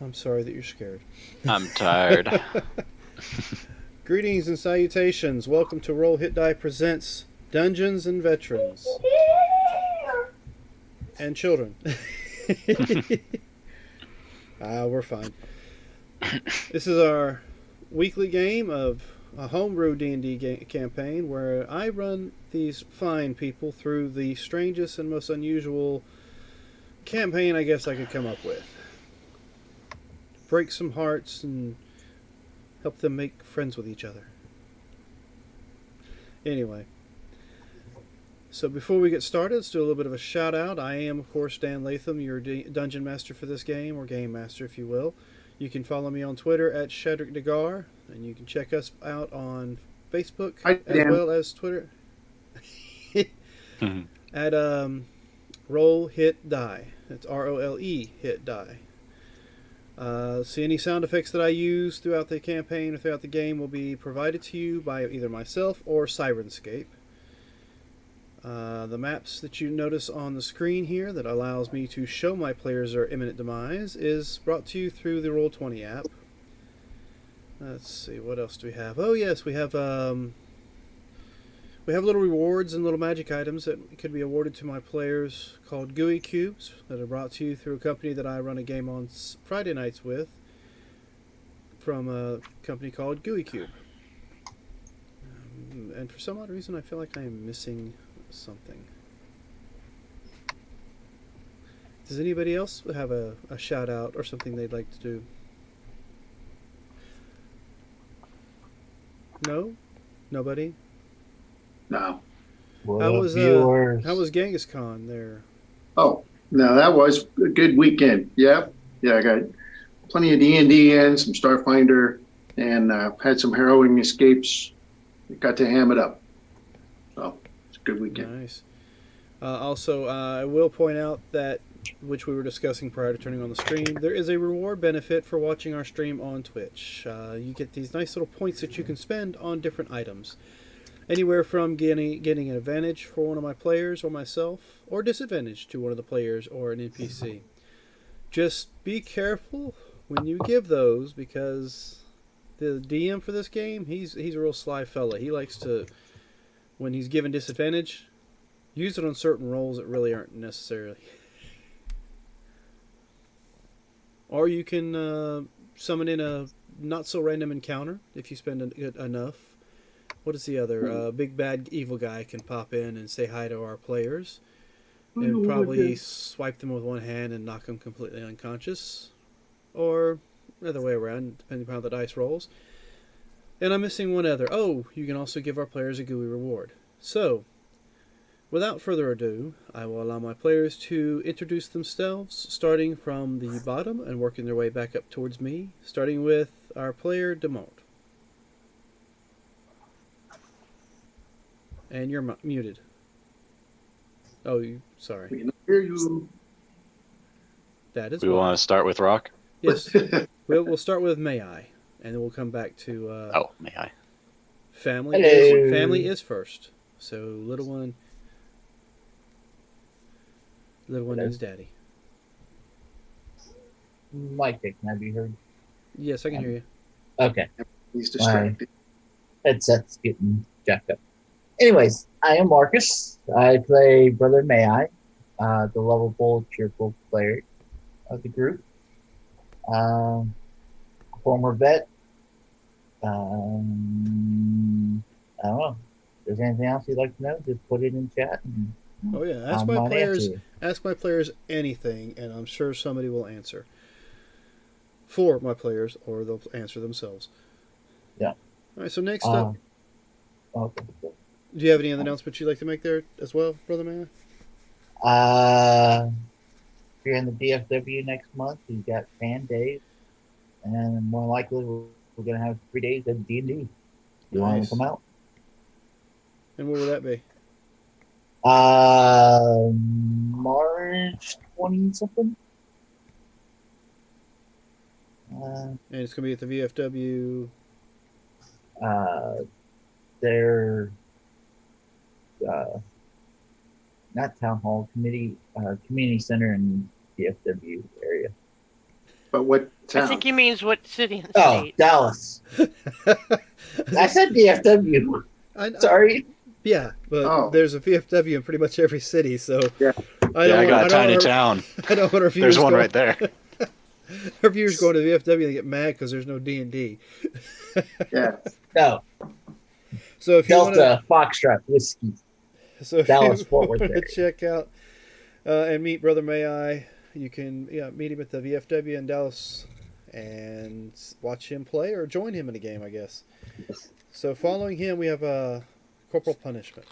I'm sorry that you're scared. I'm tired. Greetings and salutations. Welcome to Roll Hit Die Presents Dungeons and Veterans and Children. We're fine. This is our weekly game of a homebrew D&D campaign where I run these fine people through the strangest and most unusual campaign I guess I could come up with. Break some hearts and help them make friends with each other. Anyway, so before we get started, let's do a little bit of a shout out. I am, of course, Dan Latham, your dungeon master for this game, or game master, if you will. You can follow me on Twitter at Shadrick Degar, and you can check us out on Facebook Hi, as Dan. well as Twitter at Roll Hit Die. That's ROLE Hit Die. See, any sound effects that I use throughout the campaign or throughout the game will be provided to you by either myself or Sirenscape. The maps that you notice on the screen here that allows me to show my players their imminent demise is brought to you through the Roll20 app. Let's see, what else do we have? Oh yes, we have little rewards and little magic items that could be awarded to my players called GUI Cubes that are brought to you through a company that I run a game on Friday nights with from a company called GUI Cube. And for some odd reason, I feel like I am missing something. Does anybody else have a shout out or something they'd like to do? No? Nobody? No. What How up, was how viewers? was Genghis Khan there? Oh, no, that was a good weekend. Yep. Yeah, I got plenty of D&D in, some Starfinder, and had some harrowing escapes. Got to ham it up. So it's a good weekend. Nice. Also, I will point out that, which we were discussing prior to turning on the stream, there is a reward benefit for watching our stream on Twitch. You get these nice little points that you can spend on different items. Anywhere from getting an advantage for one of my players or myself, or disadvantage to one of the players or an NPC. Just be careful when you give those because the DM for this game, he's a real sly fella. He likes to, when he's given disadvantage, use it on certain roles that really aren't necessarily. Or you can summon in a not so random encounter if you spend enough. What is the other? Big bad evil guy can pop in and say hi to our players and probably swipe them with one hand and knock them completely unconscious. Or the other way around, depending upon how the dice rolls. And I'm missing one other. Oh, you can also give our players a GUI reward. So, without further ado, I will allow my players to introduce themselves, starting from the bottom and working their way back up towards me, starting with our player Demont. And you're muted. Oh, sorry. We can hear you. That as We well. want to start with Rock. Yes. We'll start with Mayi, and then we'll come back to Oh, may I? family Hello. is first. So little one Hello. needs daddy. Mic check. Can I be heard? Yes, I can hear you. Okay. He's My distracted. headset's getting jacked up. Anyways, I am Marcus. I play Brother Mayi, the lovable, cheerful player of the group. Um, Former vet. I don't know. If there's anything else you'd like to know, just put it in chat and Oh yeah, I might answer you. ask my players anything, and I'm sure somebody will answer for my players, or they'll answer themselves. Yeah. All right. So next up, Um, okay. do you have any other announcements you'd like to make there as well, brother man? Uh, if you're in the DFW next month, we've got fan days, and more likely we're going to have 3 days of D&D. You want to come Nice. out? And where will that be? March 20 something. And it's gonna be at the VFW. Uh, they're uh, not town hall committee, community center in DFW area. But what I town? think he means what city and Oh, state. Dallas. I said DFW. Sorry. Yeah, but Oh. there's a VFW in pretty much every city, so Yeah. I Yeah, don't I got a want tiny town. I don't want our viewers There's one go- right there. Our viewers going to the VFW and get mad because there's no D&D. Yeah. No. So if you want to, Delta Foxtrot Whiskey. so if Dallas, you Fort Worth want to area. check out and meet Brother Mayi, you can meet him at the VFW in Dallas and watch him play or join him in a game, I guess. So following him, we have Corporal Punishment.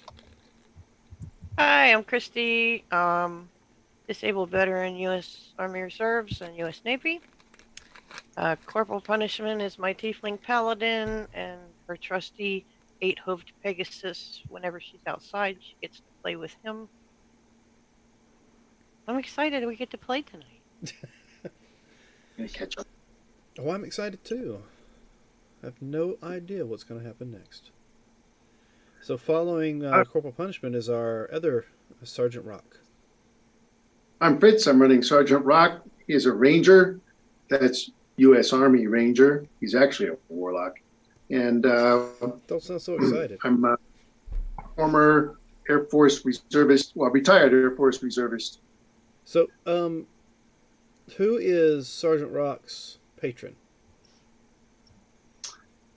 Hi, I'm Christy. Disabled veteran, U.S. Army Reserves and U.S. Navy. Corporal Punishment is my tiefling paladin, and her trusty 8-hoofed Pegasus. Whenever she's outside, she gets to play with him. I'm excited we get to play tonight. Gonna catch up. Oh, I'm excited too. I have no idea what's going to happen next. So following Corporal Punishment is our other Sergeant Rock. I'm Fritz. I'm running Sergeant Rock. He's a ranger. That's U.S. Army Ranger. He's actually a warlock. And Don't sound so excited. I'm a former Air Force reservist, well, retired Air Force reservist. So, who is Sergeant Rock's patron?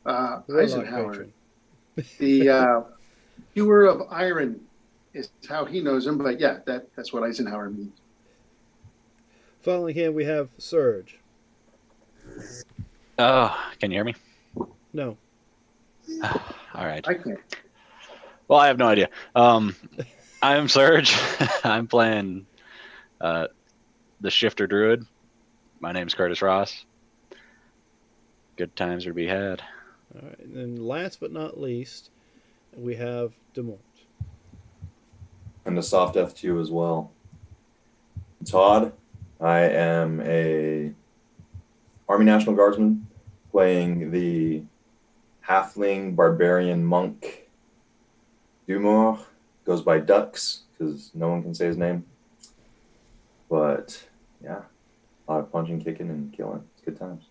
Warlock Eisenhower. patron. The hewer of iron is how he knows him, but yeah, that's what Eisenhower means. Following him, we have Surge. Oh, can you hear me? No. All right. I can't. Well, I have no idea. I'm Serge. I'm playing the Shifter Druid. My name's Curtis Ross. Good times are to be had. All right. And then last but not least, we have Demont. I'm the soft F2 as well. Todd, I am a Army National Guardsman playing the halfling barbarian monk Dumor. Goes by Dux because no one can say his name. But yeah, a lot of punching, kicking, and killing. It's good times.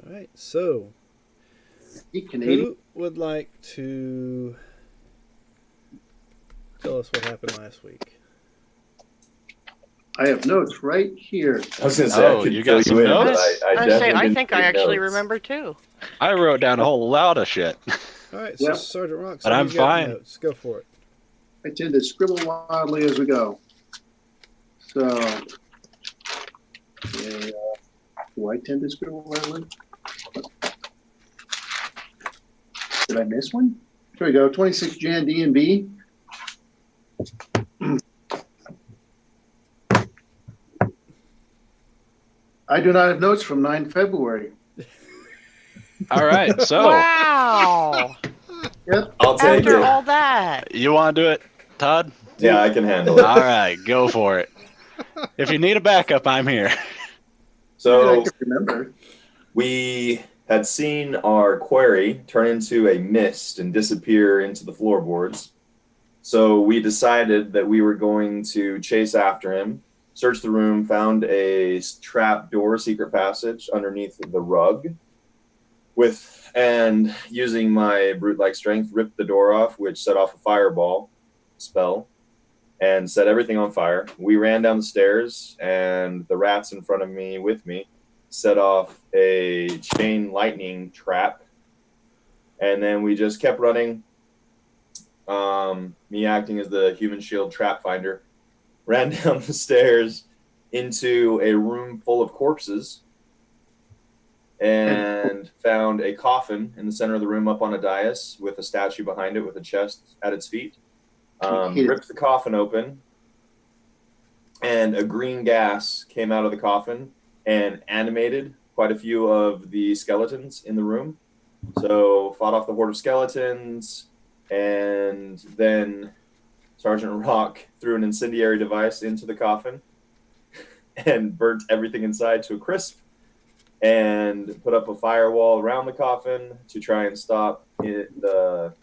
All right. So, He Canadian. who would like to tell us what happened last week? I have notes right here. I was going to say, Oh, I could you fill got some you in, notes? but I I definitely didn't think I take actually notes. remember too. I wrote down a whole lot of shit. All right. So, Yep. Sergeant Rock, But I'm somebody's got fine. notes. Go for it. I tend to scribble wildly as we go. So, yeah, do I tend to scribble wildly? Did I miss one? Here we go. 26 Jan D&B. I do not have notes from 9 February. All right. So, Wow! Yep. I'll take After it. all that. you want to do it, Todd? Yeah, I can handle it. All right. Go for it. If you need a backup, I'm here. So I can remember. we had seen our quarry turn into a mist and disappear into the floorboards. So we decided that we were going to chase after him, search the room, found a trap door, secret passage underneath the rug, and using my brute-like strength, ripped the door off, which set off a fireball spell and set everything on fire. We ran down the stairs, and the rats in front of me with me set off a chain lightning trap, and then we just kept running. Me acting as the human shield trap finder, ran down the stairs into a room full of corpses and found a coffin in the center of the room up on a dais with a statue behind it with a chest at its feet. Ripped the coffin open, and a green gas came out of the coffin and animated quite a few of the skeletons in the room. So fought off the horde of skeletons, and then Sergeant Rock threw an incendiary device into the coffin and burnt everything inside to a crisp, and put up a firewall around the coffin to try and stop the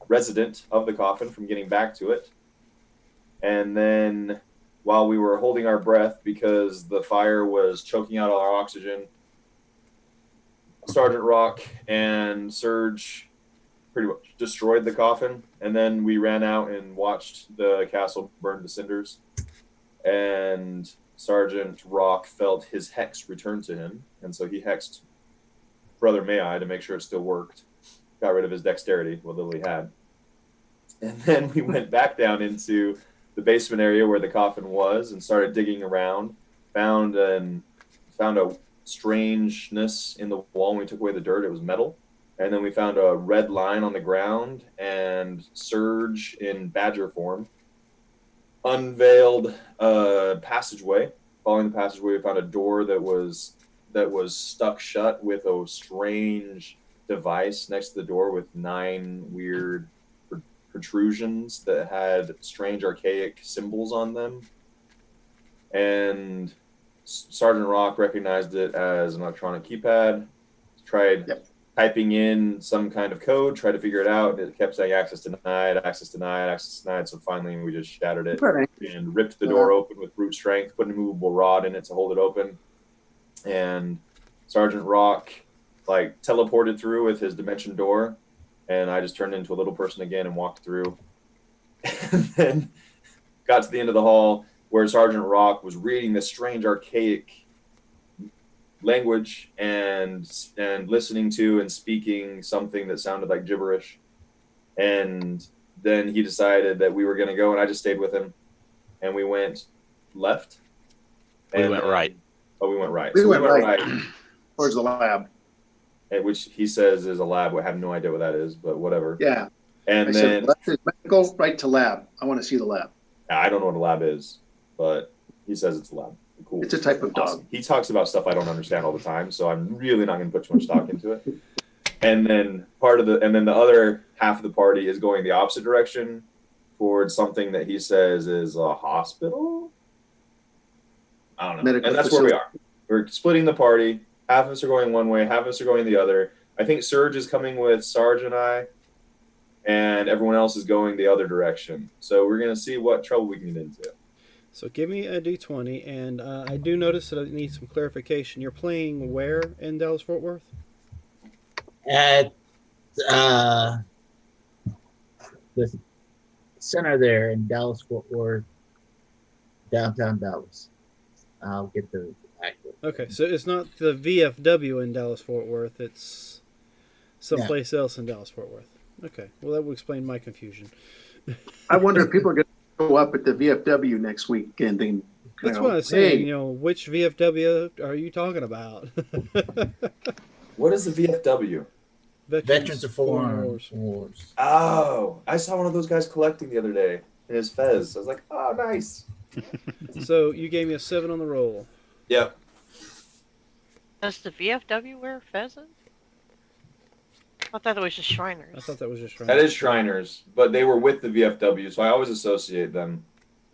resident of the coffin from getting back to it. And then while we were holding our breath because the fire was choking out all our oxygen, Sergeant Rock and Surge pretty much destroyed the coffin, and then we ran out and watched the castle burn to cinders. And Sergeant Rock felt his hex return to him, and so he hexed Brother Mayi to make sure it still worked. Got rid of his dexterity, what little he had. And then we went back down into the basement area where the coffin was and started digging around. Found a strangeness in the wall. When we took away the dirt, it was metal. And then we found a red line on the ground, and Surge in badger form unveiled a passageway. Following the passageway, we found a door that was stuck shut with a strange device next to the door with 9 weird protrusions that had strange archaic symbols on them. And Sergeant Rock recognized it as an electronic keypad, tried typing in some kind of code, tried to figure it out, and it kept saying access denied, access denied, access denied. So finally we just shattered it and ripped the door open with brute strength, put an immovable rod in it to hold it open. And Sergeant Rock teleported through with his dimension door, and I just turned into a little person again and walked through. And then got to the end of the hall where Sergeant Rock was reading this strange archaic language and listening to and speaking something that sounded like gibberish. And then he decided that we were going to go, and I just stayed with him. And we went left. We went right. Oh, we went right. We went right towards the lab. Which he says is a lab. I have no idea what that is, but whatever. Yeah. And I then said, left is medical, right to lab. I want to see the lab. I don't know what a lab is, but he says it's a lab. Cool. It's a type of dog. He talks about stuff I don't understand all the time, so I'm really not going to put too much stock into it. And then the other half of the party is going the opposite direction towards something that he says is a hospital. I don't know. Medical and that's facility. where we are. We're splitting the party. Half of us are going one way, half of us are going the other. I think Surge is coming with Sarge and I, and everyone else is going the other direction. So we're going to see what trouble we can get into. So give me a D20, and I do notice that I need some clarification. You're playing where in Dallas-Fort Worth? At the center there in Dallas-Fort Worth, downtown Dallas. I'll get the actual. Okay, so it's not the VFW in Dallas-Fort Worth. It's someplace else in Dallas-Fort Worth. Okay, well, that will explain my confusion. I wonder if people are going to go up at the VFW next week and then. That's what I was saying. Which VFW are you talking about? What is the VFW? Veterans of Foreign Wars. Oh, I saw one of those guys collecting the other day in his fez. I was like, oh, nice. So you gave me a 7 on the roll. Yep. Does the VFW wear pheasants? I thought that was just Shriners. I thought that was just Shriners. That is Shriners, but they were with the VFW, so I always associate them.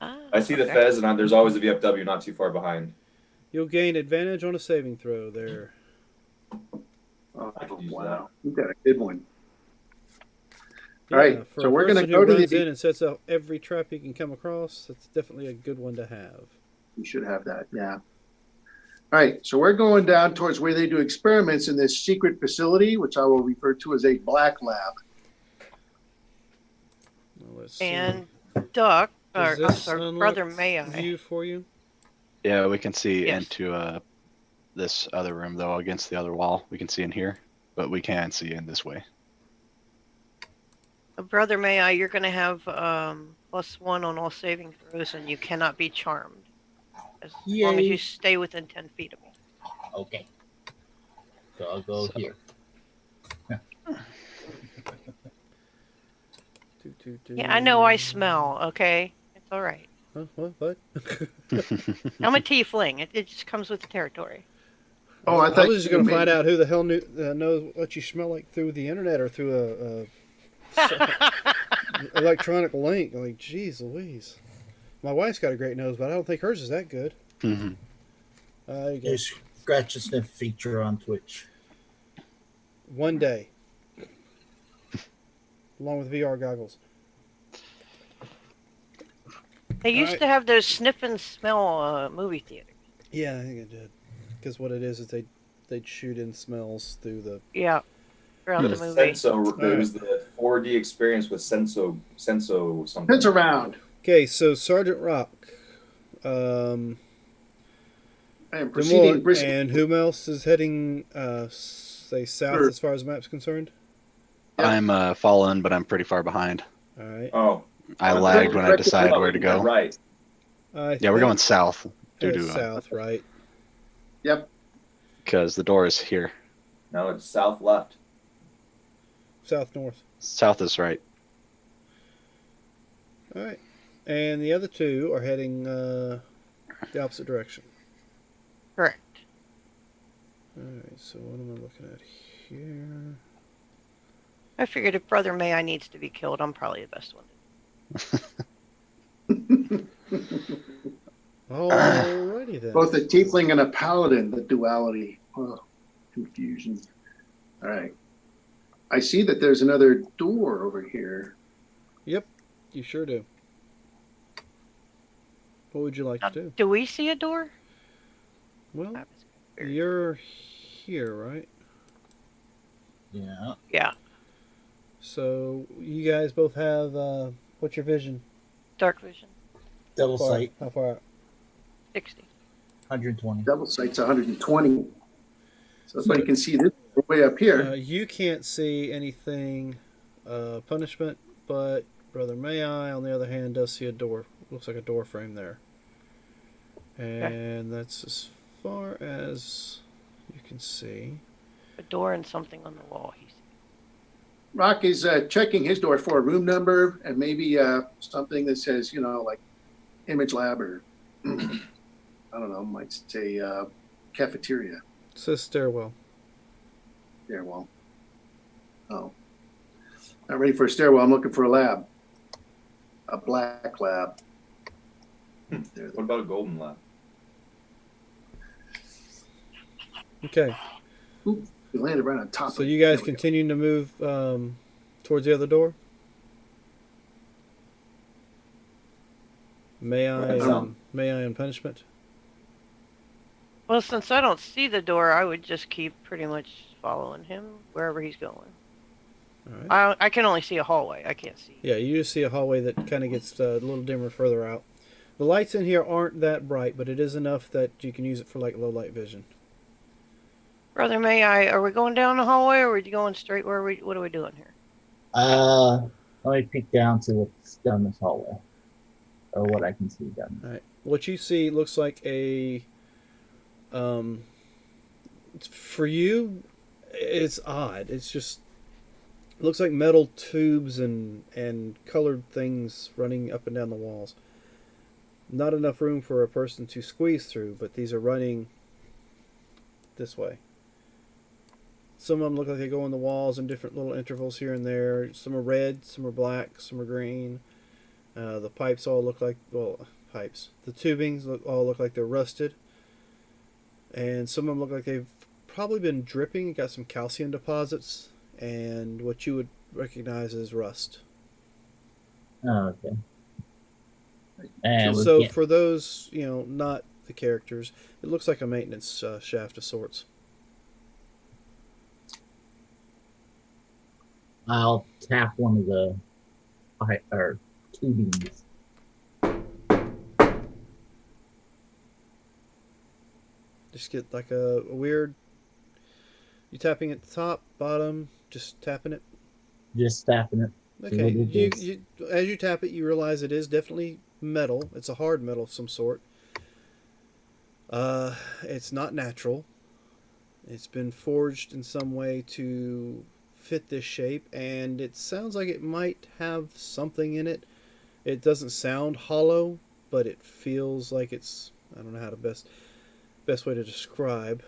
I see the fez, and there's always a VFW not too far behind. You'll gain advantage on a saving throw there. Oh, I could use wow. You got a good one. Yeah, All right, for so a we're going to person go who to runs the. in and sets out every trap he can come across. That's definitely a good one to have. You should have that, yeah. All right, so we're going down towards where they do experiments in this secret facility, which I will refer to as a black lab. Well, let's see. And Duck, Does or this Brother unlock Mayi. view for you? Yeah, we can see Yes. into this other room, though, against the other wall. We can see in here, but we can't see in this way. Brother Mayi, you're going to have +1 on all saving throws, and you cannot be charmed. As long as Yay. you stay within 10 feet of me. Okay. So I'll go here. Yeah, I know I smell, okay? It's all right. Huh? What? I'm a tiefling. It just comes with the territory. Oh, I I thought was just you going to made- find out who the hell knows what you smell like through the internet or through a electronic link. Like, geez Louise. My wife's got a great nose, but I don't think hers is that good. Mhm. You go. There's scratch and sniff feature on Twitch. One day. Along with VR goggles. They used Alright. to have those sniff and smell movie theaters. Yeah, I think it did. Because what it is they'd shoot in smells through the. Yeah, throughout The the movie. Senso, All it was the 4D experience with Senso something. It's around. Okay, so Sergeant Rock, I am proceeding Demort, briskly. and whom else is heading, say, south Sure. as far as the map's concerned? Yep. I'm following, but I'm pretty far behind. All right. Oh, I Oh, lagged when I decided where to yeah, go. right. Yeah, we're going south due Head to south, right? Yep. because the door is here. No, it's south left. South north. South is right. All right. And the other two are heading the opposite direction. Correct. All right. So what am I looking at here? I figured if Brother Mayi needs to be killed, I'm probably the best one. Alrighty then. Both a tiefling and a paladin, the duality. Oh, confusion. All right. I see that there's another door over here. Yep, you sure do. What would you like to do? Do we see a door? Well, That was weird. you're here, right? Yeah. Yeah, So you guys both have what's your vision? dark vision, Double Far- sight, How far out? 60. 120. Double sight's 120. So everybody can see this way up here. You can't see anything punishment, but Brother Mayi, on the other hand, does see a door. Looks like a door frame there. And that's as far as you can see. A door and something on the wall. He's Rock is checking his door for a room number and maybe something that says, like Image Lab or I don't know, might say cafeteria. It says stairwell. Stairwell. Oh. Not ready for a stairwell. I'm looking for a lab. A black lab. There. What about a golden lab? Okay. We landed right on top. So of it. you guys There we go. continuing to move towards the other door? May I on punishment? Well, since I don't see the door, I would just keep pretty much following him wherever he's going. All right. I can only see a hallway. I can't see. Yeah, you just see a hallway that kind of gets a little dimmer further out. The lights in here aren't that bright, but it is enough that you can use it for like low light vision. Brother Mayi, are we going down the hallway or are we going straight? What are we doing here? Let me peek down to what's down this hallway, or what I can see down there. All right. What you see looks like a for you, it's odd. It's just looks like metal tubes and colored things running up and down the walls. Not enough room for a person to squeeze through, but these are running this way. Some of them look like they go on the walls in different little intervals here and there. Some are red, some are black, some are green. The pipes all look like, pipes. The tubings all look like they're rusted. And some of them look like they've probably been dripping, got some calcium deposits, and what you would recognize as rust. Oh, okay. And So for those, not the characters, it looks like a maintenance shaft of sorts. I'll tap one of the tubings. Just get like a weird. You tapping at the top, bottom, just tapping it. Just tapping it. Okay. what it is. You as you tap it, you realize it is definitely metal. It's a hard metal of some sort. It's not natural. It's been forged in some way to fit this shape, and it sounds like it might have something in it. It doesn't sound hollow, but it feels like it's. I don't know how to best way to describe.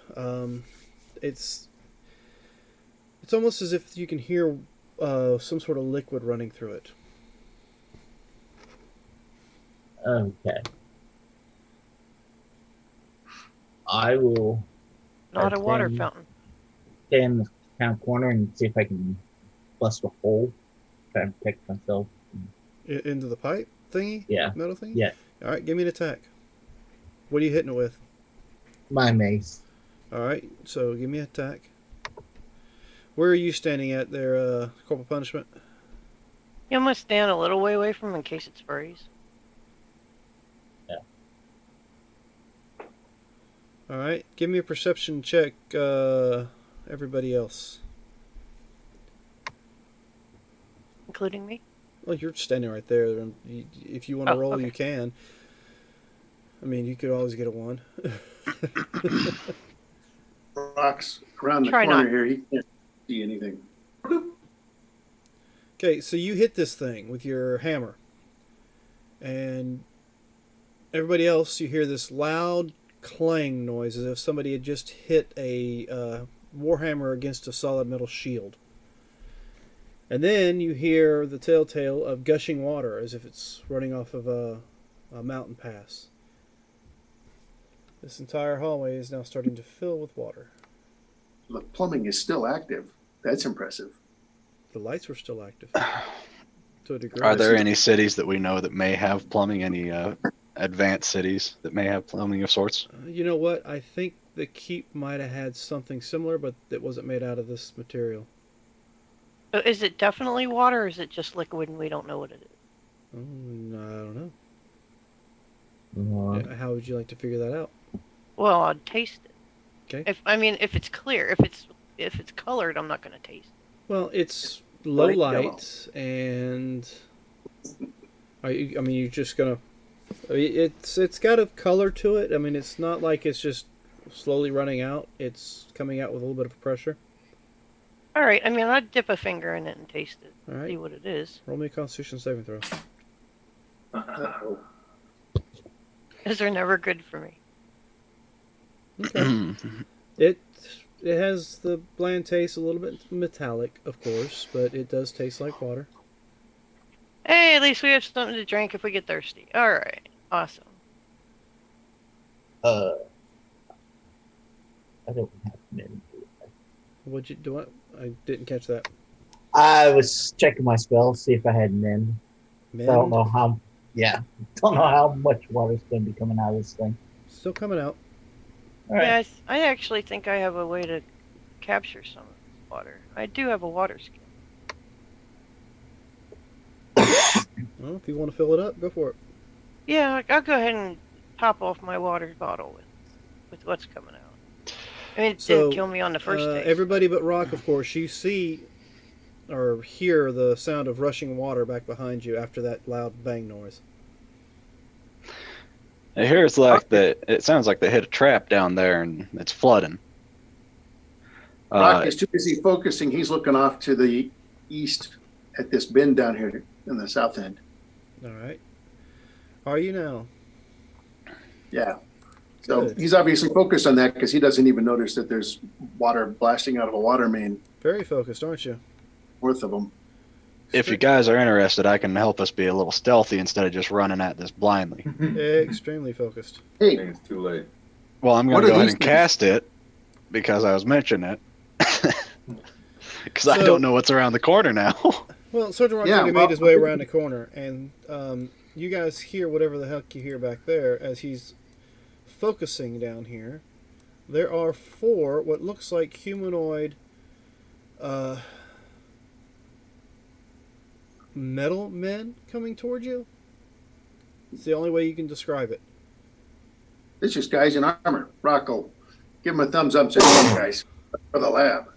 It's almost as if you can hear some sort of liquid running through it. Okay. I will Not a water Okay. fountain. stay in the town corner and see if I can bust a hole. Try and protect myself. Into the pipe thingy? Yeah. Metal thingy? Yeah. All right, give me an attack. What are you hitting it with? My mace. All right, so give me an attack. Where are you standing at there, Corporal Punishment? You must stand a little way away from him in case it's furries. All right, give me a perception check, everybody else. Including me? Well, you're standing right there. And if you want to roll, okay. you can. I mean, you could always get a 1. Rocks around the Try corner not. here. He can't see anything. Okay, so you hit this thing with your hammer. And everybody else, you hear this loud clang noise as if somebody had just hit a warhammer against a solid metal shield. And then you hear the telltale of gushing water as if it's running off of a mountain pass. This entire hallway is now starting to fill with water. The plumbing is still active. That's impressive. The lights were still active to a degree. Are there any cities that we know that may have plumbing? Any advanced cities that may have plumbing of sorts? You know what? I think the keep might have had something similar, but it wasn't made out of this material. Is it definitely water, or is it just liquid and we don't know what it is? I don't know. Uh, How would you like to figure that out? Well, I'd taste it. Okay. If it's clear, if it's colored, I'm not gonna taste it. Well, it's low Light yellow. light, and you're just gonna. It's got a color to it. I mean, it's not like it's just slowly running out. It's coming out with a little bit of pressure. All right. I mean, I'd dip a finger in it and taste it. All right. See what it is. Roll me a Constitution saving throw. Uh-oh. Those are never good for me. Okay. It has the bland taste, a little bit metallic, of course, but it does taste like water. Hey, at least we have something to drink if we get thirsty. All right. Awesome. I don't have many. What'd you do? I didn't catch that. I was checking my spells, see if I had mend. Mend? I don't know how. Yeah, don't know how much water's going to be coming out of this thing. Still coming out. All right. Yeah, I actually think I have a way to capture some of this water. I do have a water skin. Well, if you want to fill it up, go for it. Yeah, I'll go ahead and top off my water bottle with what's coming out. I mean, it didn't kill me on the first taste. Everybody but Rock, of course, you see or hear the sound of rushing water back behind you after that loud bang noise. I hear it's like it sounds like they hit a trap down there and it's flooding. Rock is too busy focusing. He's looking off to the east at this bend down here in the south end. All right. Are you now? Yeah. So Good. he's obviously focused on that because he doesn't even notice that there's water blasting out of a water main Very focused, aren't you? north of him. If you guys are interested, I can help us be a little stealthy instead of just running at this blindly. Extremely focused. I Hey, think it's too late. Well, I'm What going to are go ahead these and things? cast it because I was mentioning it. Because I So- don't know what's around the corner now. Well, Sergeant Rock Yeah, already well- made his way around the corner, and you guys hear whatever the heck you hear back there as he's focusing down here. There are 4 what looks like humanoid metal men coming toward you. It's the only way you can describe it. it's just guys in armor. Rock will give him a thumbs up. Say, "Come on, guys, for the lab."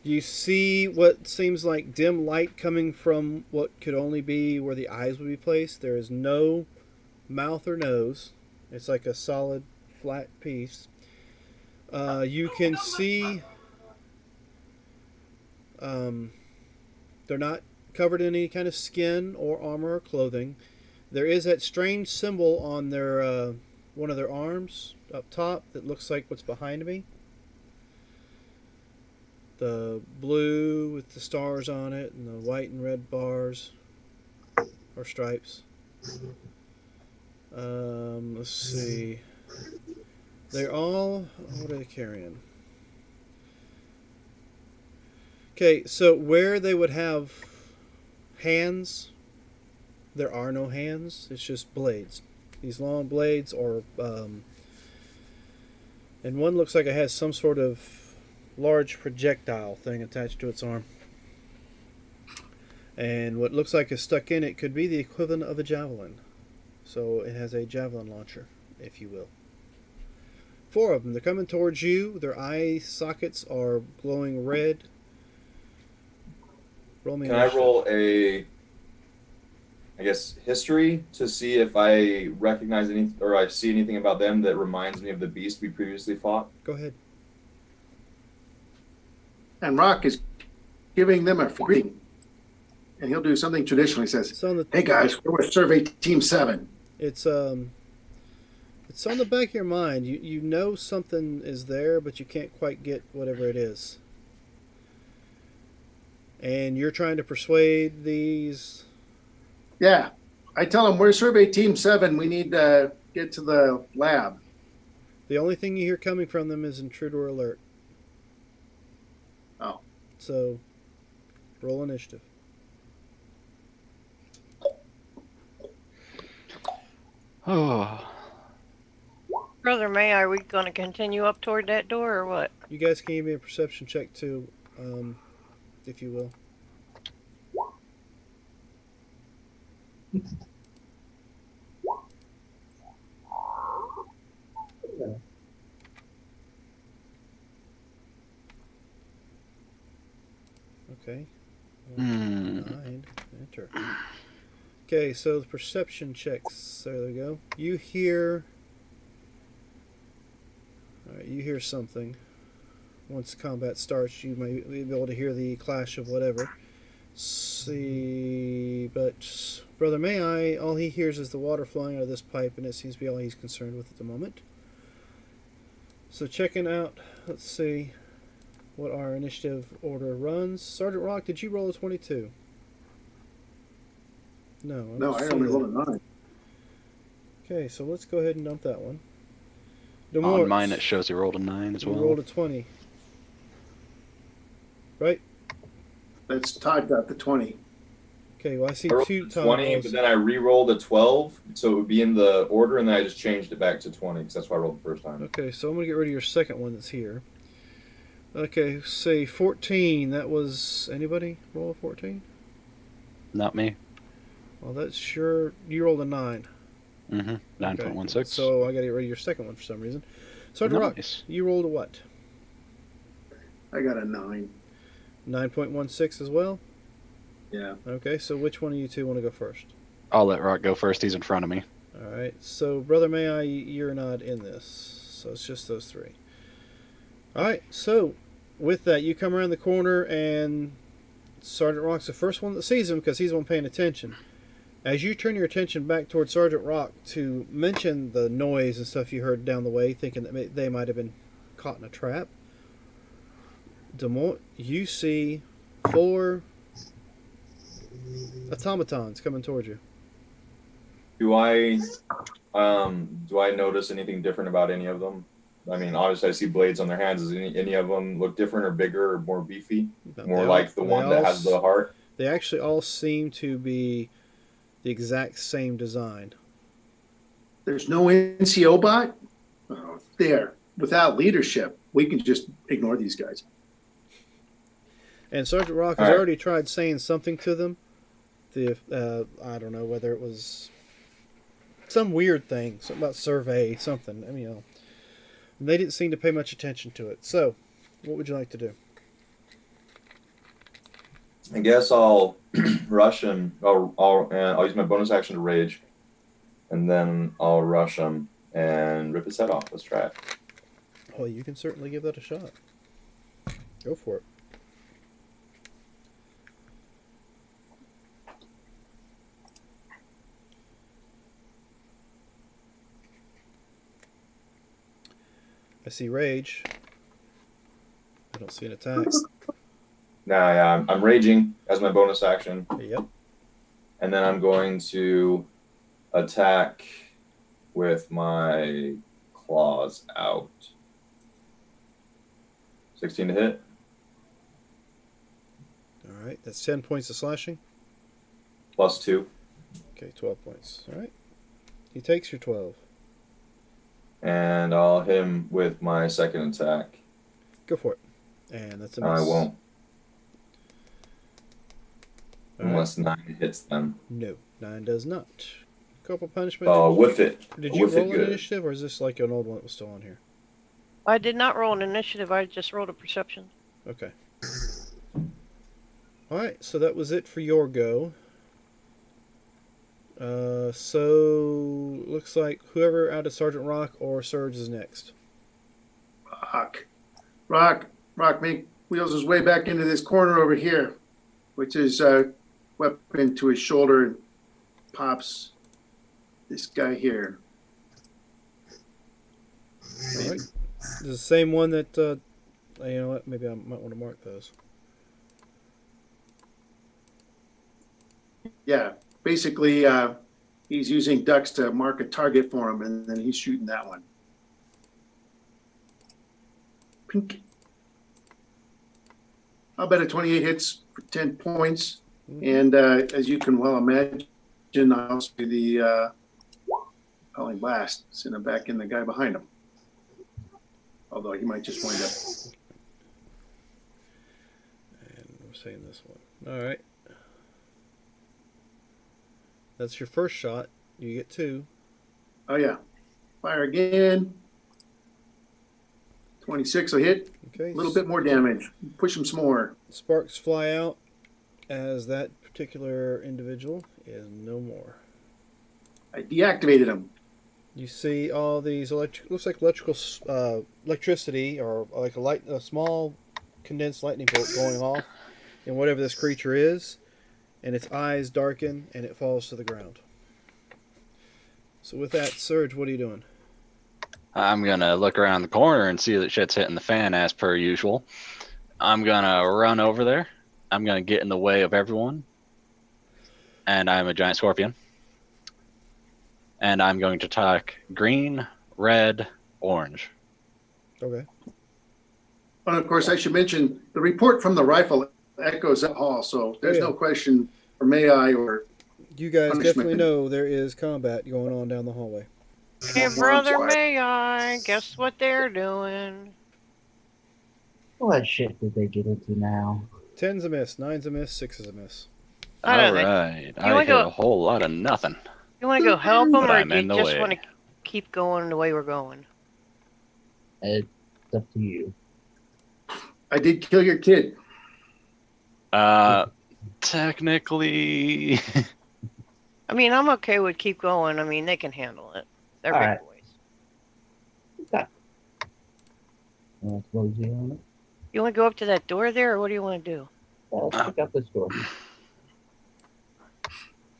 You see what seems like dim light coming from what could only be where the eyes would be placed. There is no mouth or nose. It's like a solid, flat piece. You can see they're not covered in any kind of skin or armor or clothing. There is that strange symbol on their one of their arms up top that looks like what's behind me. The blue with the stars on it and the white and red bars or stripes. Let's see. They're all, what are they carrying? Okay, so where they would have hands there are no hands. It's just blades. These long blades, or and one looks like it has some sort of large projectile thing attached to its arm. And what looks like is stuck in it could be the equivalent of a javelin. So it has a javelin launcher, if you will. 4 of them. They're coming towards you. Their eye sockets are glowing red. Roll me Can I roll a, I guess, history to see if I recognize any or I see anything about them that reminds me of the beast we previously fought? Go ahead. And Rock is giving them a greeting. And he'll do something traditional. He says, It's on the "Hey guys, we're with Survey Team 7. It's on the back of your mind. You know something is there, but you can't quite get whatever it is. And you're trying to persuade these. Yeah. I tell them we're Survey Team 7. We need to get to the lab. The only thing you hear coming from them is intruder alert. Oh. So, roll initiative. Oh. Brother May, are we going to continue up toward that door or what? You guys can give me a perception check too, if you will. Okay. 9. Enter. Okay, so the perception checks. There we go. You hear. Alright, you hear something. Once combat starts, you may be able to hear the clash of whatever. See, but Brother Mayi, all he hears is the water flowing out of this pipe, and it seems to be all he's concerned with at the moment. So checking out, let's see what our initiative order runs. Sergeant Rock, did you roll a 22? No. No, I only rolled a 9. Okay, so let's go ahead and dump that one. On mine it shows he rolled a 9 as well. You rolled a 20. Right? That's Todd got the 20. Okay, well I see I rolled 2 a 20, times. but then I re-rolled a 12, so it would be in the order, and then I just changed it back to 20 because that's what I rolled the first time. Okay, so I'm going to get rid of your second one that's here. Okay, say 14. That was... Anybody roll a 14? Not me. Well, that's sure... You rolled a 9. 9.16. Okay, so I got to get rid of your second one for some reason. Sergeant Rock, Nice. you rolled a what? I got a 9. 9.16 as well? Yeah. Okay, so which one of you two want to go first? I'll let Rock go first. He's in front of me. Alright, so Brother Mayi, you're not in this. So it's just those 3. Alright, so with that, you come around the corner and Sergeant Rock's the first one that sees him because he's the one paying attention. As you turn your attention back towards Sergeant Rock to mention the noise and stuff you heard down the way, thinking that they might have been caught in a trap, you see 4 automatons coming towards you. Do I notice anything different about any of them? I mean, obviously I see blades on their hands. Does any of them look different or bigger or more beefy? More like the one that has the heart? They actually all seem to be the exact same design. There's no NCO bot? Oh, there. Without leadership, we can just ignore these guys. And Sergeant Rock has already tried saying something to them. I don't know whether it was some weird thing, something about survey, something. I mean, they didn't seem to pay much attention to it. So, what would you like to do? I guess I'll rush him. I'll use my bonus action to rage, and then I'll rush him and rip his head off. Let's try it. Well, you can certainly give that a shot. Go for it. I see rage. I don't see an attack. Nah, yeah, I'm raging as my bonus action. Yep. And then I'm going to attack with my claws out. 16 to hit. All right, that's 10 points of slashing. +2. Okay, 12 points. All right. He takes your 12. And I'll hit him with my second attack. Go for it. And that's a miss. I won't. All right. Unless 9 hits them. No, 9 does not. Corporal punishment. Oh, whiff it. Did you Whiff it roll an good. initiative, or is this like an old one that was still on here? I did not roll an initiative. I just rolled a perception. Okay. All right, so that was it for your go. So looks like whoever out of Sergeant Rock or Surge is next. Rock wheels his way back into this corner over here, which is weapon to his shoulder, and pops this guy here. All right. This is the same one that, you know what, maybe I might want to mark those. Yeah, basically he's using ducks to mark a target for him, and then he's shooting that one. Pink. I'll bet a 28 hits for 10 points. And as you can well imagine, I'll see the calling blast, send him back in the guy behind him. Although he might just wind up. And we're saying this one. All right. That's your first shot. You get 2. Oh, yeah. Fire again. 26 will hit. Okay. A little bit more damage. Push him some more. Sparks fly out as that particular individual is no more. I deactivated him. You see all these looks like electricity, or like a small condensed lightning bolt going off in whatever this creature is, and its eyes darken and it falls to the ground. So with that, Surge, what are you doing? I'm going to look around the corner and see that shit's hitting the fan as per usual. I'm going to run over there. I'm going to get in the way of everyone. And I'm a giant scorpion. And I'm going to attack green, red, orange. Okay. And of course, I should mention the report from the rifle echoes that hall, so there's no question for Mayi or you guys punishment. definitely know there is combat going on down the hallway. Hey, Brother Mayi, guess what they're doing? What shit did they get into now? 10's a miss, 9's a miss, 6 is a miss. I don't All know. right. You I wanna hit go- a whole lot of nothing. You want to go help them, But or I'm do you in the just way. want to keep going the way we're going? It's up to you. I did kill your kid. Technically... I mean, I'm okay with keep going. I mean, they can handle it. They're All big right. boys. Okay. Close you on it. You want to go up to that door there, or what do you want to do? Let's pick up this door.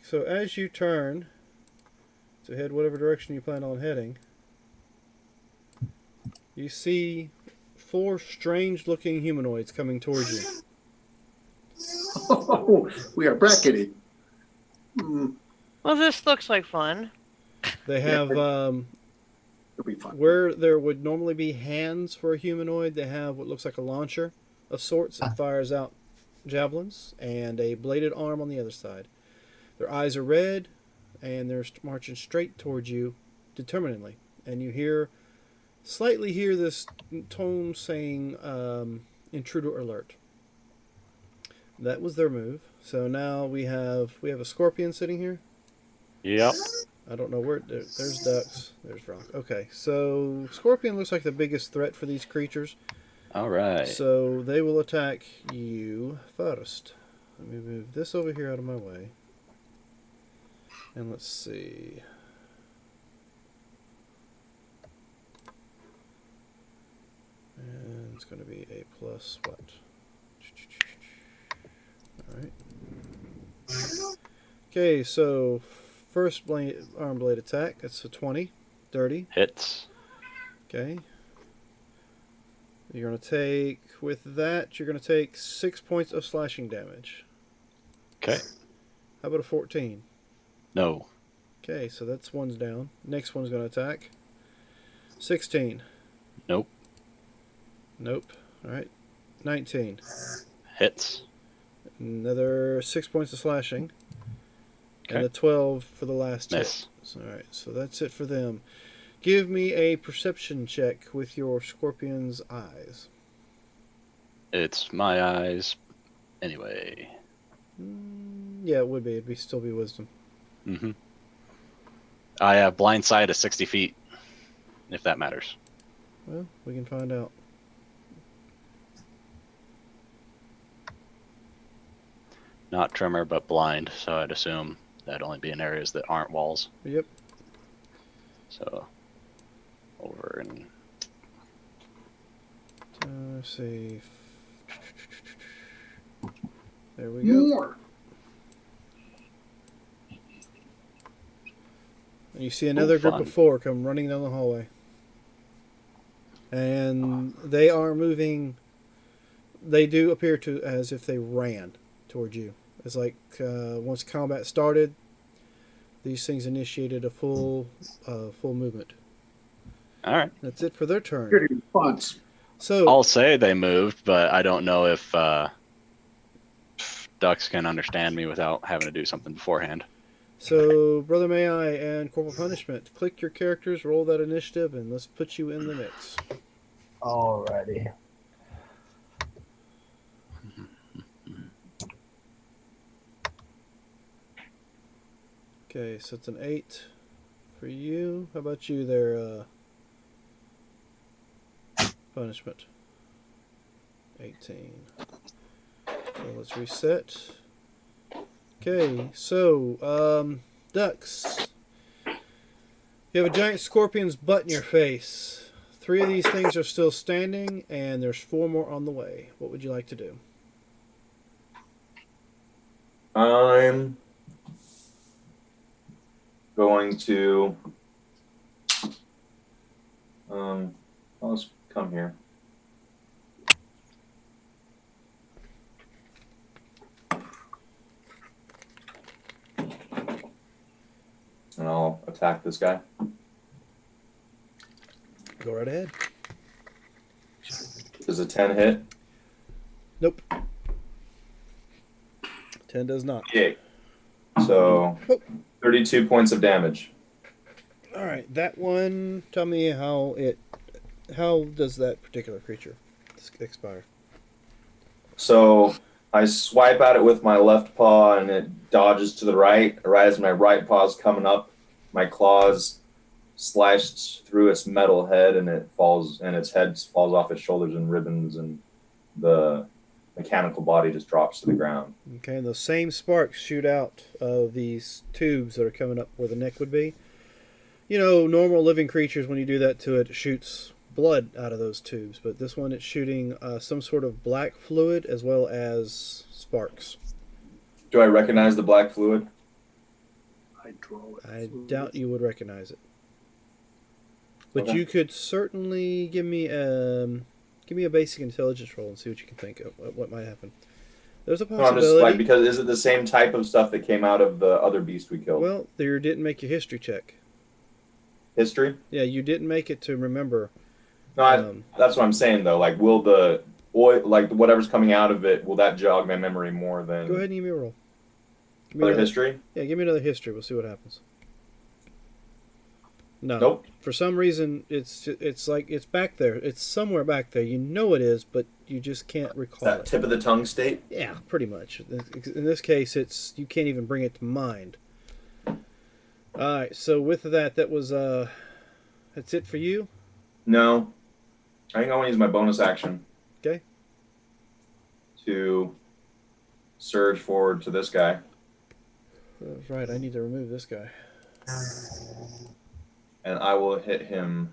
So as you turn to head whatever direction you plan on heading, you see 4 strange-looking humanoids coming towards you. Oh, we are bracketed. Well, this looks like fun. They have It'll be fun. where there would normally be hands for a humanoid, they have what looks like a launcher of sorts that fires out javelins, and a bladed arm on the other side. Their eyes are red, and they're marching straight towards you determinedly. And you slightly hear this tone saying, intruder alert. That was their move. So now we have a scorpion sitting here. Yep. I don't know where. There's ducks. There's rock. Okay, so scorpion looks like the biggest threat for these creatures. All right. So they will attack you first. Let me move this over here out of my way. And let's see. And it's going to be a plus what? Alright. Okay, so first arm blade attack. That's a 20. Dirty. Hits. Okay. You're going to take, with that, you're going to take 6 points of slashing damage. Okay. How about a 14? No. Okay, so that's one's down. Next one's going to attack. 16. Nope. Nope. Alright. 19. Hits. Another 6 points of slashing. And the 12 for the last Miss. hit. All right, so that's it for them. Give me a perception check with your scorpion's eyes. It's my eyes anyway. Yeah, it would be. Still be wisdom. Mm-hmm. I have blind sight of 60 feet, if that matters. Well, we can find out. Not tremor, but blind, so I'd assume that'd only be in areas that aren't walls. Yep. So, over and... Let's see. There we go. More. And you see another group fun. of 4 come running down the hallway. And they are moving. They do appear to as if they ran towards you. It's like once combat started, these things initiated a full movement. All right. That's it for their turn. Good response. So I'll say they moved, but I don't know if ducks can understand me without having to do something beforehand. So, Brother Mayi and Corporal Punishment, click your characters, roll that initiative, and let's put you in the mix. Alrighty. Okay, so it's an 8 for you. How about you there, Punishment? 18. So let's reset. Okay, so, ducks. You have a giant scorpion's butt in your face. 3 of these things are still standing, and there's 4 more on the way. What would you like to do? I'm going to let's come here. And I'll attack this guy. Go right ahead. Does a 10 hit? Nope. 10 does not. Okay. So 32 points of damage. All right, that one. Tell me how does that particular creature expire? So I swipe at it with my left paw and it dodges to the right. Right as my right paw's coming up, my claws sliced through its metal head and it falls, and its head falls off its shoulders in ribbons, and the mechanical body just drops to the ground. Okay, and those same sparks shoot out of these tubes that are coming up where the neck would be. You know, normal living creatures, when you do that to it, it shoots blood out of those tubes. But this one, it's shooting some sort of black fluid as well as sparks. Do I recognize the black fluid? I doubt you would recognize it. But Okay. you could certainly give me a basic intelligence roll and see what you can think of what might happen. There's a No, I'm possibility. just like, because is it the same type of stuff that came out of the other beast we killed? Well, you didn't make your history check. History? Yeah, you didn't make it to remember. No, that's what I'm saying though. Like, will the oil, like whatever's coming out of it, will that jog my memory more than Go ahead and give me a roll. Give me other history? Yeah, give me another history. We'll see what happens. No. Nope. For some reason, it's like it's back there. It's somewhere back there. You know it is, but you just can't recall That it. tip of the tongue state? Yeah, pretty much. In this case, it's you can't even bring it to mind. All right. So with that was that's it for you. No. I think I want to use my bonus action. Okay. To surge forward to this guy. That's right. I need to remove this guy. And I will hit him.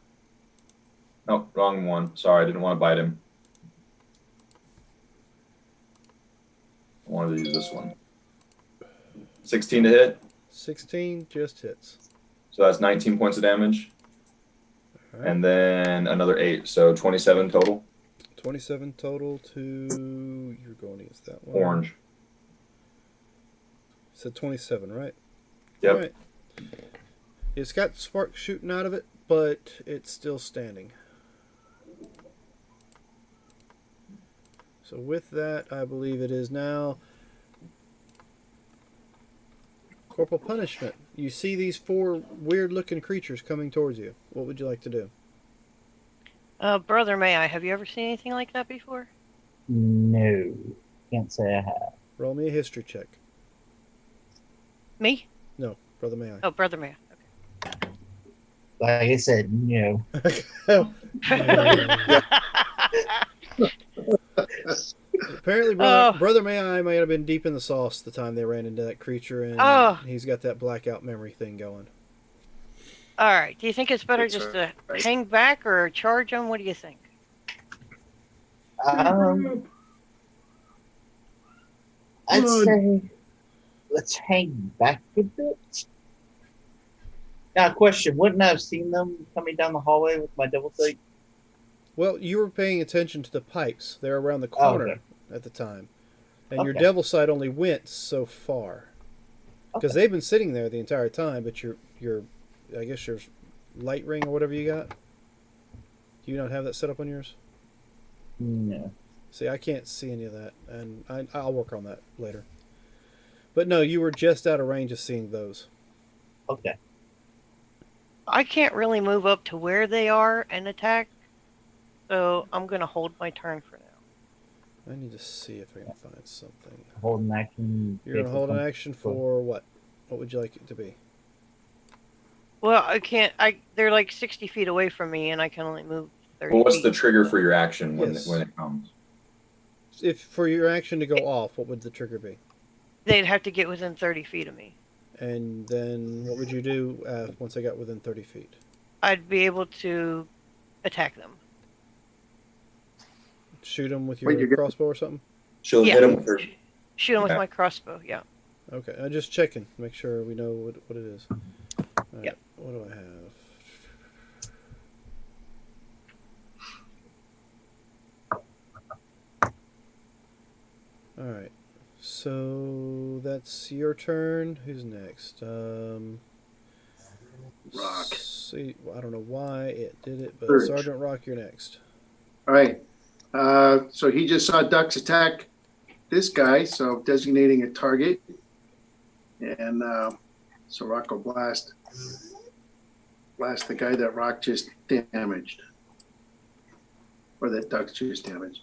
No, wrong one. Sorry, I didn't want to bite him. I wanted to use this one. 16 to hit. 16 just hits. So that's 19 points of damage. All right. And then another 8. So 27 total. 27 total to you're going against that one. Orange. So 27, right? Yep. All right. It's got sparks shooting out of it, but it's still standing. So with that, I believe it is now Corporal punishment. You see these 4 weird-looking creatures coming towards you. What would you like to do? Brother Mayi, have you ever seen anything like that before? No, can't say I have. Roll me a history check. Me? No, Brother Mayi. Oh, Brother Mayi. Like I said, no. Okay. Apparently, Brother Mayi might have been deep in the sauce the time they ran into that creature, and he's got that blackout memory thing going. All right. Do you think it's better That's just to right. hang back or charge them? What do you think? I'd say let's hang back a bit. Now, question: wouldn't I have seen them coming down the hallway with my double take? Well, you were paying attention to the pipes. They're around the corner at the time. And your devil sight only went so far. Because they've been sitting there the entire time, but your I guess your light ring or whatever you got, do you not have that set up on yours? No. See, I can't see any of that, and I'll work on that later. But no, you were just out of range of seeing those. Okay. I can't really move up to where they are and attack, so I'm going to hold my turn for now. I need to see if I can find something. Hold an action. You're going to hold an action for what? What would you like it to be? Well, I can't. They're like 60 feet away from me, and I can only move 30 Well, what's feet. the trigger for your action when Yes. when it comes? If for your action to go off, what would the trigger be? They'd have to get within 30 feet of me. And then what would you do once they got within 30 feet? I'd be able to attack them. Shoot them with your crossbow or something? She'll hit him with her. Shoot them with my crossbow, yeah. Okay, I'm just checking. Make sure we know what it is. All right, Yep. What do I have? All right. So that's your turn. Who's next? Rock. See, I don't know why it did it, but Surge. Sergeant Rock, you're next. All right. So he just saw Ducks attack this guy, so designating a target. And so Rock will blast the guy that Rock just damaged. Or that Ducks just damaged.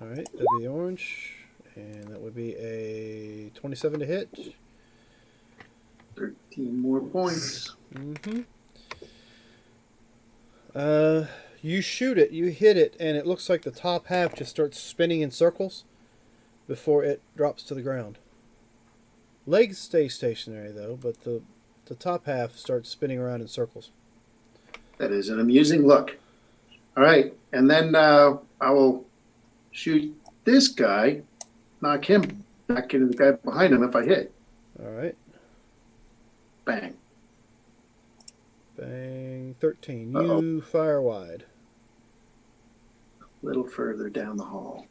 All right, that'd be orange. And that would be a 27 to hit. 13 more points. Mm-hmm. You shoot it, you hit it, and it looks like the top half just starts spinning in circles before it drops to the ground. Legs stay stationary though, but the top half starts spinning around in circles. That is an amusing look. All right, and then I will shoot this guy, knock him back into the guy behind him if I hit. All right. Bang. Bang. 13. Uh-oh. You fire wide. A little further down the hall.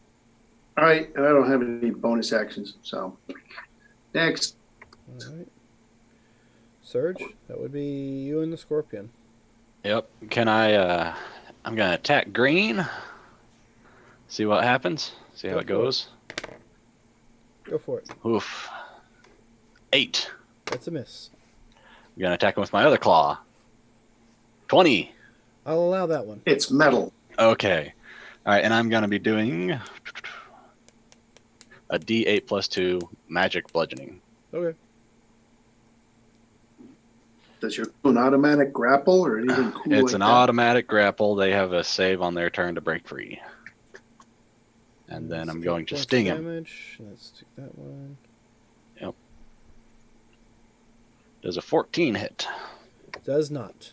All right, and I don't have any bonus actions, so next. All right. Surge, that would be you and the scorpion. Yep. Can I? I'm gonna attack green. See what happens. See how Go it for goes. Go for it. Oof. 8. That's a miss. I'm gonna attack him with my other claw. 20. I'll allow that one. It's metal. Okay. All right, and I'm gonna be doing a D8 plus 2 magic bludgeoning. Okay. Does your an automatic grapple or anything cool It's like an that? automatic grapple. They have a save on their turn to break free. And then I'm going to sting him. Damage. Let's take that one. Yep. Does a 14 hit? Does not.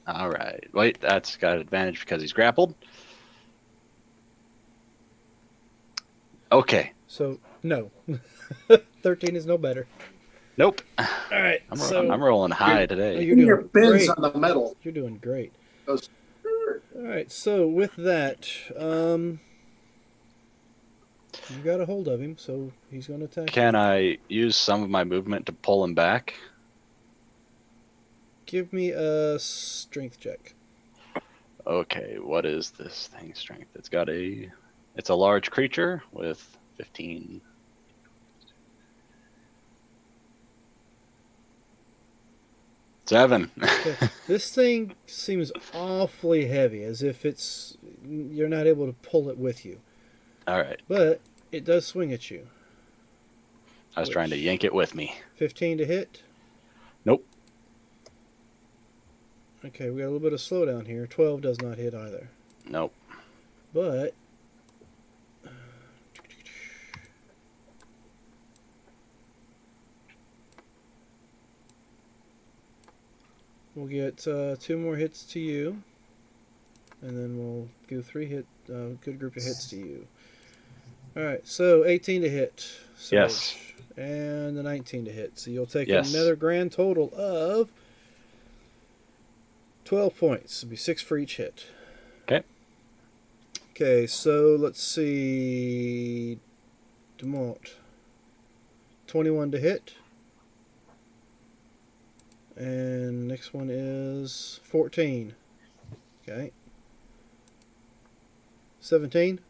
All right. Wait, that's got advantage because he's grappled. Okay. So, no. 13 is no better. Nope. All right. I'm rolling high today. You're Give me your doing bends great. on the metal. You're doing great. Goes, All right. So, with that, you got a hold of him, so he's going to attack Can you. I use some of my movement to pull him back? Give me a strength check. Okay, what is this thing's strength? It's a large creature with 15. 7. Okay. This thing seems awfully heavy, as if you're not able to pull it with you. All right. But it does swing at you. I was trying to yank it with me. 15 to hit. Nope. Okay, we got a little bit of slowdown here. 12 does not hit either. Nope. But we'll get 2 more hits to you, and then we'll do 3 good group of hits to you. All right, so 18 to hit. Yes. And the 19 to hit. So you'll take Yes. another grand total of 12 points. It'll be 6 for each hit. Okay. Okay, so let's see. Demont. 21 to hit. And next one is 14. Okay. 17.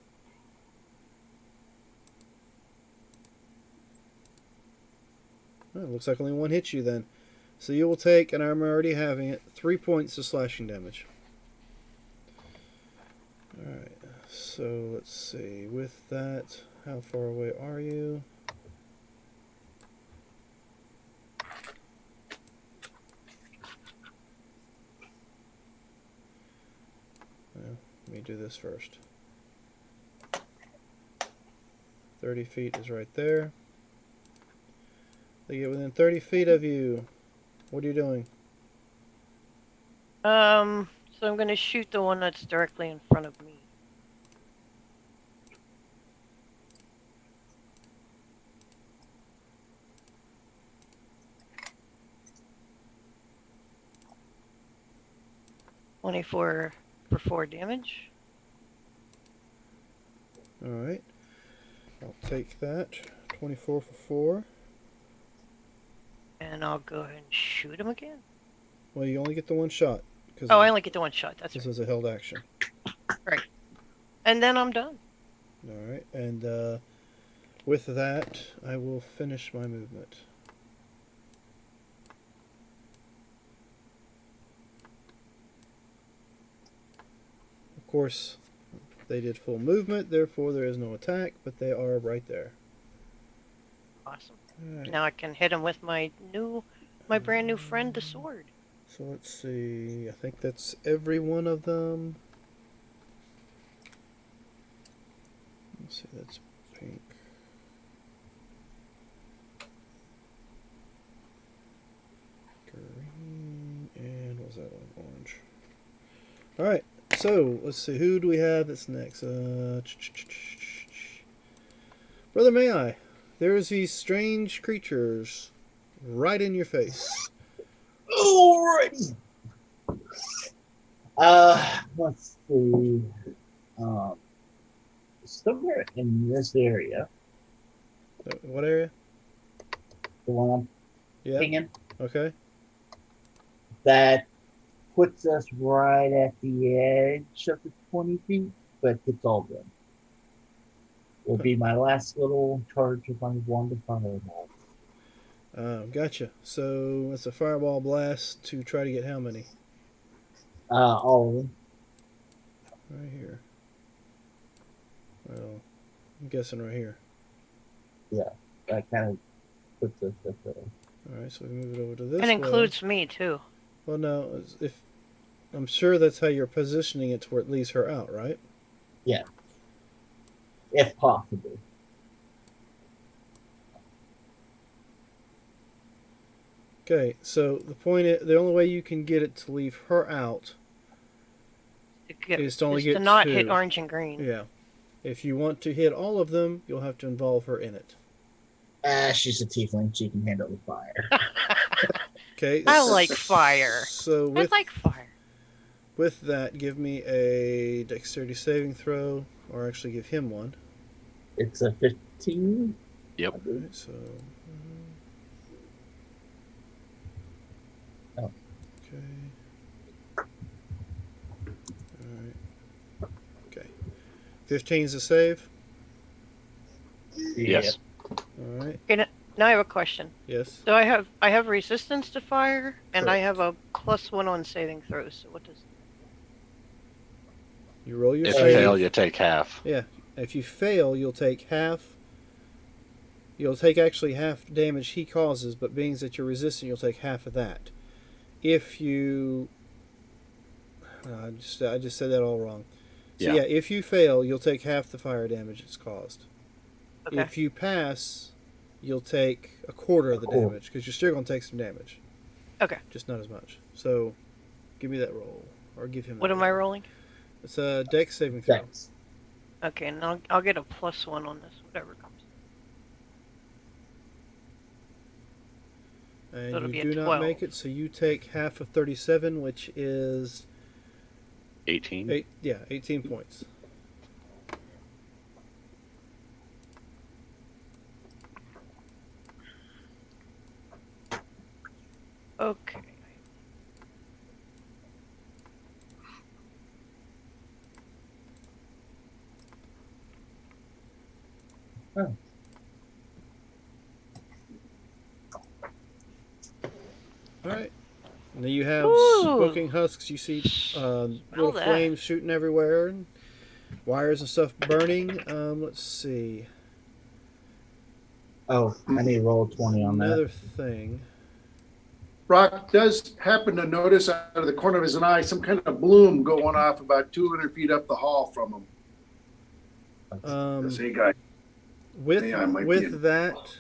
Oh, it looks like only one hits you then. So you will take, and I'm already having it, 3 points of slashing damage. Alright, so let's see. With that, how far away are you? Well, let me do this first. 30 feet is right there. They get within 30 feet of you. What are you doing? So I'm gonna shoot the one that's directly in front of me. $24 for 4 damage. Alright. I'll take that. 24 for 4. And I'll go ahead and shoot him again. Well, you only get the one shot. Oh, I only get the one shot. That's this right. is a held action. And then I'm done. Alright, and with that, I will finish my movement. Of course, they did full movement, therefore there is no attack, but they are right there. Awesome. Alright, Now I can hit him with my brand new friend, the sword. so let's see. I think that's every one of them. Let's see, that's pink. Green, and what was that one? Orange. Alright, so let's see, who do we have that's next? Brother Mayi, there's these strange creatures right in your face. Alrighty. Let's see. Somewhere in this area, What area? the one I'm Yeah. pinging, Okay. that puts us right at the edge of the 20 feet, but it's all good. Will be my last little charge of my wand of fireball. Gotcha. So it's a fireball blast to try to get how many? All of them. Right here. Well, I'm guessing right here. That kind of puts us at the. Alright, so we move it over to this And way. includes me too. Well, no, if I'm sure that's how you're positioning it to where it leaves her out, right? If possible. Okay, so the only way you can get it to leave her out is to only Is get to not 2. hit orange and green. Yeah. If you want to hit all of them, you'll have to involve her in it. She's a tiefling. She can handle the fire. Okay. I like fire. So I like fire. with that, give me a dexterity saving throw, or actually give him one. It's a 15. Yep. Alright, so. Oh. Okay. Alright. Okay. 15 is a save. Yes. Alright. Now I have a question. Yes. So I have resistance to fire, and I Correct. have a +1 on saving throws. So what does? You roll your If you save. fail, you take half. Yeah. If you fail, you'll take half. You'll take actually half damage he causes, but being that you're resistant, you'll take half of that. If you, I just said that all wrong. So yeah, if you fail, you'll take half the fire damage it's caused. Okay. If you pass, you'll take a quarter of the damage because you're still going to take some damage. Okay. Just not as much. So, give me that roll, or give him. What am I rolling? It's a Dex saving throw. Dex. Okay, and I'll get a +1 on this, whatever comes. And So it'll you be a do not 12. make it, so you take half of 37, which is 18. 18 points. Okay. Oh. All right. And then you have Ooh. smoking husks. You see little that. flames shooting everywhere, and wires and stuff burning. Let's see. Oh, I need to roll 20 on Another that. thing. Rock does happen to notice out of the corner of his eye some kind of bloom going off about 200 feet up the hall from him. Hey, guy. Yeah, I might be in- With that,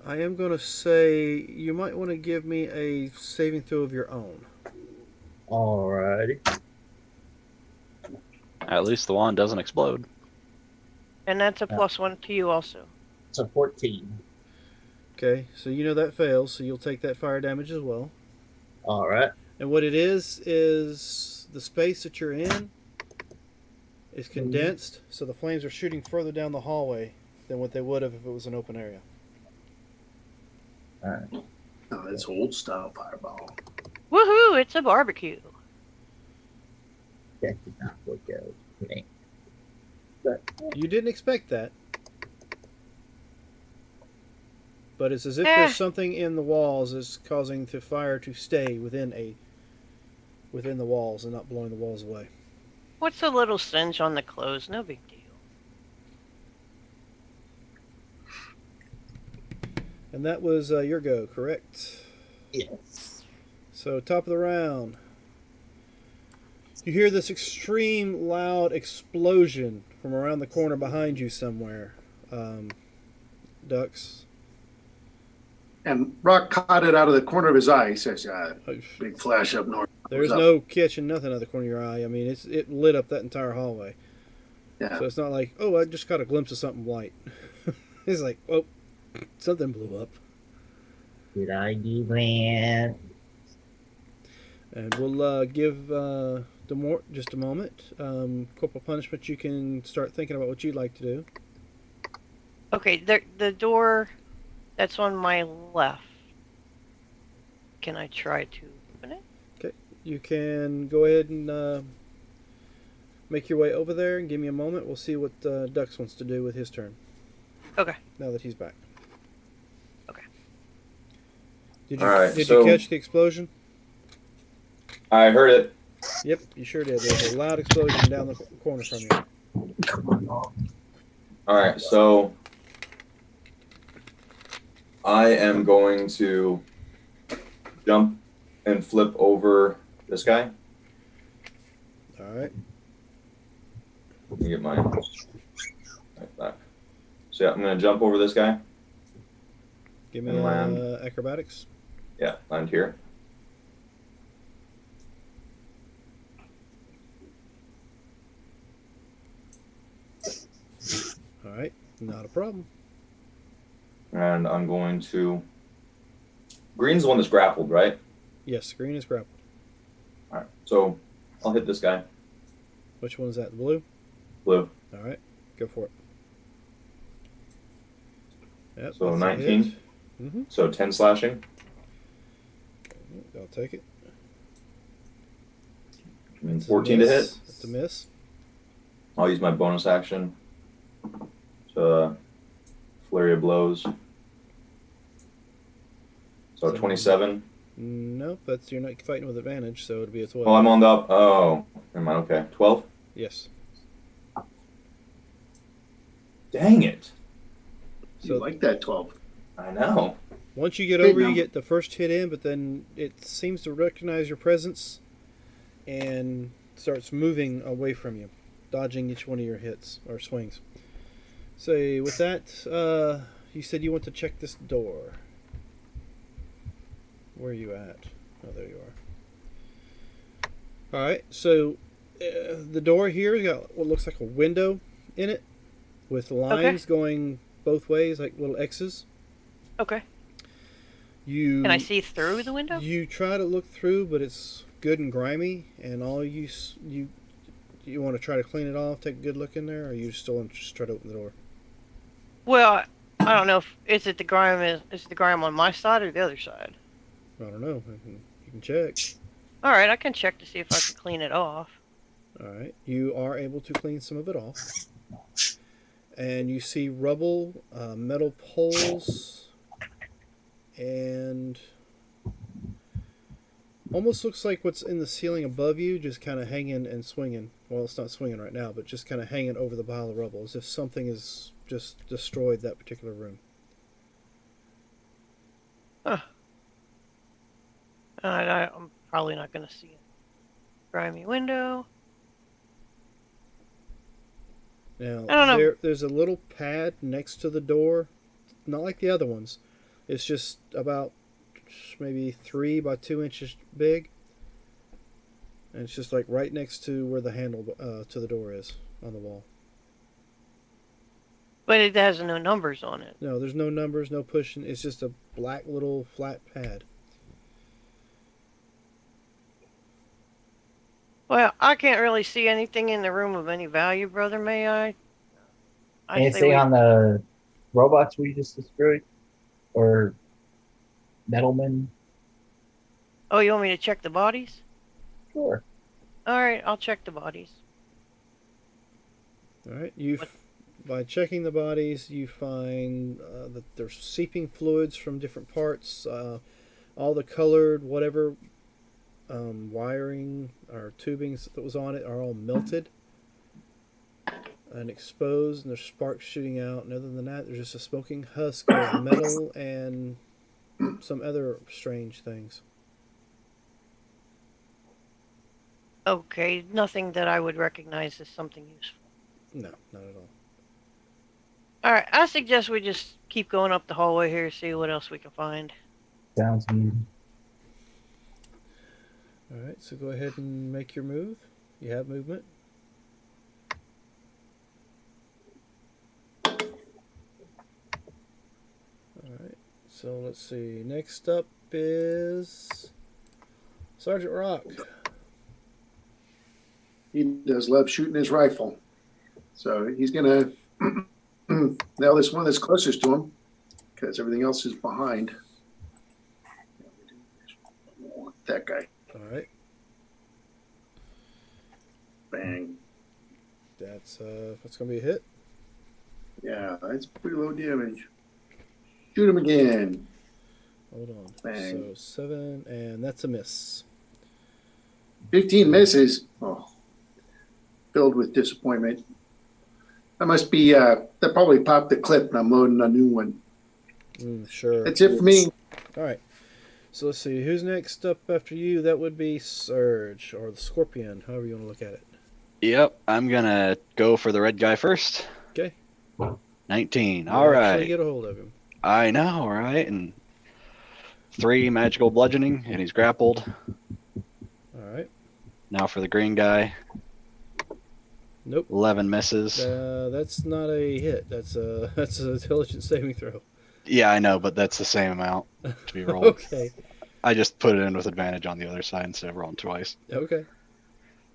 I am going to say you might want to give me a saving throw of your own. Alrighty. At least the wand doesn't explode. And that's a +1 to you also. It's a 14. Okay, so you know that fails, so you'll take that fire damage as well. Alright. And what it is the space that you're in is condensed, so the flames are shooting further down the hallway than what they would have if it was an open area. Alright. Oh, it's old style fireball. Woohoo! It's a barbecue. That did not work out. Okay. You didn't expect that. But it's as if there's something in the walls that's causing the fire to stay within the walls and not blowing the walls away. What's a little singe on the clothes? No big deal. And that was your go, correct? Yes. So top of the round. You hear this extreme loud explosion from around the corner behind you somewhere. Ducks. And Rock caught it out of the corner of his eye. He says, big flash up north. There's no catching nothing out of the corner of your eye. I mean, it lit up that entire hallway. Yeah. So it's not like, oh, I just caught a glimpse of something white. It's like, oh, something blew up. Did I do that? And we'll give just a moment. Corporal punishment, you can start thinking about what you'd like to do. Okay, the door that's on my left. Can I try to open it? Okay, you can go ahead and make your way over there and give me a moment. We'll see what Dux wants to do with his turn. Okay. Now that he's back. Okay. Did you All right, you catch the explosion? I heard it. Yep, you sure did. There's a loud explosion down the corner from you. All right, so I am going to jump and flip over this guy. All right. Let me get my right back. So yeah, I'm going to jump over this guy. Give me And land. acrobatics. Yeah, land here. All right, not a problem. And I'm going to... Green's the one that's grappled, right? Yes, green is grappled. All right, so I'll hit this guy. Which one is that? The blue? Blue. All right, go for it. Yep, So that's a 19. hit. Mm-hmm. So 10 slashing. I'll take it. And That's a 14 to miss. hit. That's a miss. I'll use my bonus action to flurry of blows. So 27. Nope, that's you're not fighting with advantage, so it'd be a 12. Well, I'm on the. Oh, am I okay? 12. Yes. Dang it! You So like that 12? I know. once you get Great over, you number. get the first hit in, but then it seems to recognize your presence and starts moving away from you, dodging each one of your hits or swings. So with that, you said you want to check this door. Where are you at? Oh, there you are. All right, so the door here has got what looks like a window in it with lines going both ways, like little X's. Okay. You Can I see through the window? You try to look through, but it's good and grimy, and all you want to try to clean it off, take a good look in there, or you still want to just try to open the door? Well, I don't know if is it the grime on my side or the other side. I don't know. You can check. All right, I can check to see if I can clean it off. All right, you are able to clean some of it off, and you see rubble, metal poles, and almost looks like what's in the ceiling above you, just kind of hanging and swinging. Well, it's not swinging right now, but just kind of hanging over the pile of rubble, as if something has just destroyed that particular room. Huh. I'm probably not going to see it. Grimy window. Now, I don't know. there's a little pad next to the door, not like the other ones. It's just about maybe 3 by 2 inches big, and it's just like right next to where the handle to the door is on the wall. But it has no numbers on it. No, there's no numbers, no pushing. It's just a black little flat pad. Well, I can't really see anything in the room of any value, Brother Mayi. Anything on the robots we just destroyed? Or Metalman? Oh, you want me to check the bodies? Sure. All right, I'll check the bodies. All right, by checking the bodies, you find that there's seeping fluids from different parts. All the colored whatever wiring or tubings that was on it are all melted and exposed, and there's sparks shooting out. And other than that, there's just a smoking husk of metal and some other strange things. Okay, nothing that I would recognize as something useful. No, not at all. All right, I suggest we just keep going up the hallway here, see what else we can find. Sounds good. All right, so go ahead and make your move. You have movement. All right, so let's see. Next up is Sergeant Rock. He does love shooting his rifle. So he's going to nail this one that's closest to him because everything else is behind. That guy. All right. Bang. That's going to be a hit. Yeah, that's pretty low damage. Shoot him again. Hold on. Bang. So 7, and that's a miss. 15 misses. Oh, filled with disappointment. That must be, that probably popped the clip and I'm loading a new one. Sure. That's it for me. All right. So let's see. Who's next up after you? That would be Surge, or the Scorpion, however you want to look at it. Yep, I'm going to go for the red guy first. Okay. 19. You All right. actually get a hold of him. I know, right? And 3 magical bludgeoning, and he's grappled. All right. Now for the green guy. Nope. 11 misses. That's not a hit. That's an intelligence saving throw. Yeah, I know, but that's the same amount to be rolled. Okay. I just put it in with advantage on the other side instead of rolling twice. Okay.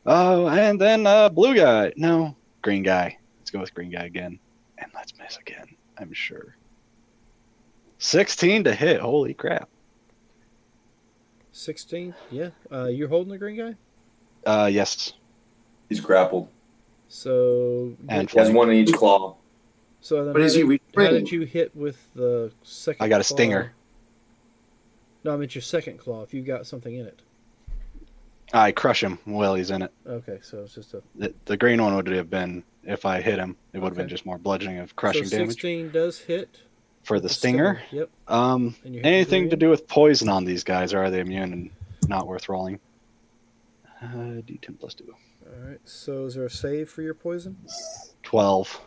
Oh, and then blue guy. No, green guy. Let's go with green guy again. And let's miss again, I'm sure. 16 to hit. Holy crap. 16? Yeah. You're holding the green guy? Yes. He's grappled. So. And He has one in each claw. So then But is he how retraining? did you hit with the second I got a claw? stinger. No, I meant your second claw. If you got something in it. I crush him while he's in it. Okay, so it's just a. The green one would have been, if I hit him, it would have been Okay. just more bludgeoning of crushing so damage. 16 does hit. For with the stinger? Yep. Um, And you hit anything to green? do with poison on these guys, or are they immune and not worth rolling? D10 plus 2. All right. So is there a save for your poison? 12.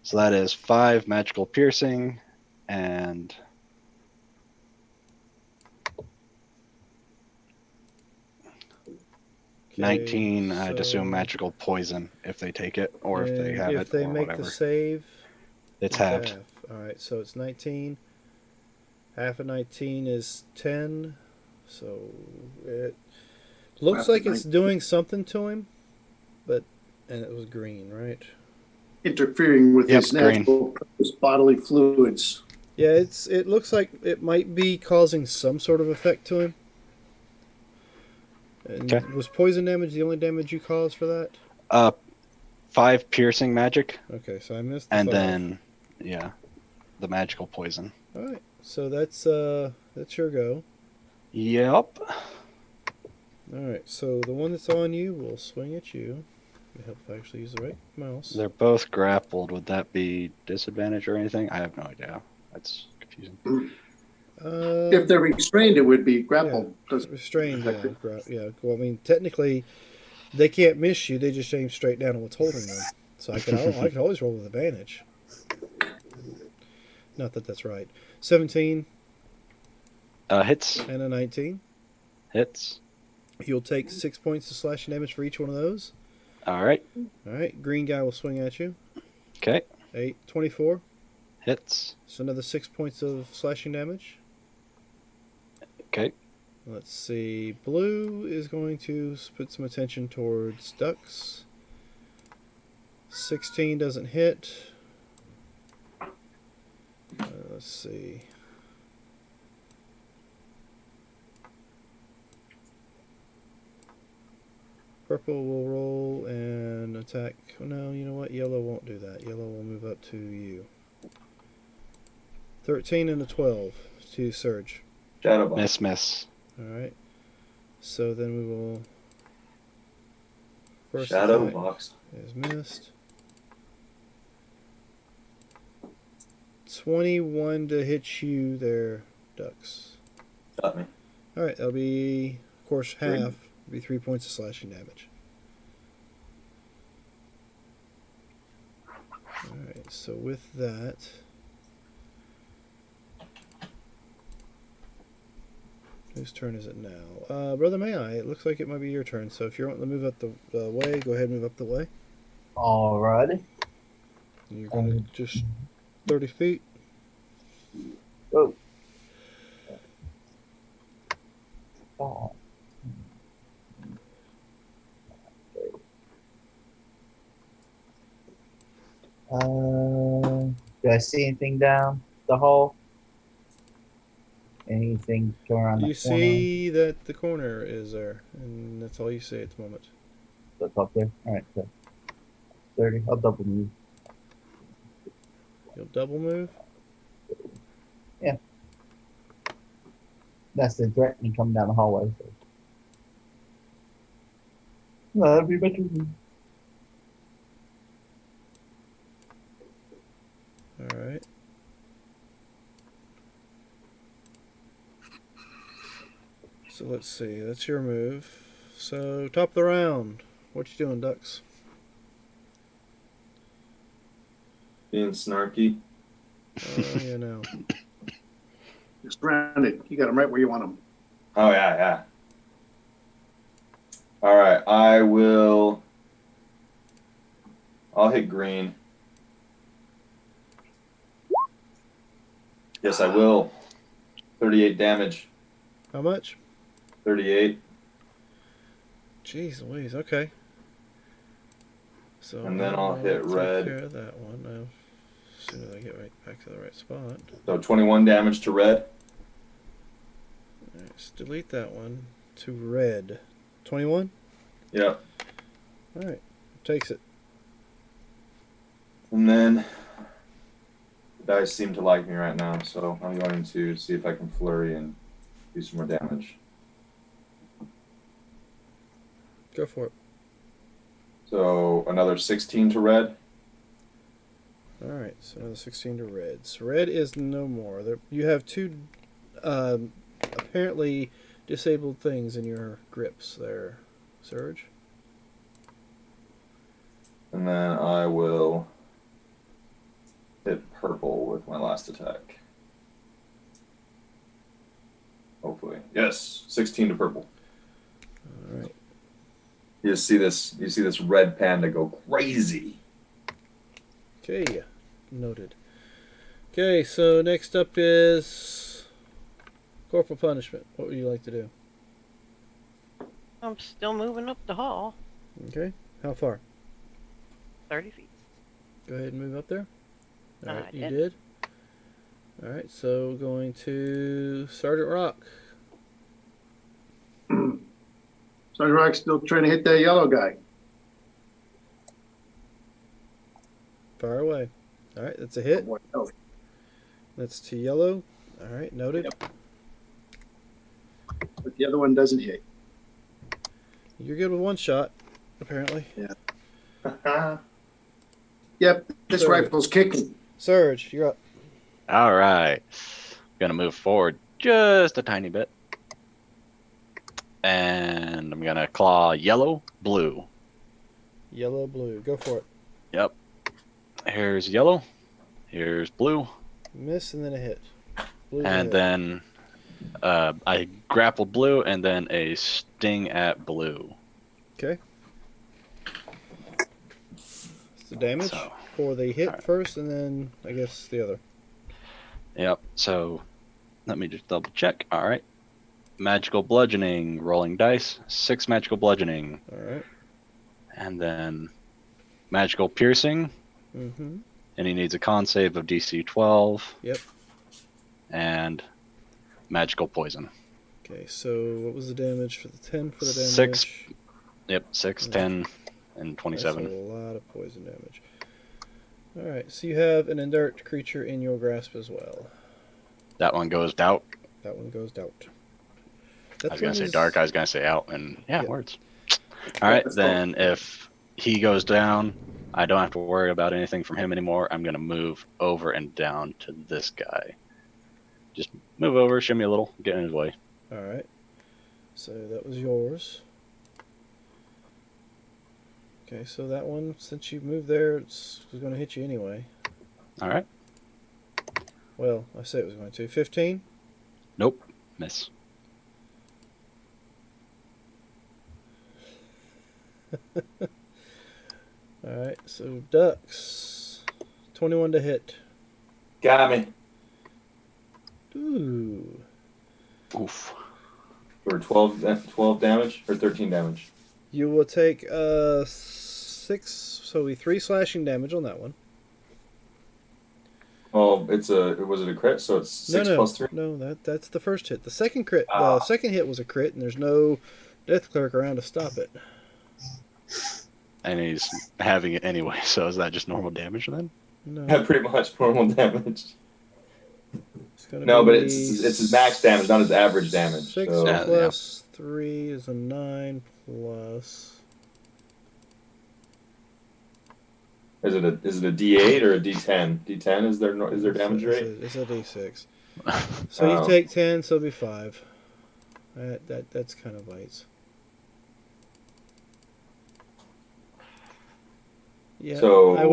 So that is 5 magical piercing and Okay, 19, I'd assume so- magical poison if they take it, or if they and have if it, they or make whatever. the save, It's halved. All right, so it's 19. Half of 19 is 10. So it looks Half of like it's 19. doing something to him, and it was green, right? Interfering with Yep, his natural bodily fluids. Yeah, it looks like it might be causing some sort of effect to him. And Okay. was poison damage the only damage you caused for that? 5 piercing magic, Okay, so I missed the and 5. then, yeah, the magical poison. All right, so that's your go. Yep. All right, so the one that's on you will swing at you. Let me help if I actually use the right mouse. They're both grappled. Would that be disadvantage or anything? I have no idea. That's confusing. If they're restrained, it would be grappled. Restrained, yeah. Well, I mean, technically, they can't miss you. They just aim straight down at what's holding them. So I could always roll with advantage. Not that that's right. 17 Hits. and a 19. Hits. You'll take 6 points of slashing damage for each one of those. All right. All right, green guy will swing at you. Okay. 8, 24. Hits. So another 6 points of slashing damage. Okay. Let's see. Blue is going to put some attention towards ducks. 16 doesn't hit. Let's see. Purple will roll and attack. Oh, no, you know what? Yellow won't do that. Yellow will move up to you. 13 and a 12 to Surge. Shadow box. Miss. Alright. So then we will. First Shadow attack box. is missed. 21 to hit you there, ducks. Got me. Alright, that'll be, of course, half. Three. It'll be 3 points of slashing damage. Alright, so with that. Whose turn is it now? Brother Mayi, it looks like it might be your turn. So if you're wanting to move up the way, go ahead and move up the way. Alrighty. And you're going to just 30 feet. Oh. Oh. Do I see anything down the hall? Anything going around You the corner? see that the corner is there, and that's all you see at the moment. Look up there. Alright, so 30. I'll double move. You'll double move. That's the threatening coming down the hallway. So. No, that'd be better. All right. So let's see. That's your move. So top of the round. What you doing, ducks? Being snarky. You know. Just surrounded. You got them right where you want them. Oh, yeah, yeah. All right, I'll hit green. Yes, I will. 38 damage. How much? 38. Jeez Louise. Okay. So And then I'll hit take red. care of that one. Now, as soon as I get right back to the right spot. So 21 damage to red. Let's delete that one to red. 21? Yeah. Alright. Takes it. And then The dice seem to like me right now, so I'm going to see if I can flurry and do some more damage. Go for it. So another 16 to red. All right, so another 16 to red. So red is no more. You have two apparently disabled things in your grips there, Surge. And then I will hit purple with my last attack. Hopefully. Yes, 16 to purple. All right. You see this red panda go crazy. Okay, noted. Okay, so next up is corporal punishment. What would you like to do? I'm still moving up the hall. Okay, how far? 30 feet. Go ahead and move up there. All right, I you did. did. All right, so going to Sergeant Rock. Sergeant Rock's still trying to hit that yellow guy. Fire away. All right, that's a hit. Oh, That's to yellow. All right, noted. but the other one doesn't hit. You're good with one shot, apparently. Yep, this Sorry. rifle's kicking. Surge, you're up. All right. Gonna move forward just a tiny bit. And I'm gonna claw yellow, blue. Yellow, blue. Go for it. Yep. Here's yellow. Here's blue. Miss and then a hit. Blue's a And hit. then I grapple blue and then a sting at blue. Okay. It's the damage So, for the hit alright. first and then I guess the other. Yep. So let me just double check. All right. Magical bludgeoning, rolling dice, 6 magical bludgeoning. Alright. And then magical piercing. Mm-hmm. And he needs a con save of DC 12. Yep. And magical poison. Okay, so what was the damage for the 10 for the damage? 6. Yep, 6, Yeah. 10, and 27. That's a lot of poison damage. Alright, so you have an inert creature in your grasp as well. That one goes out. That one goes out. I was going to say dark, I was going to say out, and yeah, Yeah. words. Alright, then if he goes down, I don't have to worry about anything from him anymore. I'm going to move over and down to this guy. Just move over, shimmy a little, get in his way. Alright. So that was yours. Okay, so that one, since you moved there, it's going to hit you anyway. Alright, Well, I said it was going to. 15? nope, miss. Alright, so ducks. 21 to hit. Got me. Ooh. Oof. For 12 damage or 13 damage. You will take 6, so we 3 slashing damage on that one. Oh, was it a crit? So it's 6 plus 3? No, that's the first hit. The second crit, Ah. the second hit was a crit, and there's no death cleric around to stop it. And he's having it anyway, so is that just normal damage then? No, Yeah, pretty much normal damage. it's gonna No, be but it's his max damage, not his average damage. 6 So. Yeah. plus 3 is a 9 plus. Is it a D8 or a D10? D10 is their damage rate? It's a D6. So you Oh. take 10, so it'll be 5. That's kind of bites. Yeah. So- I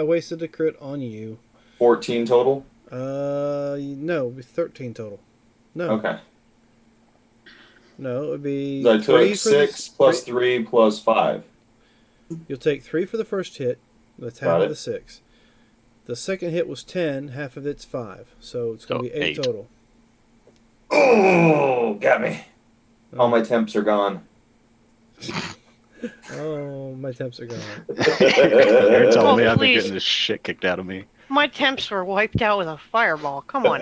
wasted a crit on you. 14 total. No, it'd be 13 total. No, Okay. no, it would be. So I 3 took for the- 6 plus 3 plus 5. You'll take 3 for the first hit. That's half Got of it. the 6. The second hit was 10. Half of it's 5. So it's going to So, be 8 8. total. Oh, got me. All my temps are gone. Oh, my temps are gone. You're telling me Oh, I've been please. getting this shit kicked out of me. My temps were wiped out with a fireball. Come on.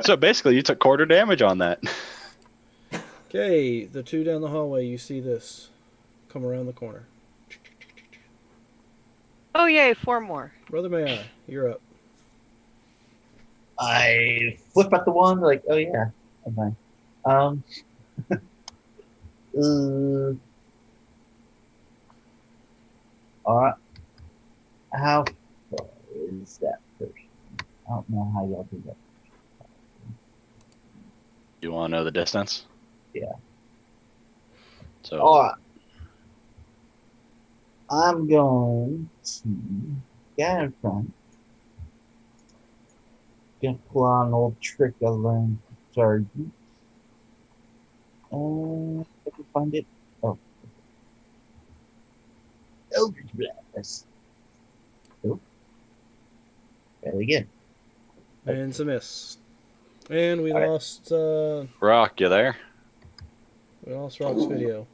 So basically, you took quarter damage on that. Okay, the 2 down the hallway. You see this come around the corner. Oh, yay, 4 more. Brother Mayi, you're up. I flip out the wand, like, oh yeah, I'm fine. All right. How far is that person? I don't know how y'all do that. You want to know the distance? Yeah. So All right. I'm going to get in front. Gonna pull out an old trick I learned from Sergeant. And if I can find it. Oh. Eldritch Blast. Oh. Very good. And it's a miss. And we All right. lost Rock, you there? Rock's video.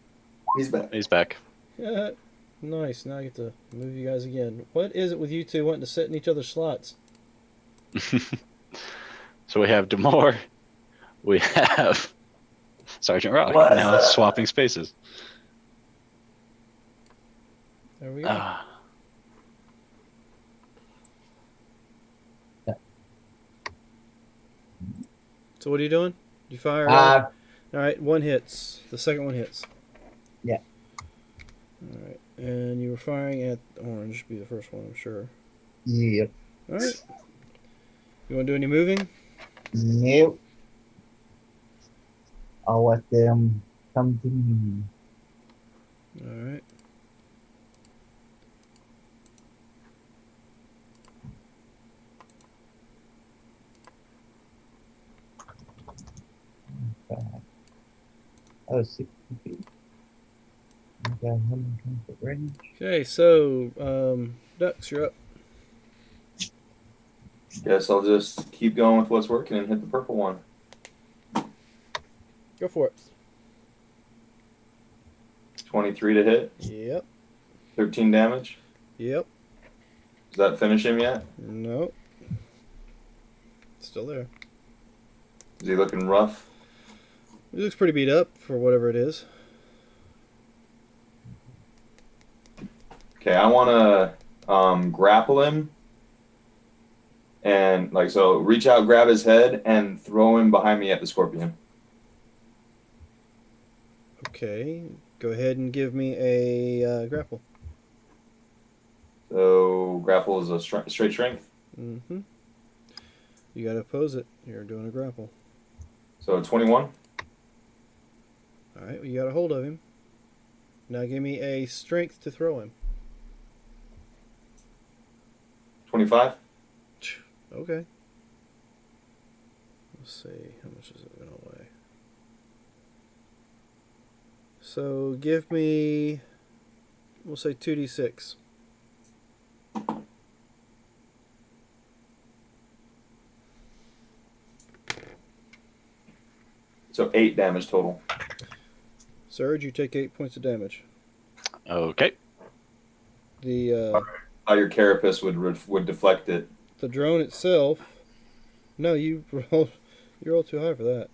He's back. He's back. Yeah. Nice. Now I get to move you guys again. What is it with you two wanting to sit in each other's slots? So we have Demore. We have Sergeant Rock. What? Now it's swapping spaces. There we go. So what are you doing? You fire? All right, one hits. The second one hits. Yeah. All right, and you were firing at orange. Be the first one, I'm sure. Yep. All right. You want to do any moving? Nope. I'll let them come to me. All right. Oh, 60 feet. Okay, 120 foot range. Okay, so Ducks, you're up. Guess I'll just keep going with what's working and hit the purple one. Go for it. 23 to hit. Yep. 13 damage. Yep. Does that finish him yet? Nope. Still there. Is he looking rough? He looks pretty beat up for whatever it is. Okay, I want to grapple him. And, so reach out, grab his head, and throw him behind me at the scorpion. Okay. Go ahead and give me a grapple. So grapple is a straight strength. Mm-hmm. You got to oppose it. You're doing a grapple. So 21. All right. Well, you got a hold of him. Now give me a strength to throw him. 25. Okay. Let's see. How much is it going to weigh? So give me, we'll say 2d6. So 8 damage total. Surge, you take 8 points of damage. Okay. The How your carapace would deflect it. the drone itself. No, you rolled too high for that.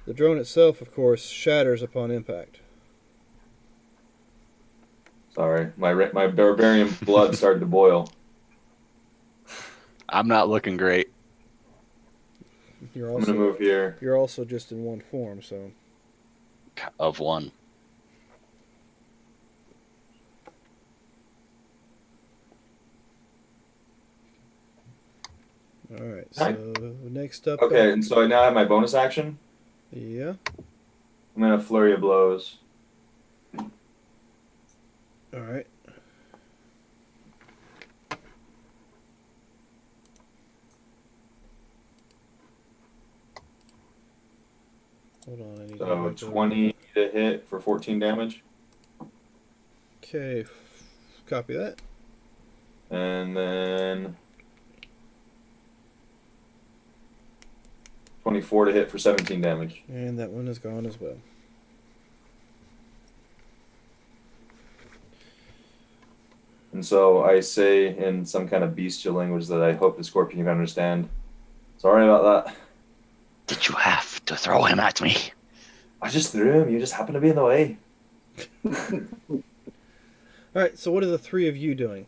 The drone itself, of course, shatters upon impact. Sorry, my barbarian blood started to boil. I'm not looking great. You're I'm also gonna move here. You're also just in one form, so. Of one. All right. So next up. Okay, and so I now have my bonus action. Yeah. I'm gonna flurry of blows. All right. Hold on. I need to So write the- 20 to hit for 14 damage. Okay. Copy that. And then 24 to hit for 17 damage. And that one is gone as well. And so I say in some kind of bestial language that I hope the scorpion can understand. Sorry about that. Did you have to throw him at me? I just threw him. You just happened to be in the way. All right. So what are the three of you doing?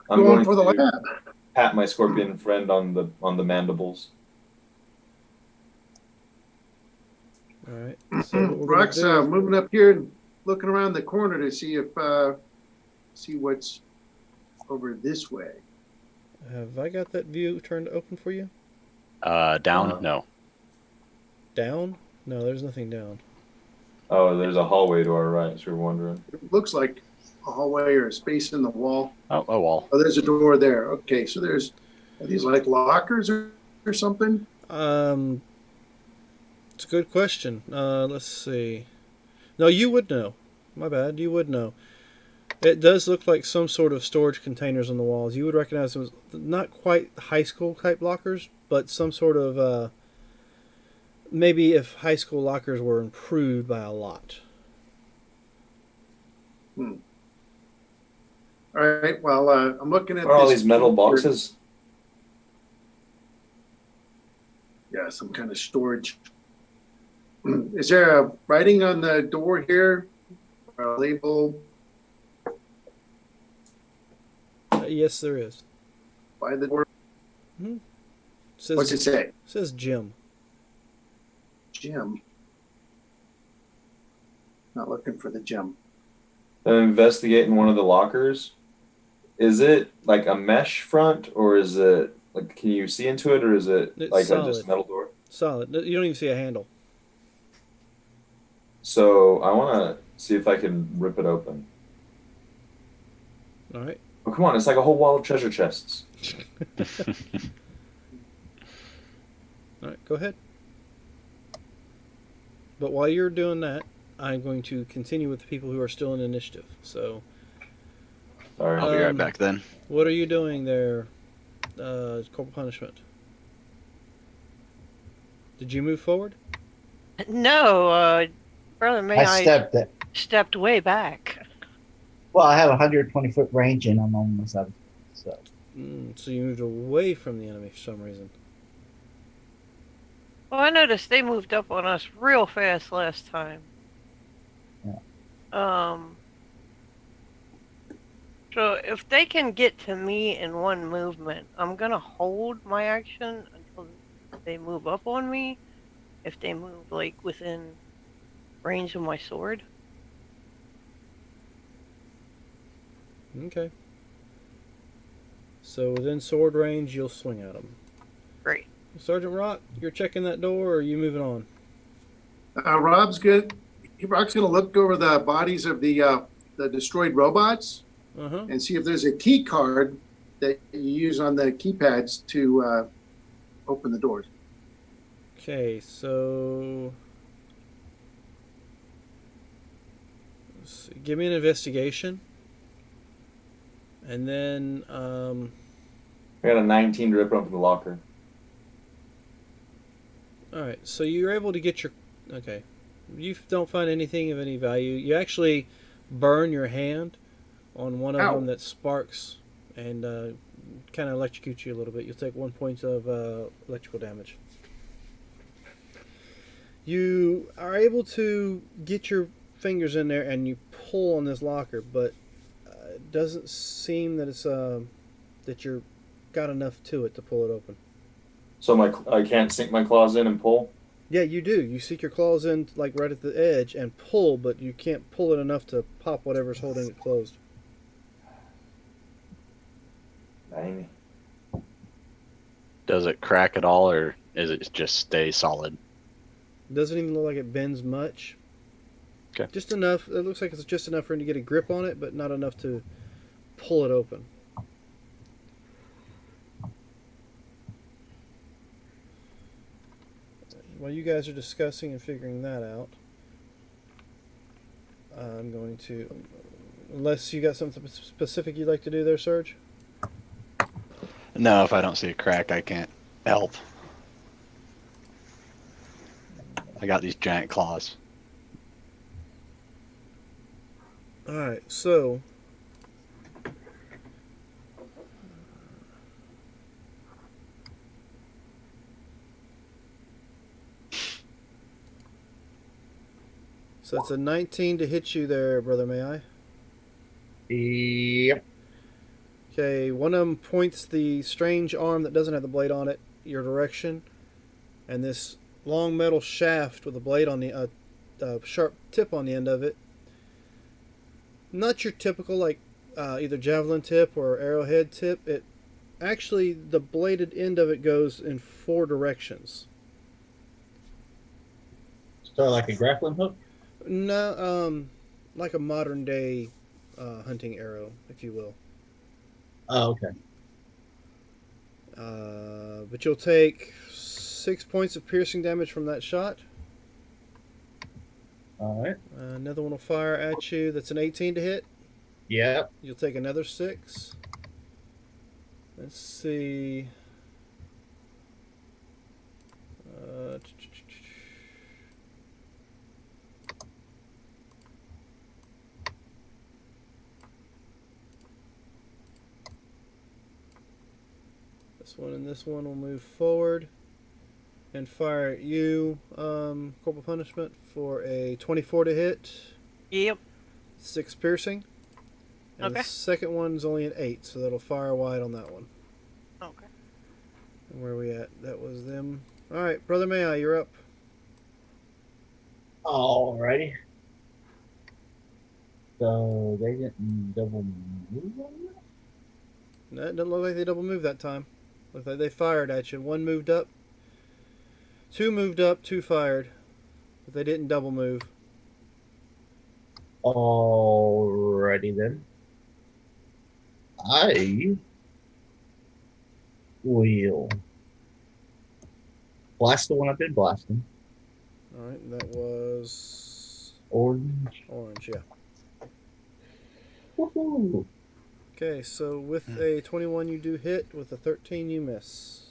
I'm Going going for the to lab. pat my scorpion friend on the mandibles. All right. So what we're gonna Rock's do? moving up here and looking around the corner to see if see what's over this way. Have I got that view turned open for you? Down? No. Down? No, there's nothing down. Oh, there's a hallway to our right, so you're wondering. It looks like a hallway or a space in the wall. Oh, a wall. Oh, there's a door there. Okay, so are these like lockers or something? It's a good question. Let's see. No, you would know. My bad. You would know. It does look like some sort of storage containers on the walls. You would recognize them as not quite high school type lockers, but some sort of maybe if high school lockers were improved by a lot. All right. Well, I'm looking at What are all this these metal here. boxes? Yeah, some kind of storage. Is there a writing on the door here? Or a label Yes, there is. by the door? Says, What's it say? Says Jim. Gym. Not looking for the gym. I'm investigating one of the lockers. Is it like a mesh front, or is it like, can you see into it, or is it It's like solid. just a metal door? Solid. You don't even see a handle. So I want to see if I can rip it open. All right. Oh, come on, it's like a whole wall of treasure chests. All right, go ahead. But while you're doing that, I'm going to continue with the people who are still in initiative. So, Sorry. I'll be right back then. what are you doing there, Corporal Punishment? Did you move forward? No, Brother Mayi stepped way back. Well, I have 120-foot range and I'm almost out of so. So you moved away from the enemy for some reason. Well, I noticed they moved up on us real fast last time. Yeah. So if they can get to me in one movement, I'm gonna hold my action until they move up on me. If they move like within range of my sword. Okay. So within sword range, you'll swing at them. Great. Sergeant Rock, you're checking that door, or are you moving on? Rock's going to look over the bodies of the destroyed robots and see if there's a key card that you use on the keypads to open the doors. Okay, so let's see. Give me an investigation, and then I got a 19 to rip open the locker. all right. So you're able to get your okay. You don't find anything of any value. You actually burn your hand on one of Ow. them that sparks and kind of electrocutes you a little bit. You'll take 1 point of electrical damage. You are able to get your fingers in there and you pull on this locker, but it doesn't seem that it's that you're got enough to it to pull it open. So I can't sink my claws in and pull? Yeah, you do. You stick your claws in like right at the edge and pull, but you can't pull it enough to pop whatever's holding it closed. Dang. Does it crack at all, or is it just stay solid? Doesn't even look like it bends much. Okay. Just enough. It looks like it's just enough for him to get a grip on it, but not enough to pull it open. While you guys are discussing and figuring that out, I'm going to, unless you got something specific you'd like to do there, Serge? No, if I don't see a crack, I can't help. I got these giant claws. Alright, so it's a 19 to hit you there, Brother Mayi. Yep. Okay, one of them points the strange arm that doesn't have the blade on it your direction, and this long metal shaft with a blade on the sharp tip on the end of it. Not your typical like either javelin tip or arrowhead tip. It actually the bladed end of it goes in 4 directions. So like a grappling hook? No, like a modern day hunting arrow, if you will. Oh, okay. But you'll take 6 points of piercing damage from that shot. All right. Another one will fire at you. That's an 18 to hit. Yep. You'll take another 6. Let's see. Uh, this one and this one will move forward and fire at you, Corporal Punishment, for a 24 to hit. Yep. 6 piercing. And Okay. the second one's only an 8, so that'll fire wide on that one. Okay. And where are we at? That was them. Alright, Brother Mayi, you're up. Alrighty. So they didn't double move on that? No, it doesn't look like they double moved that time. Looked like they fired at you. 1 moved up. 2 moved up, 2 fired. But they didn't double move. Alrighty then. I will blast the one I've been blasting. Alright, that was Orange. orange, yeah. Woohoo! Okay, so with a 21 you do hit, with a 13 you miss.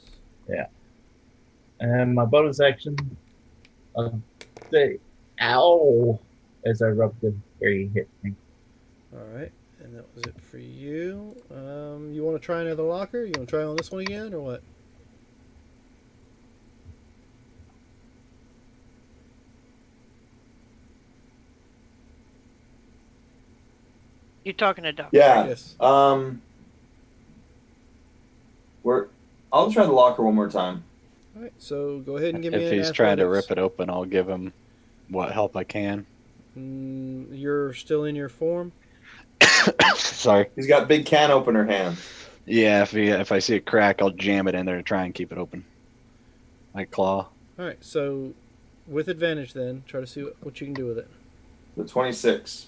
And my bonus action, I'll say, ow, as I rub the where he hit me. Alright, and that was it for you. You want to try another locker? You want to try on this one again, or what? You talking to Doc? Yeah. Yes. I'll try the locker one more time. Alright, so go ahead and give me If an he's trying to athletics. rip it open, I'll give him what help I can. You're still in your form? Sorry. He's got big can opener hands. Yeah, if I see a crack, I'll jam it in there to try and keep it open. My claw. Alright, so with advantage then, try to see what you can do with it. The 26.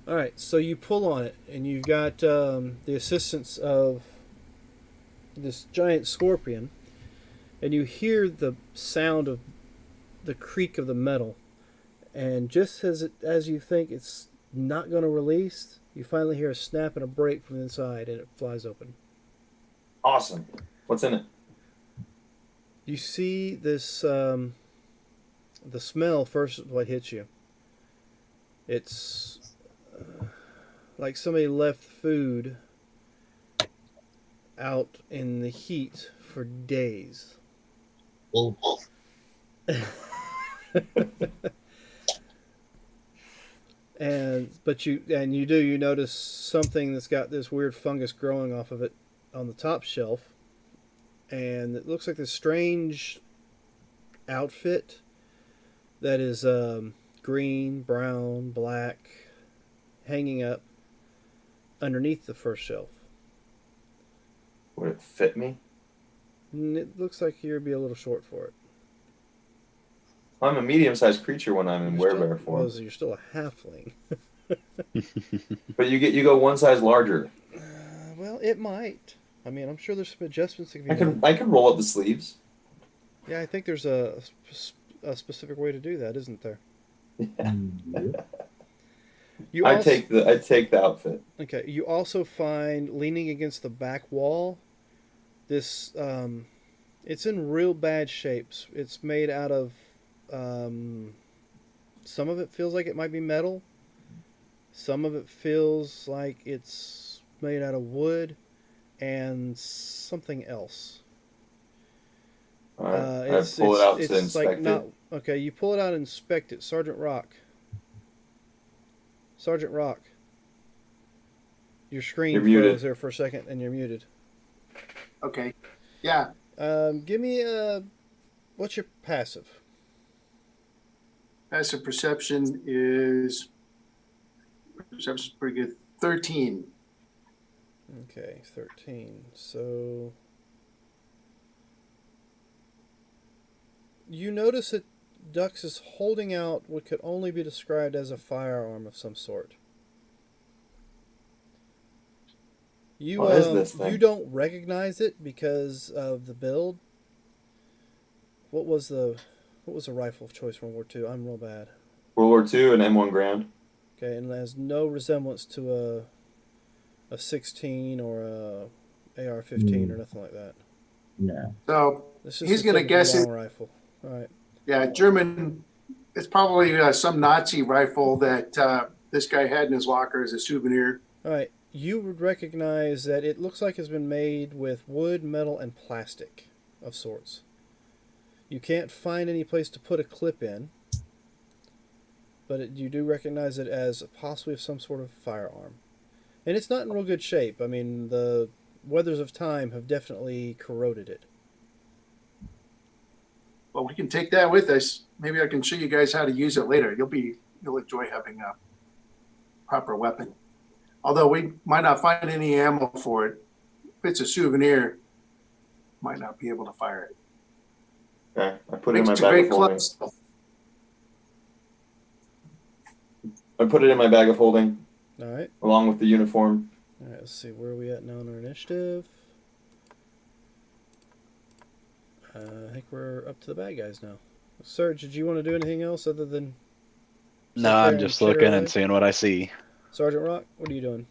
Alright, so you pull on it, and you've got the assistance of this giant scorpion, and you hear the sound of the creak of the metal, and just as you think it's not going to release, you finally hear a snap and a break from inside, and it flies open. Awesome. What's in it? You see this, the smell first is what hits you. It's like somebody left food out in the heat for days. Well, But you notice something that's got this weird fungus growing off of it on the top shelf, and it looks like this strange outfit that is green, brown, black, hanging up underneath the first shelf. Would it fit me? And it looks like you'd be a little short for it. I'm a medium-sized creature when I'm in werebear form. Well, you're still a halfling. But you go one size larger. Well, it might. I mean, I'm sure there's some adjustments that can be done. I can roll up the sleeves. Yeah, I think there's a specific way to do that, isn't there? You I take the outfit. Okay. You also find leaning against the back wall. This it's in real bad shapes. It's made out of some of it feels like it might be metal. Some of it feels like it's made out of wood and something else. All right. I pull it out to inspect it. Okay, you pull it out and inspect it. Sergeant Rock. Your screen You're muted. froze there for a second, and you're muted. Okay. Yeah. Give me what's your passive? Passive perception is pretty good. 13. Okay, 13. So you notice that Dux is holding out what could only be described as a firearm of some sort. You What is this thing? you don't recognize it because of the build. What was the rifle of choice from World War II? I'm real bad. World War II and M1 Grand. Okay, and it has no resemblance to a 16 or a AR-15 or nothing like that. No. So This is he's a going to typical guess long it. rifle. All right. Yeah, German. It's probably some Nazi rifle that this guy had in his locker as a souvenir. All right. You would recognize that it looks like it's been made with wood, metal, and plastic of sorts. You can't find any place to put a clip in, but you do recognize it as possibly some sort of firearm. And it's not in real good shape. I mean, the weathers of time have definitely corroded it. Well, we can take that with us. Maybe I can show you guys how to use it later. You'll enjoy having a proper weapon. Although we might not find any ammo for it. If it's a souvenir, might not be able to fire it. Okay, I put it in my Makes a bag great of holding. club stuff. I put it in my bag of holding All right. along with the uniform. All right, let's see. Where are we at now in our initiative? I think we're up to the bad guys now. Serge, did you want to do anything else other than... sit No, there I'm and just chitter looking away? and seeing what I see. Sergeant Rock, what are you doing?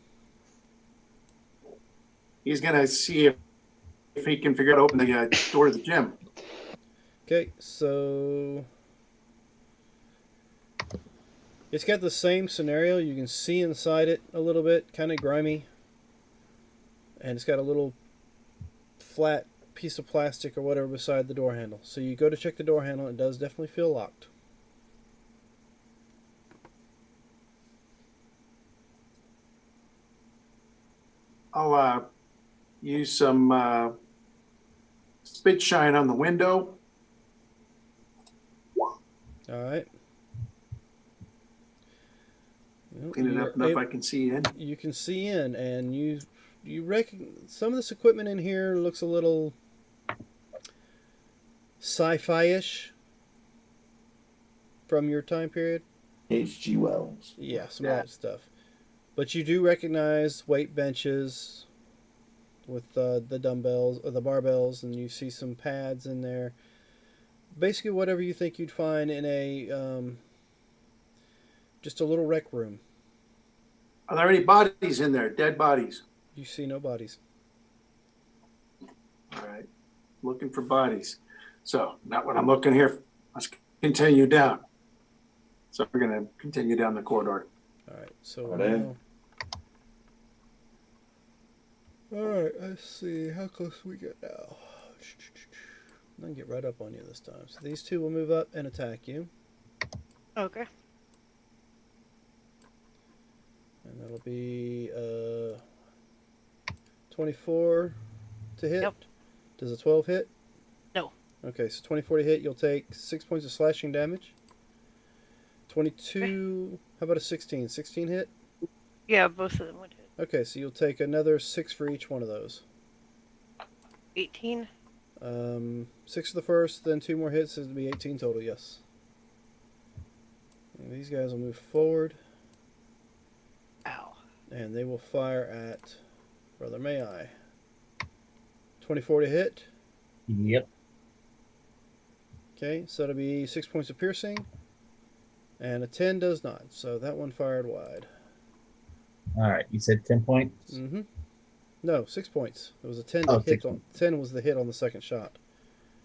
He's going to see if he can figure out how to open the door to the gym. Okay, so... it's got the same scenario. You can see inside it a little bit, kind of grimy. And it's got a little flat piece of plastic or whatever beside the door handle. So you go to check the door handle, it does definitely feel locked. I'll use some spit shine on the window. All right. Well, Clean it you up are enough able- I can see in. you can see in, and you reckon some of this equipment in here looks a little sci-fi-ish from your time period. H.G. Wells. Yeah, some of that stuff. But you do recognize weight benches with the dumbbells or the barbells, and you see some pads in there. Basically, whatever you think you'd find in a just a little rec room. Are there any bodies in there? Dead bodies? You see no bodies. All right. Looking for bodies. So, not what I'm looking here. Let's continue down. So, we're going to continue down the corridor. All right, so Right in. all right, let's see how close we get now. I'm gonna get right up on you this time. So these two will move up and attack you, Okay. and that'll be 24 to hit. Yep. Does a 12 hit? No. Okay, so 24 to hit. You'll take 6 points of slashing damage. 22. How about a 16? 16 hit. Yeah, both of them would hit. Okay, so you'll take another 6 for each one of those. 18. 6 for the first, then 2 more hits. It'll be 18 total. Yes. And these guys will move forward, Ow. and they will fire at Brother Mayi. 24 to hit. Yep. Okay, so that'll be 6 points of piercing, and a 10 does not. So that one fired wide. All right. You said 10 points. Mm-hmm. No, 6 points. It was a 10 Oh, to hit 6 on. 10 was the hit on the second shot.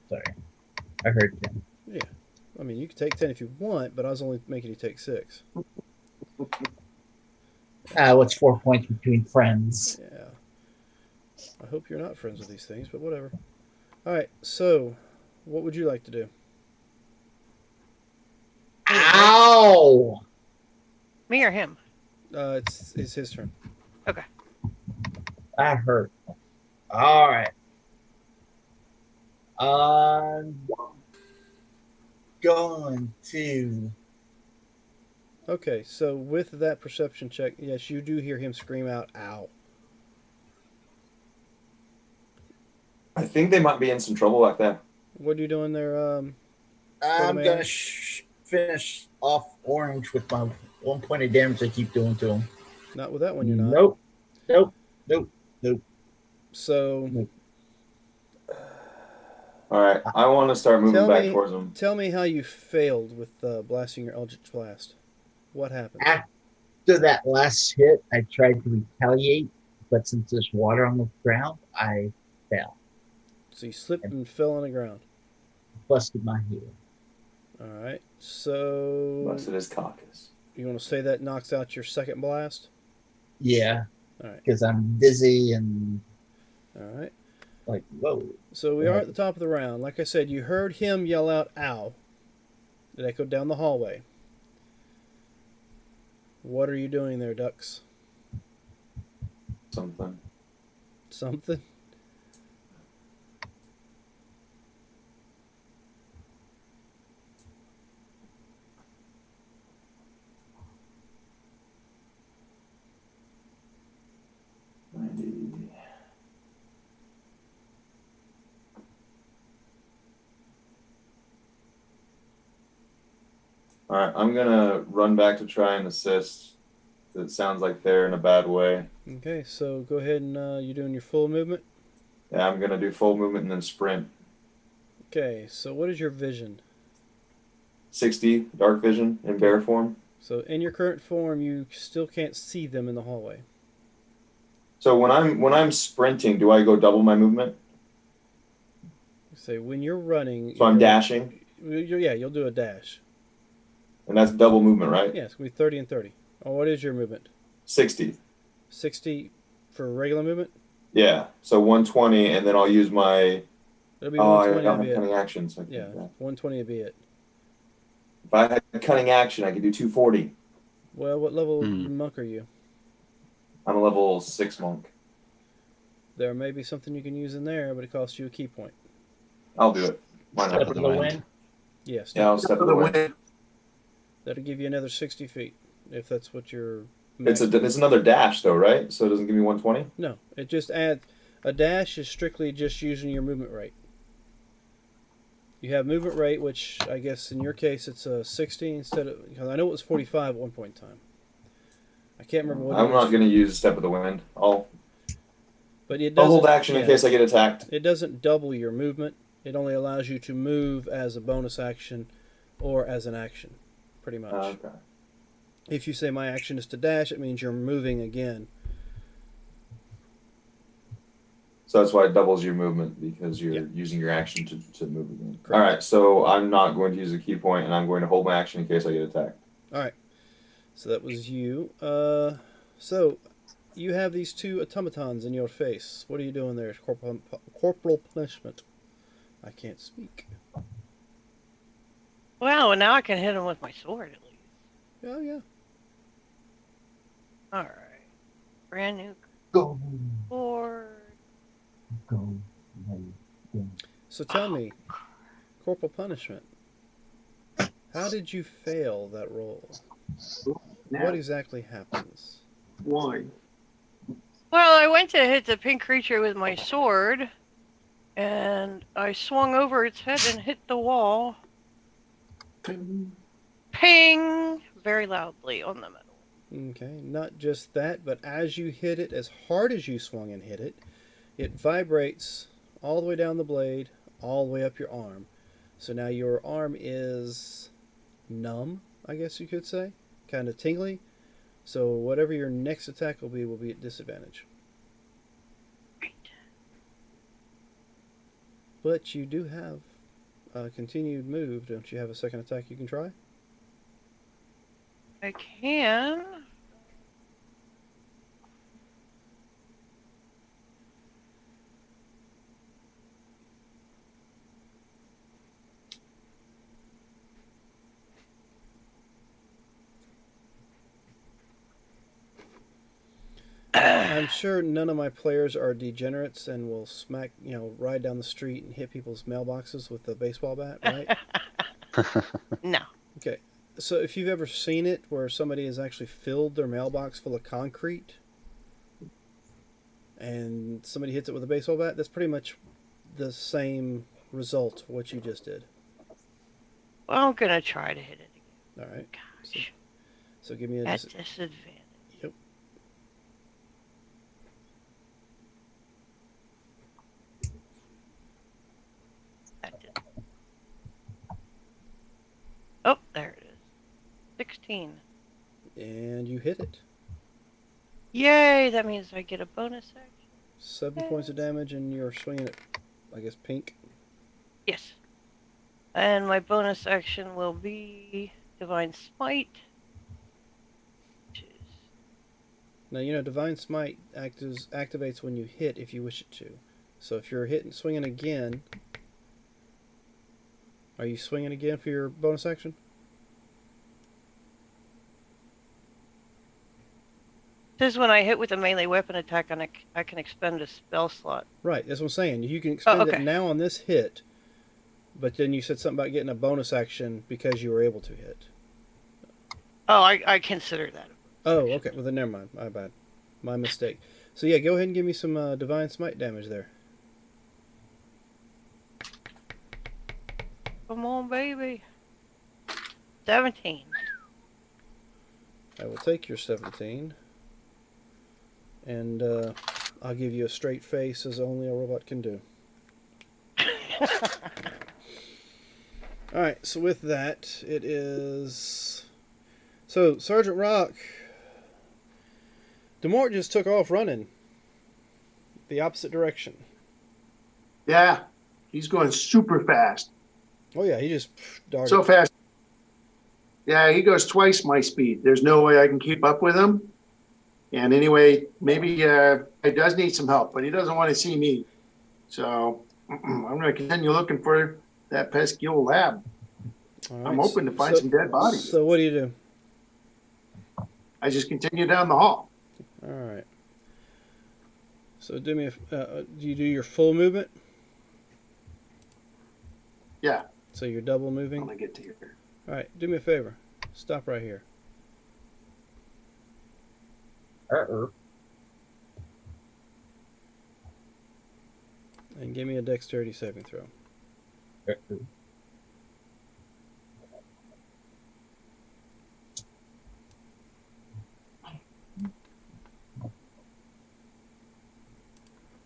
Sorry. I heard 10. Yeah. I mean, you can take 10 if you want, but I was only making you take 6. What's 4 points between friends? Yeah. I hope you're not friends with these things, but whatever. All right, so what would you like to do? Ow! Me or him? It's his turn. Okay. I heard. All right. I'm going to. Okay, so with that perception check, yes, you do hear him scream out, "Ow!" I think they might be in some trouble back there. What are you doing there? I'm Mayi? gonna finish off orange with my 1 point of damage I keep doing to him. Not with that one, you're not. Nope. Nope. Nope. Nope. So, Nope. All right, I want to start moving Tell back me- towards them. tell me how you failed with blasting your Eldritch Blast. What happened? After that last hit, I tried to retaliate, but since there's water on the ground, I fell. So you slipped and fell on the ground. Busted my head. All right. So Busted his caucus. you want to say that knocks out your second blast? Yeah. All right. Because I'm dizzy and All right. like, whoa. So we are at the top of the round. Like I said, you heard him yell out, "Ow!" It echoed down the hallway. What are you doing there, Ducks? Something. Something? All right, I'm gonna run back to try and assist. It sounds like they're in a bad way. Okay, so go ahead and you're doing your full movement. Yeah, I'm gonna do full movement and then sprint. Okay, so what is your vision? 60 dark vision in bear form. So in your current form, you still can't see them in the hallway. So when I'm sprinting, do I go double my movement? Say when you're running. So I'm dashing, Yeah, you'll do a dash. and that's double movement, right? Yeah, it's gonna be 30 and 30. Oh, what is your movement? 60. 60 for regular movement. Yeah. So 120, and then I'll use my. It'll be Oh, I 120 don't to be have it. cunning action, so I can't Yeah, do that. 120 to be it. If I had cunning action, I could do 240. Well, what level Hmm. monk are you? I'm a level 6 monk. There may be something you can use in there, but it costs you a key point. I'll do it. Why Step not? of the wind. Yes. Yeah, I'll step of the wind. That'll give you another 60 feet, if that's what you're. It's another dash though, right? So it doesn't give me 120. No, it just adds. A dash is strictly just using your movement rate. You have movement rate, which I guess in your case it's a 60 instead of. Because I know it was 45 at one point in time. I can't remember what. I'm it was, not going to use step of the wind. But it I'll doesn't. hold action in case I get attacked. It doesn't double your movement. It only allows you to move as a bonus action, or as an action, pretty much. Okay. If you say my action is to dash, it means you're moving again. So that's why it doubles your movement, because you're using your action to move again. Correct. All right, so I'm not going to use a key point, and I'm going to hold my action in case I get attacked. All right. So that was you. So you have these two automatons in your face. What are you doing there? Corporal punishment. I can't speak. Well, now I can hit him with my sword at least. Oh, yeah. All right. Brand new Go. sword. Go. Go. So tell me, corporal punishment. How did you fail that roll? What exactly happens? Why? Well, I went to hit the pink creature with my sword, and I swung over its head and hit the wall. Ping! Very loudly on the metal. Okay, not just that, but as you hit it, as hard as you swung and hit it, it vibrates all the way down the blade, all the way up your arm. So now your arm is numb, I guess you could say, kind of tingly. So whatever your next attack will be at disadvantage. Right. But you do have a continued move. Don't you have a second attack you can try? I can. I I'm sure none of my players are degenerates and will ride down the street and hit people's mailboxes with the baseball bat, right? No. Okay. So if you've ever seen it where somebody has actually filled their mailbox full of concrete and somebody hits it with a baseball bat, that's pretty much the same result of what you just did. Well, I'm gonna try to hit it again. All right. Gosh. So give me a At disadvantage. Yep. That did. Oh, there it is. 16. And you hit it. Yay! That means I get a bonus action. 7 points of damage, and you're swinging it, I guess, pink. Yes. And my bonus action will be Divine Smite. Which is... Now, Divine Smite activates when you hit if you wish it to. So if you're hitting, swinging again... Are you swinging again for your bonus action? Says when I hit with a melee weapon attack, I can expend a spell slot. Right, that's what I'm saying. You can expend okay. it now on this hit, but then you said something about getting a bonus action because you were able to hit. Oh, I consider that. Oh, okay. Well, then never mind. My bad. My mistake. So yeah, go ahead and give me some Divine Smite damage there. Come on, baby. 17. I will take your 17. And I'll give you a straight face as only a robot can do. Alright, so with that, it is... So, Sergeant Rock... DeMort just took off running. The opposite direction. Yeah, he's going super fast. Oh yeah, he just darted. So fast. Yeah, he goes twice my speed. There's no way I can keep up with him. And anyway, maybe he does need some help, but he doesn't want to see me. So I'm going to continue looking for that pesky old lab. Right, I'm hoping to find some dead bodies. So what do you do? I just continue down the hall. All right. So do me do you do your full movement? Yeah. So you're double moving? I'm going to get to here. All right, do me a favor. Stop right here. Uh-oh. And give me a dexterity saving throw. Uh-oh.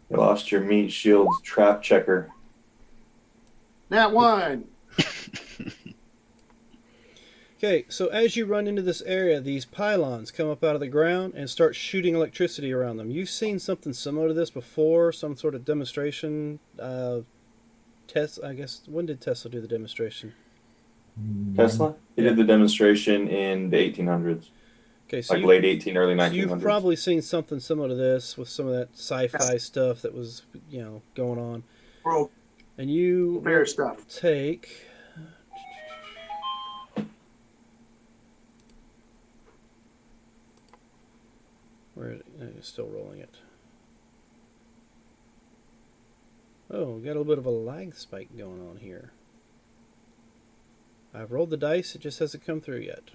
You lost your meat shield trap checker. That one. Okay, so as you run into this area, these pylons come up out of the ground and start shooting electricity around them. You've seen something similar to this before, some sort of demonstration. I guess, when did Tesla do the demonstration? Tesla? He did the demonstration in the 1800s. Okay, so like late 18, early 1900s. So you've probably seen something similar to this with some of that sci-fi stuff that was, going on. World And you fair stuff. take... Where is it? It's still rolling it. Oh, got a little bit of a lag spike going on here. I've rolled the dice, it just hasn't come through yet.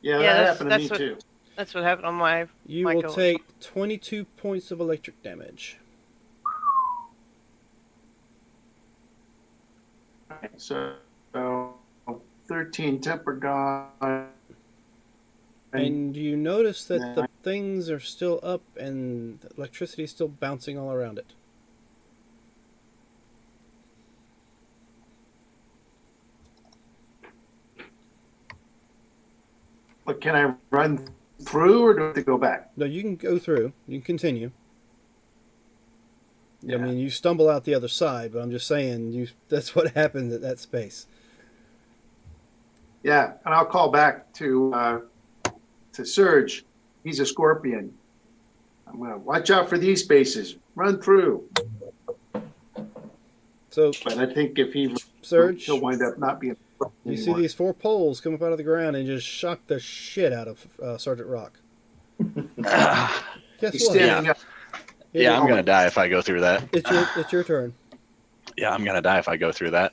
Yeah, Yeah, that happened to me that's too. That's what happened on my... You my will go. take 22 points of electric damage. So 13 temper gone. And you notice that the things are still up and the electricity is still bouncing all around it. But can I run through or do I have to go back? No, you can go through. You can continue. Yeah. I mean, you stumble out the other side, but I'm just saying that's what happened at that space. Yeah, and I'll call back to Serge. He's a scorpion. I'm going to watch out for these spaces. Run through. So, But I think if he Serge, he'll wind up not being. you see these 4 poles come up out of the ground and just shock the shit out of Sergeant Rock. Guess He's what? standing up. Yeah, I'm Oh. gonna die if I go through that. It's your turn. Yeah, I'm gonna die if I go through that.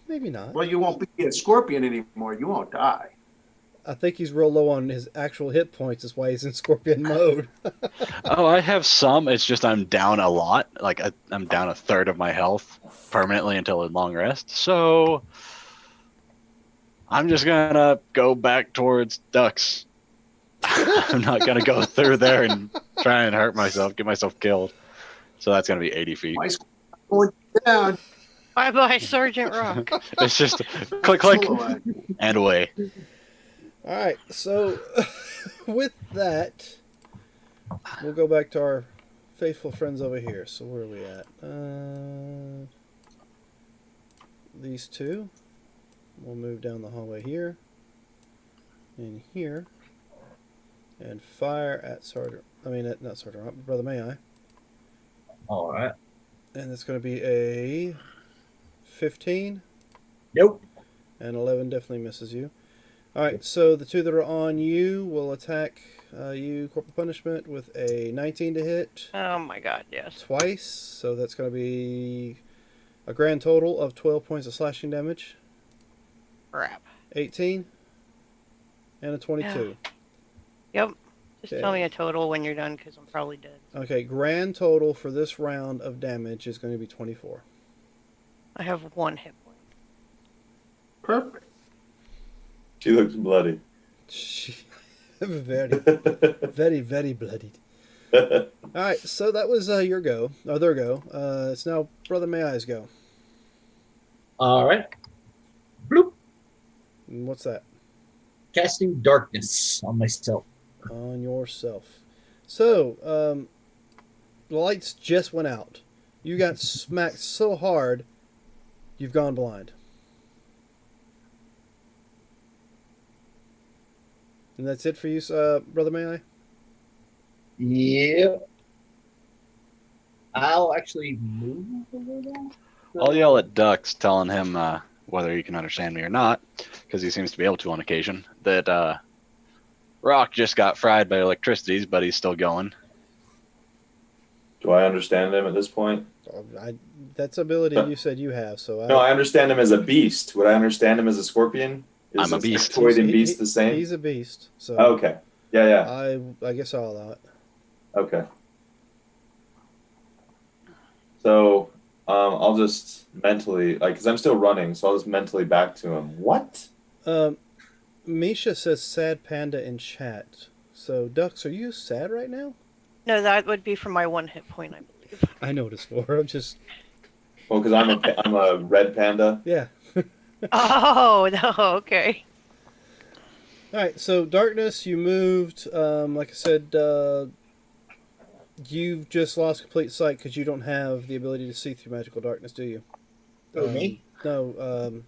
Maybe not. Well, you won't be a scorpion anymore. You won't die. I think he's real low on his actual hit points. That's why he's in scorpion mode. Oh, I have some. It's just I'm down a lot. Like I'm down a third of my health permanently until a long rest. So I'm just gonna go back towards ducks. I'm not gonna go through there and try and hurt myself, get myself killed. So that's gonna be 80 feet. My going down. Bye bye, Sergeant Rock. It's just click, click, Solo. and away. All right, so with that, we'll go back to our faithful friends over here. So where are we at? These two. We'll move down the hallway here and here, and fire at Sergeant. I mean, not Sergeant, Brother Mayi. All right. And it's going to be a 15. Nope. And 11 definitely misses you. Alright, so the two that are on you will attack you, Corporal Punishment, with a 19 to hit Oh my god, yes. twice. So that's going to be a grand total of 12 points of slashing damage. Crap. 18 and a 22. Yep. Just Okay. tell me a total when you're done, because I'm probably dead. Okay, grand total for this round of damage is going to be 24. I have 1 hit point. Perfect. She looks bloody. Very, very, very bloodied. Alright, so that was your go. Or their go. It's now Brother Mayi's go. All right. Bloop. And what's that? Casting darkness on myself. On yourself. So, the lights just went out. You got smacked so hard, you've gone blind. And that's it for you, Brother Mayi? Yep. I'll actually move a little. I'll yell at Ducks, telling him whether he can understand me or not, because he seems to be able to on occasion, that Rock just got fried by electricities, but he's still going. Do I understand him at this point? That's ability you said you have, so No, I understand him as a beast. Would I understand him as a scorpion? I'm a beast. Insectoid and beast the same? He's a beast. So Okay. Yeah. I guess I'll allow it. Okay. So I'll just mentally, because I'm still running, so I'll just mentally back to him. What? Misha says sad panda in chat. So, Ducks, are you sad right now? No, that would be for my 1 hit point, I believe. I noticed for. I'm just. Well, because I'm a red panda. Yeah. Oh, no, okay. Alright, so darkness, you moved. Like I said, you've just lost complete sight because you don't have the ability to see through magical darkness, do you? Me? No.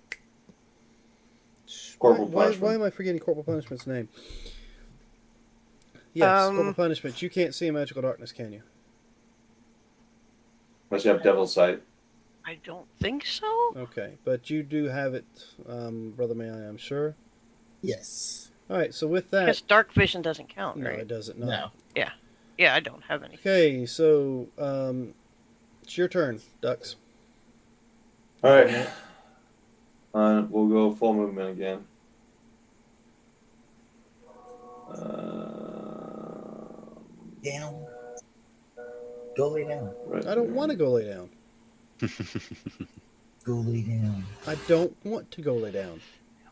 Corporal why Punishment. am I forgetting Corporal Punishment's name? Yes, Corporal Punishment. You can't see in magical darkness, can you? Unless you have devil's sight. I don't think so. Okay, but you do have it, Brother Mayi, I'm sure. Yes. Alright, so with that. Because dark vision doesn't count, No, right? it doesn't. No. No. Yeah, I don't have any. Okay, so it's your turn, Ducks. All right. We'll go full movement again. Down. Go lay down. Right I don't want to go lay down. Go lay down. I don't want to go lay down.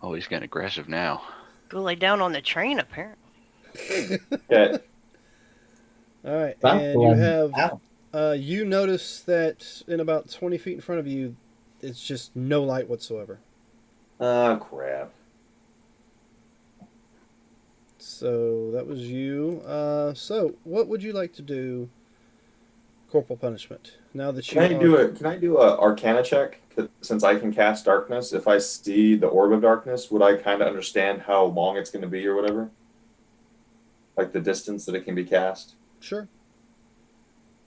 Oh, he's getting aggressive now. Go lay down on the train, apparently. Okay. All right, Fine. and you have Out. you notice that in about 20 feet in front of you, it's just no light whatsoever. Oh, crap. So that was you. So what would you like to do, Corporal Punishment? Now that you Can I do a Arcana check? Since I can cast darkness, if I see the orb of darkness, would I kind of understand how long it's going to be or whatever? Like the distance that it can be cast? Sure.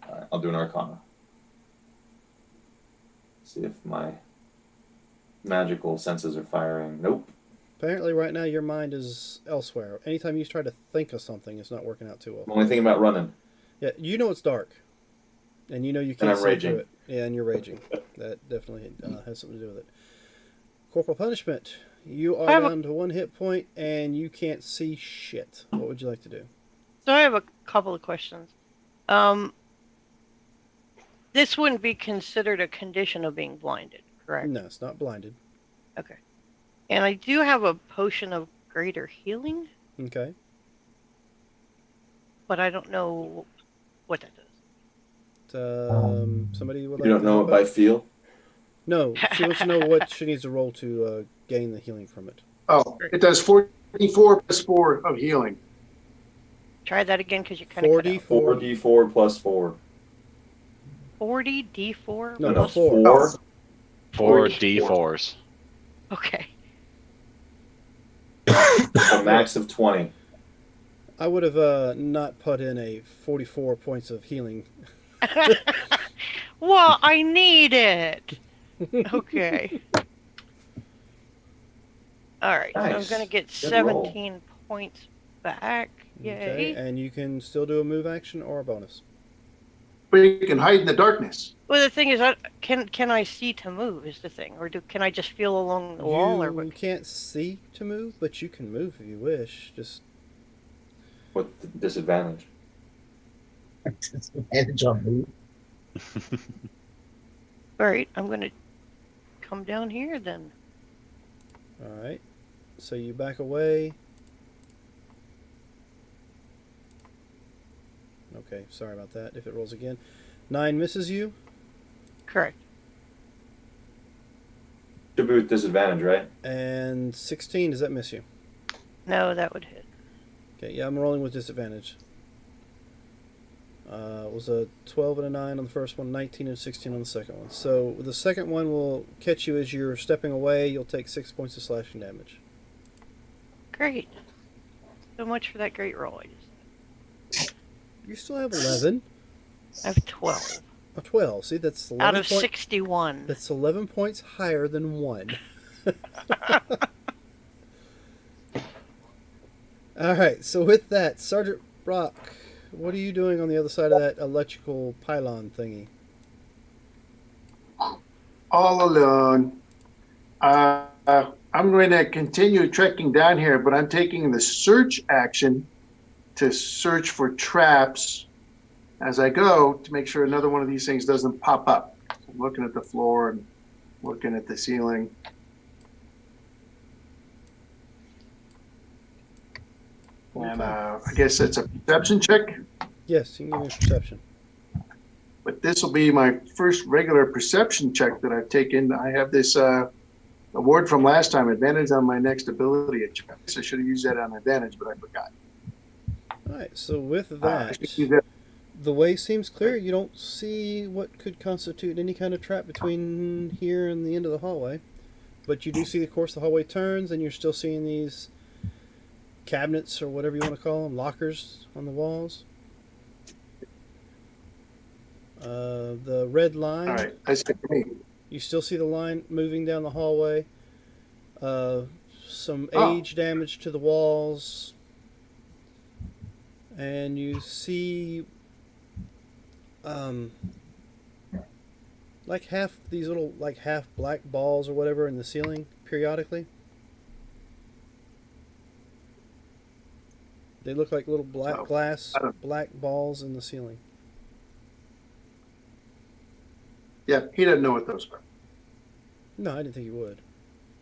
All right, I'll do an Arcana. See if my magical senses are firing. Nope. Apparently, right now your mind is elsewhere. Anytime you try to think of something, it's not working out too well. I'm only thinking about running. Yeah, you know it's dark, and you know you And can't I'm see raging. through it. Yeah, and you're raging. That definitely has something to do with it. Corporal punishment. You I are have a- down to 1 hit point, and you can't see shit. What would you like to do? So I have a couple of questions. This wouldn't be considered a condition of being blinded, correct? No, it's not blinded. Okay. And I do have a potion of greater healing, Okay. but I don't know what that does. Somebody would like You don't to know help it by out? feel? No, she wants to know what she needs to roll to gain the healing from it. Oh, it does 44 plus 4 of healing. Try that again because you kind of 44. 4d4 plus 4. 40d4 No, plus 4. 4d4s. Okay. A max of 20. I would have not put in a 44 points of healing. Well, I need it. Okay. All right. So I'm Nice. going to get Good roll. 17 points back. Yay. Okay, and you can still do a move action or a bonus. But you can hide in the darkness. Well, the thing is, can I see to move? Is the thing, or can I just feel along the wall? Or You what? can't see to move, but you can move if you wish. Just With the disadvantage. Disadvantage on move. All right, I'm gonna come down here then. all right. So you back away. Okay, sorry about that. If it rolls again, 9 misses you. Correct. Should be with disadvantage, right? And 16, does that miss you? No, that would hit. Okay, yeah, I'm rolling with disadvantage. It was a 12 and a 9 on the first one, 19 and 16 on the second one. So the second one will catch you as you're stepping away. You'll take 6 points of slashing damage. Great. So much for that great roll. You still have 11. I have 12 Oh, 12. See, that's 11 out of point- 61. That's 11 points higher than 1. All right, so with that, Sergeant Brock, what are you doing on the other side of that electrical pylon thingy? All alone. I'm going to continue trekking down here, but I'm taking the search action to search for traps as I go to make sure another one of these things doesn't pop up. I'm looking at the floor and looking at the ceiling. And I guess it's a perception check, Yes, you can give me a perception. but this will be my first regular perception check that I've taken. I have this award from last time, advantage on my next ability check. I should have used that on advantage, but I forgot. All right, so with I that, should use that. the way seems clear. You don't see what could constitute any kind of trap between here and the end of the hallway. But you do see, of course, the hallway turns, and you're still seeing these cabinets, or whatever you want to call them, lockers on the walls. The red line. All right, that's it for me. You still see the line moving down the hallway. Some Oh. age damage to the walls. And you see like half these little half black balls or whatever in the ceiling periodically. They look like little black Oh, glass I don't- black balls in the ceiling. Yeah, he doesn't know what those are. No, I didn't think you would.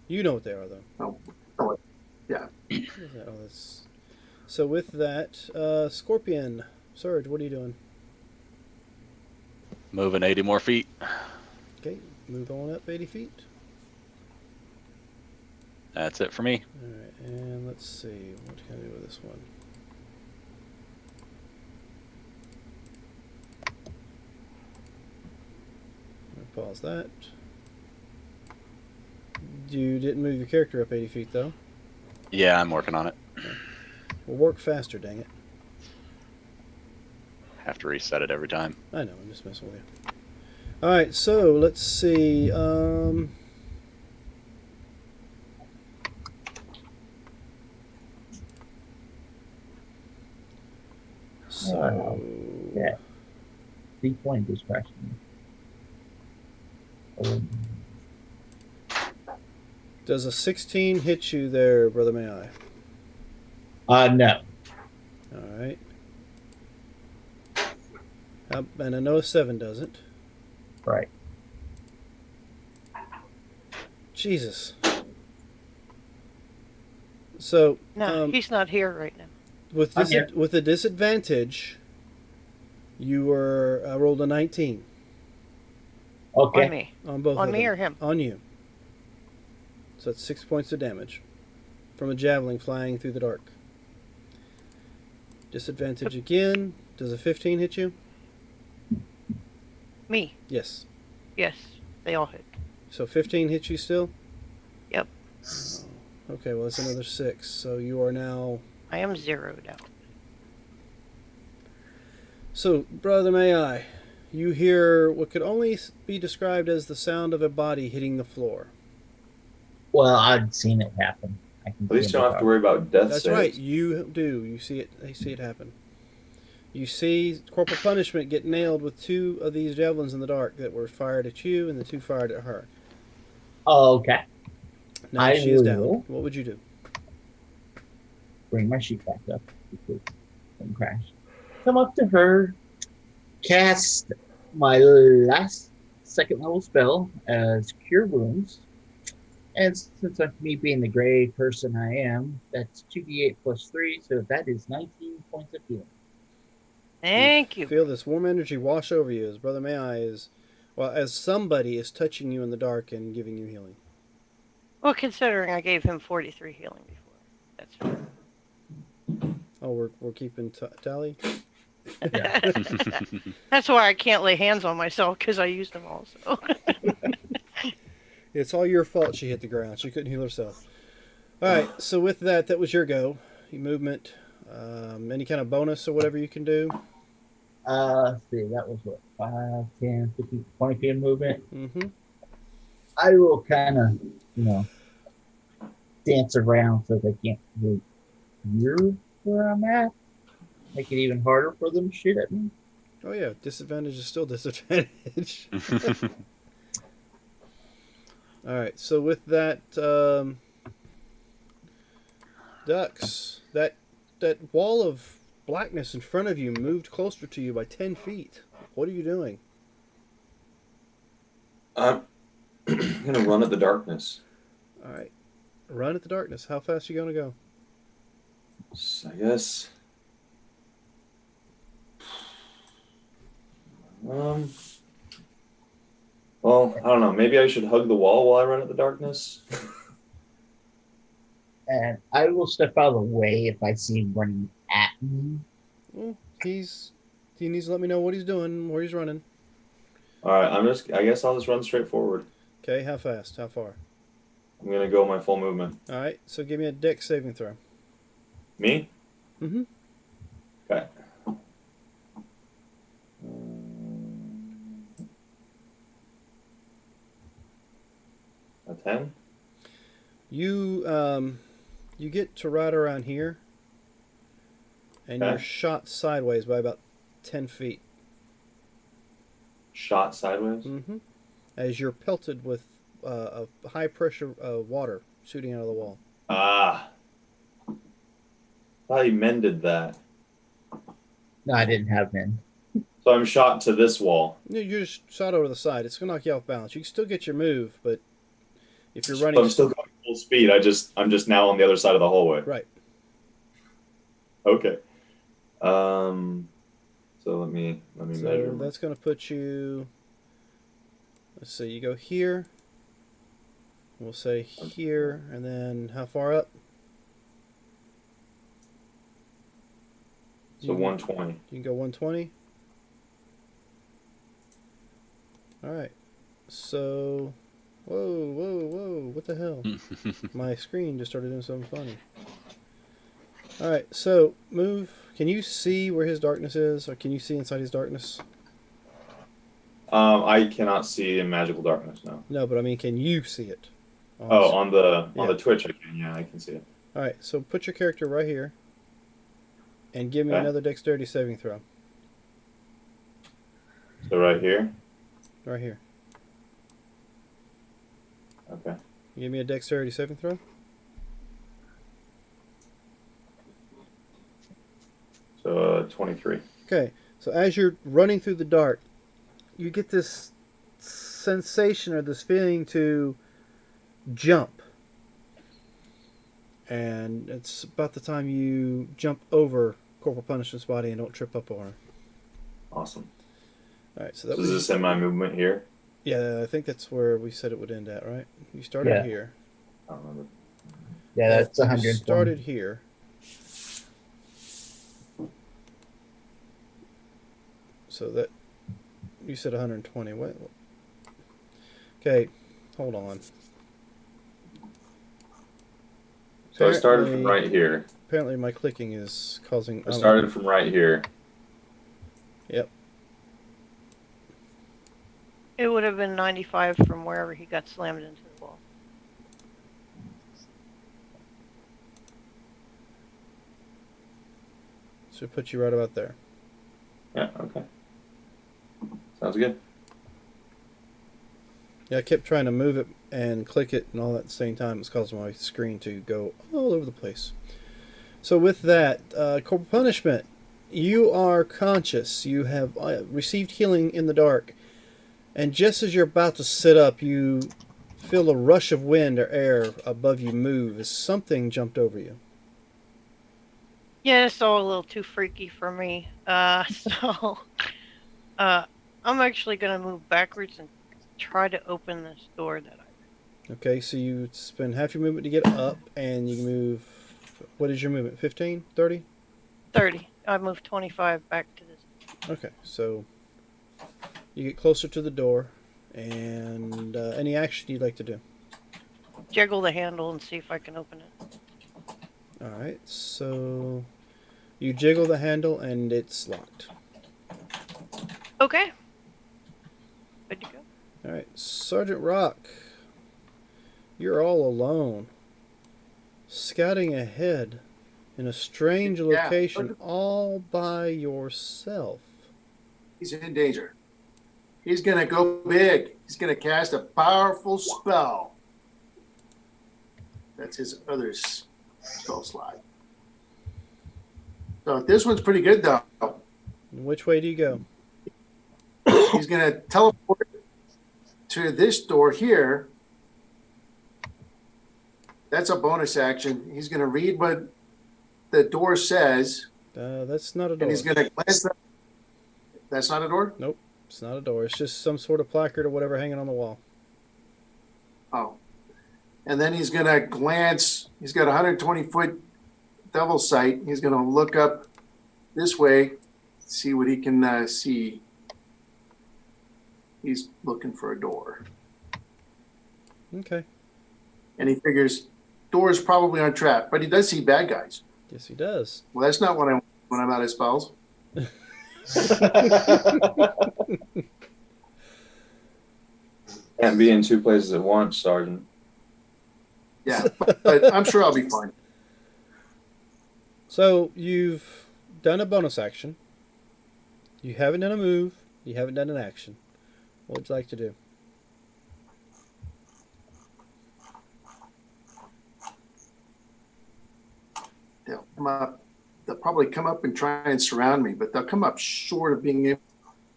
You know what they are, though. Oh, yeah. What is that? Oh, that's... So with that, Scorpion, Surge, what are you doing? Moving 80 more feet. Okay, move on up 80 feet. That's it for me. Alright, and let's see, what can I do with this one? Pause that. You didn't move your character up 80 feet, though. Yeah, I'm working on it. Well, work faster, dang it. Have to reset it every time. I know, I'm just messing with you. Alright, so let's see. So Yeah. D20 just crashed me. does a 16 hit you there, Brother Mayi? No. All right. And I know a 7 doesn't. Right. Jesus. So No, he's not here right now. with I'm here. with a disadvantage, you were rolled a 19 Okay. On me. on both On of me them. or him? On you. So that's 6 points of damage from a javelin flying through the dark. Disadvantage again. Does a 15 hit you? Me. Yes. Yes, they all hit. So 15 hits you still? Yep. Okay, well that's another 6. So you are now. I am zeroed out. So, Brother Mayi, you hear what could only be described as the sound of a body hitting the floor. Well, I'd seen it happen. I can At least see you don't have to worry about death That's saves. right. You do. You see it. They see it happen. You see Corporal Punishment get nailed with 2 of these javelins in the dark that were fired at you, and the 2 fired at her. Oh, okay. Now she is down. What would you do? Bring my sheet back up because it crashed. Come up to her, cast my last 2nd level spell as Cure Wounds. And since I'm me being the gray person I am, that's 2d8 plus 3, so that is 19 points of healing. Thank you. Feel this warm energy wash over you as Brother Mayi is, well, as somebody is touching you in the dark and giving you healing. Well, considering I gave him 43 healing before, that's fine. Oh, we're keeping tally? That's why I can't lay hands on myself, because I used them all. So. It's all your fault she hit the ground. She couldn't heal herself. All right, so with that, that was your go. Your movement. Any kind of bonus or whatever you can do? Let's see, that was what, 5, 10, 15, 20 feet of movement. Mm-hmm. I will kind of, dance around so they can't really hear where I'm at. Make it even harder for them to shoot at me. Oh, yeah. Disadvantage is still disadvantage. All right, so with that, Ducks, that wall of blackness in front of you moved closer to you by 10 feet. What are you doing? I'm gonna run at the darkness. All right. Run at the darkness. How fast are you going to go? So I guess. Well, I don't know. Maybe I should hug the wall while I run at the darkness. And I will step out of the way if I see him running at me. Well, he needs to let me know what he's doing, where he's running. All right, I guess I'll just run straight forward. Okay, how fast? How far? I'm gonna go my full movement. All right, so give me a dex saving throw. Me? Mm-hmm. Okay. A 10? You get to right around here, and Okay. you're shot sideways by about 10 feet. Shot sideways? Mm-hmm. As you're pelted with a high pressure water shooting out of the wall. Ah. Thought you mended that. No, I didn't have him. So I'm shot to this wall. You're just shot over the side. It's gonna knock you off balance. You can still get your move, but if you're But running, I'm still going full speed. I'm just now on the other side of the hallway. right. Okay. So let me measure. So that's gonna put you. Let's see. You go here. We'll say here, and then how far up? So 120. You can go 120. All right. So, whoa! What the hell? My screen just started doing something funny. All right. So move. Can you see where his darkness is, or can you see inside his darkness? I cannot see in magical darkness now. No, but I mean, can you see it? On the Twitch I can. Yeah, I can see it. All right. So put your character right here. and give me Okay. another dexterity saving throw. So right here. Right here. Okay. Give me a dexterity saving throw. So 23. Okay, so as you're running through the dark, you get this sensation or this feeling to jump. And it's about the time you jump over Corporal Punishment's body and don't trip up on her. Awesome. All right, so So that is was... this in my movement here? Yeah, I think that's where we said it would end at, right? You started Yeah. here. I don't remember. Yeah, that's You 120. started here. So that... You said 120. What? Okay, hold on. So I started from Apparently- right here. Apparently my clicking is causing... I started from right here. Yep. It would have been 95 from wherever he got slammed into the wall. So it puts you right about there. Yeah, okay. Sounds good. Yeah, I kept trying to move it and click it and all that at the same time. It's causing my screen to go all over the place. So with that, Corporal Punishment, you are conscious. You have received healing in the dark. And just as you're about to sit up, you feel a rush of wind or air above you move as something jumped over you. Yeah, it's all a little too freaky for me. So I'm actually gonna move backwards and try to open this door that I... Okay, so you spend half your movement to get up, and you move... What is your movement? 15? 30? 30. I moved 25 back to this. Okay, so you get closer to the door, and any action you'd like to do? Jiggle the handle and see if I can open it. Alright, so you jiggle the handle, and it's locked. Okay. Good to go. Alright, Sergeant Rock, you're all alone, scouting ahead in a strange location all by yourself. He's in danger. He's going to go big. He's going to cast a powerful spell. That's his other spell slot. So this one's pretty good, though. Which way do you go? He's going to teleport to this door here. That's a bonus action. He's going to read what the door says, That's not a door. and he's going to glance up. That's not a door? Nope, it's not a door. It's just some sort of placard or whatever hanging on the wall. Oh. And then he's going to glance. He's got a 120-foot double sight. He's going to look up this way, see what he can see. He's looking for a door. Okay. And he figures door's probably on trap, but he does see bad guys. Yes, he does. Well, that's not what I want when I'm out of spells. Can't be in two places at once, Sergeant. Yeah, but I'm sure I'll be fine. So you've done a bonus action. You haven't done a move. You haven't done an action. What would you like to do? They'll come up. They'll probably come up and try and surround me, but they'll come up short of being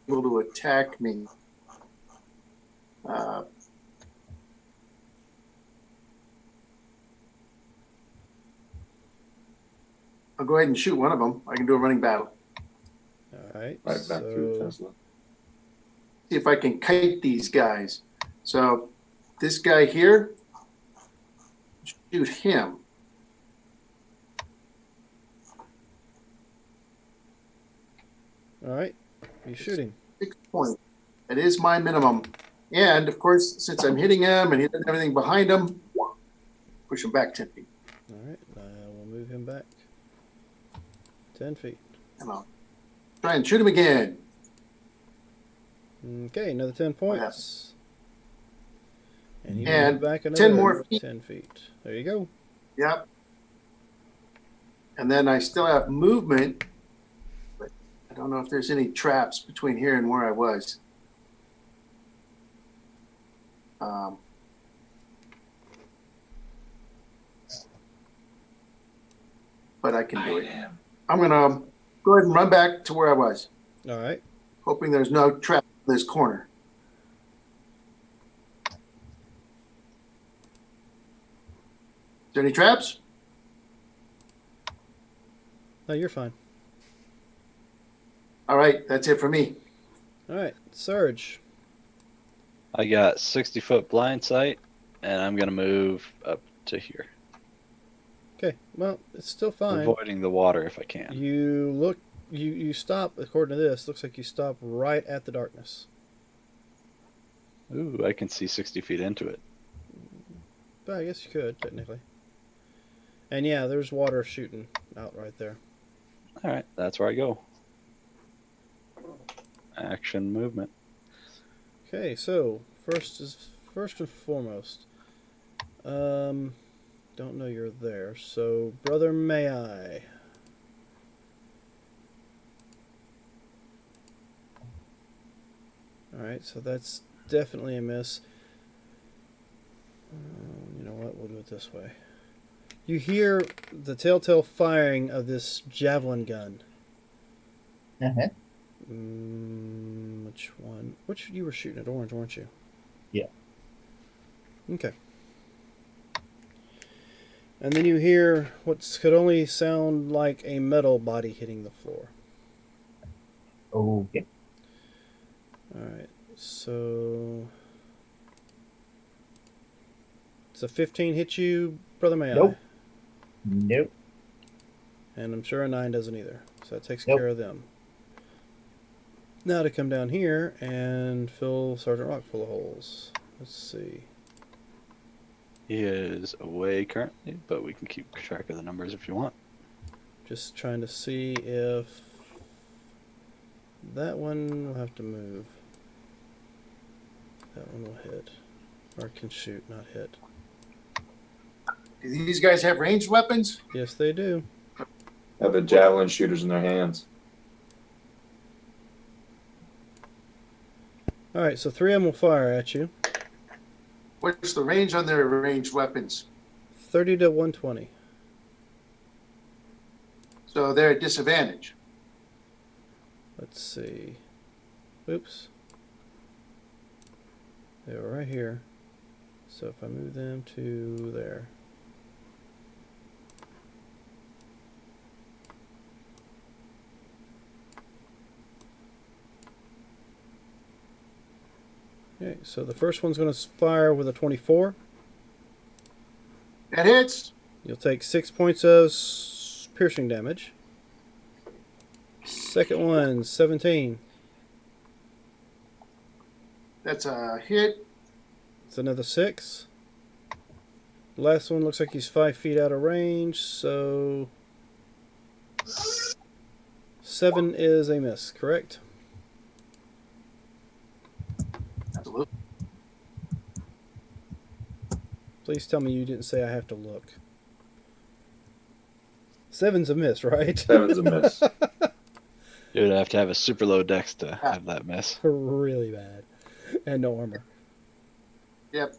able to attack me. I'll go ahead and shoot one of them. I can do a running battle. All right. Right back through So Tesla. See if I can kite these guys. So this guy here, shoot him. all right. You shoot him. 6 points. That is my minimum. And of course, since I'm hitting him and he doesn't have anything behind him, push him back 10 feet. All right. We'll move him back 10 feet. And I'll try and shoot him again. Okay, another 10 points. And he And moved back 10 another more feet. 10 feet. There you go. Yep. And then I still have movement, but I don't know if there's any traps between here and where I was. But I can do it. I'm going to go ahead and run back to where I was, All right. hoping there's no trap in this corner. Is there any traps? No, you're fine. All right, that's it for me. All right, Surge. I got 60-foot blind sight, and I'm gonna move up to here, Okay, well, it's still fine. avoiding the water if I can. You look, you stop, according to this, looks like you stop right at the darkness. Ooh, I can see 60 feet into it. But I guess you could, technically. And yeah, there's water shooting out right there. All right, that's where I go. Action movement. Okay, so first and foremost. Don't know you're there. So, Brother Mayi. Alright, so that's definitely a miss. You know what? We'll do it this way. You hear the telltale firing of this javelin gun. Uh-huh. Which one? Which you were shooting at orange, weren't you? Yeah. Okay. And then you hear what could only sound like a metal body hitting the floor. Okay. Alright, so... Does a 15 hit you, Brother Mayi? Nope. Nope. And I'm sure a 9 doesn't either. So that takes Nope. care of them. Now to come down here and fill Sergeant Rock full of holes. Let's see. He is away currently, but we can keep track of the numbers if you want. Just trying to see if that one will have to move. That one will hit. Or can shoot, not hit. Do these guys have ranged weapons? Yes, they do. Have the javelin shooters in their hands. Alright, so 3 of them will fire at you. What's the range on their ranged weapons? 30 to 120. So they're at disadvantage. Let's see. Oops. They were right here. So if I move them to there. Okay, so the first one's going to fire with a 24. That hits. You'll take 6 points of piercing damage. Second one, 17. That's a hit. It's another 6. Last one looks like he's 5 feet out of range, so 7 is a miss, correct? Absolutely. Please tell me you didn't say I have to look. 7's a miss, right? 7's a miss. You would have to have a super low dex to have that miss. Really bad. And no armor. Yep.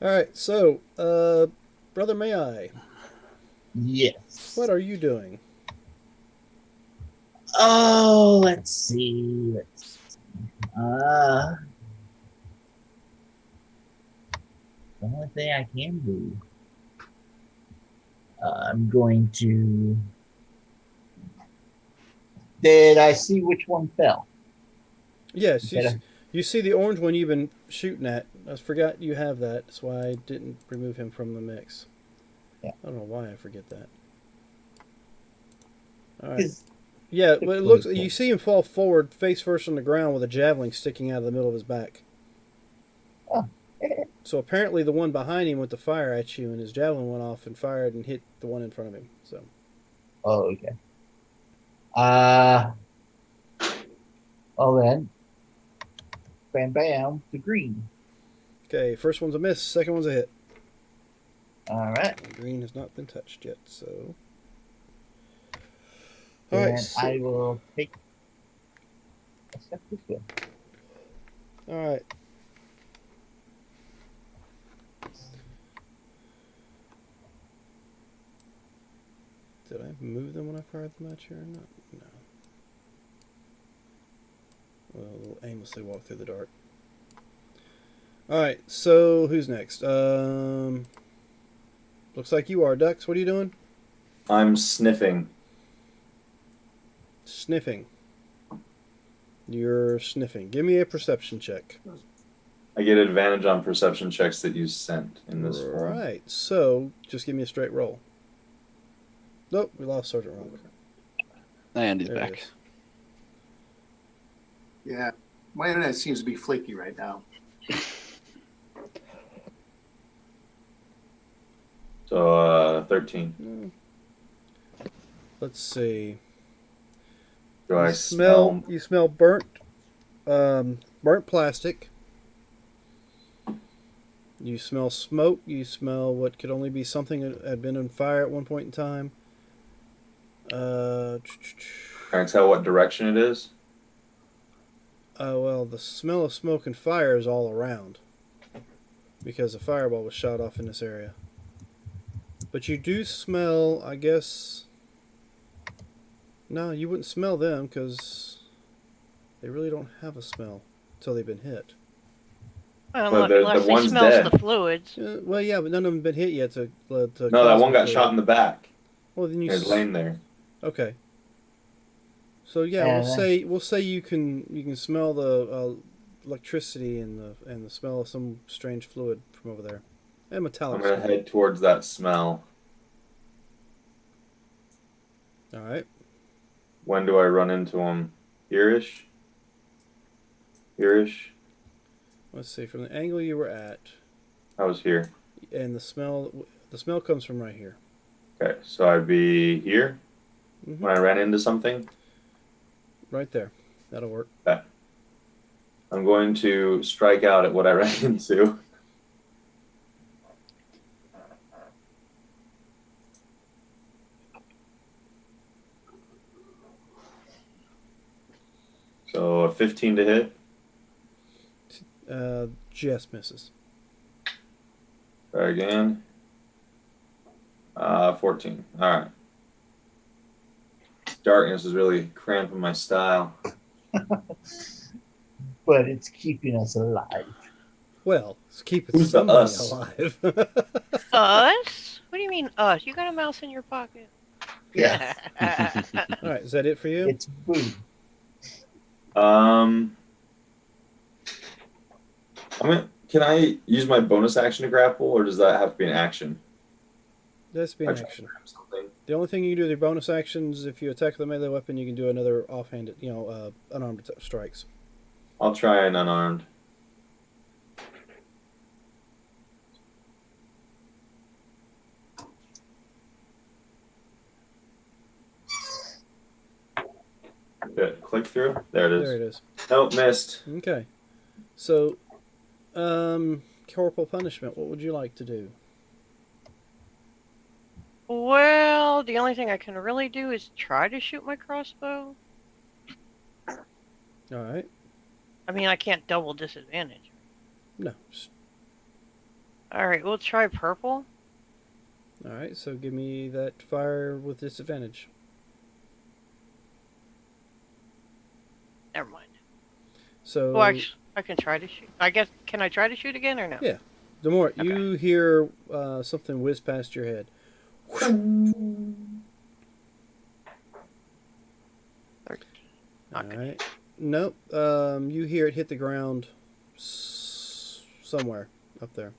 Alright, so, Brother Mayi, Yes. what are you doing? Oh, let's see. The only thing I can do, I'm going to. Did I see which one fell? Yes, Okay. you see the orange one you've been shooting at. I forgot you have that. That's why I didn't remove him from the mix. Yeah. I don't know why I forget that. Alright. 'Cause Yeah, well, it looks. You see him fall forward, face first on the ground, with a javelin sticking out of the middle of his back. Oh. So apparently, the one behind him went to fire at you, and his javelin went off and fired and hit the one in front of him. So. Oh, okay. Oh, then. Bam, bam, to green. Okay, first one's a miss. Second one's a hit. All right. Green has not been touched yet, so All right. Then I will take a step this way. All right. Did I move them when I fired the match here or not? No. Well, we'll aimlessly walk through the dark. All right. So who's next? Looks like you are, Dux. What are you doing? I'm sniffing. Sniffing. You're sniffing. Give me a perception check. I get advantage on perception checks that you sent in this form. Right. So just give me a straight roll. Nope, we lost Sergeant Rock. And he's There it back. is. Yeah, my internet seems to be flaky right now. So 13. Let's see. Do I smell? You smell burnt plastic. You smell smoke. You smell what could only be something that had been on fire at one point in time. Can I tell what direction it is? Well, the smell of smoke and fire is all around because a fireball was shot off in this area. But you do smell, I guess. No, you wouldn't smell them because they really don't have a smell until they've been hit. Well, But unless the he one's smells dead. the fluids. Well, yeah, but none of them have been hit yet to No, that cause one the got fluid. shot in the back. Well, then you He's laying there. Okay. So yeah, we'll say you can smell the electricity and the smell of some strange fluid from over there, and metallic. I'm gonna smell. head towards that smell. All right. When do I run into him? Here-ish? Here-ish? Let's see. From the angle you were at, I was here. and the smell comes from right here. Okay, so I'd be here Mhm. when I ran into something. Right there. That'll work. Okay. I'm going to strike out at what I ran into. So a 15 to hit. Just misses. Try again. 14. All right. Darkness is really cramping my style. But it's keeping us alive. Well, let's keep it Who's the somebody us? alive. Us? What do you mean us? You got a mouse in your pocket. Yeah. All right. Is that it for you? It's food. Can I use my bonus action to grapple, or does that have to be an action? That's be I an try to action. grab something. The only thing you can do with your bonus actions, if you attack with a melee weapon, you can do another offhanded, unarmed strikes. I'll try an unarmed. Good. Click through. There it is. There it is. Nope, missed. Okay. So, corporal punishment. What would you like to do? Well, the only thing I can really do is try to shoot my crossbow. All right. I mean, I can't double disadvantage. No. All right, we'll try purple. All right. So give me that fire with disadvantage. Never mind. So. Well, I can try to shoot. I guess, can I try to shoot again or no? Yeah. The more you hear something whiz past your head. All right. Nope. You hear it hit the ground somewhere up there.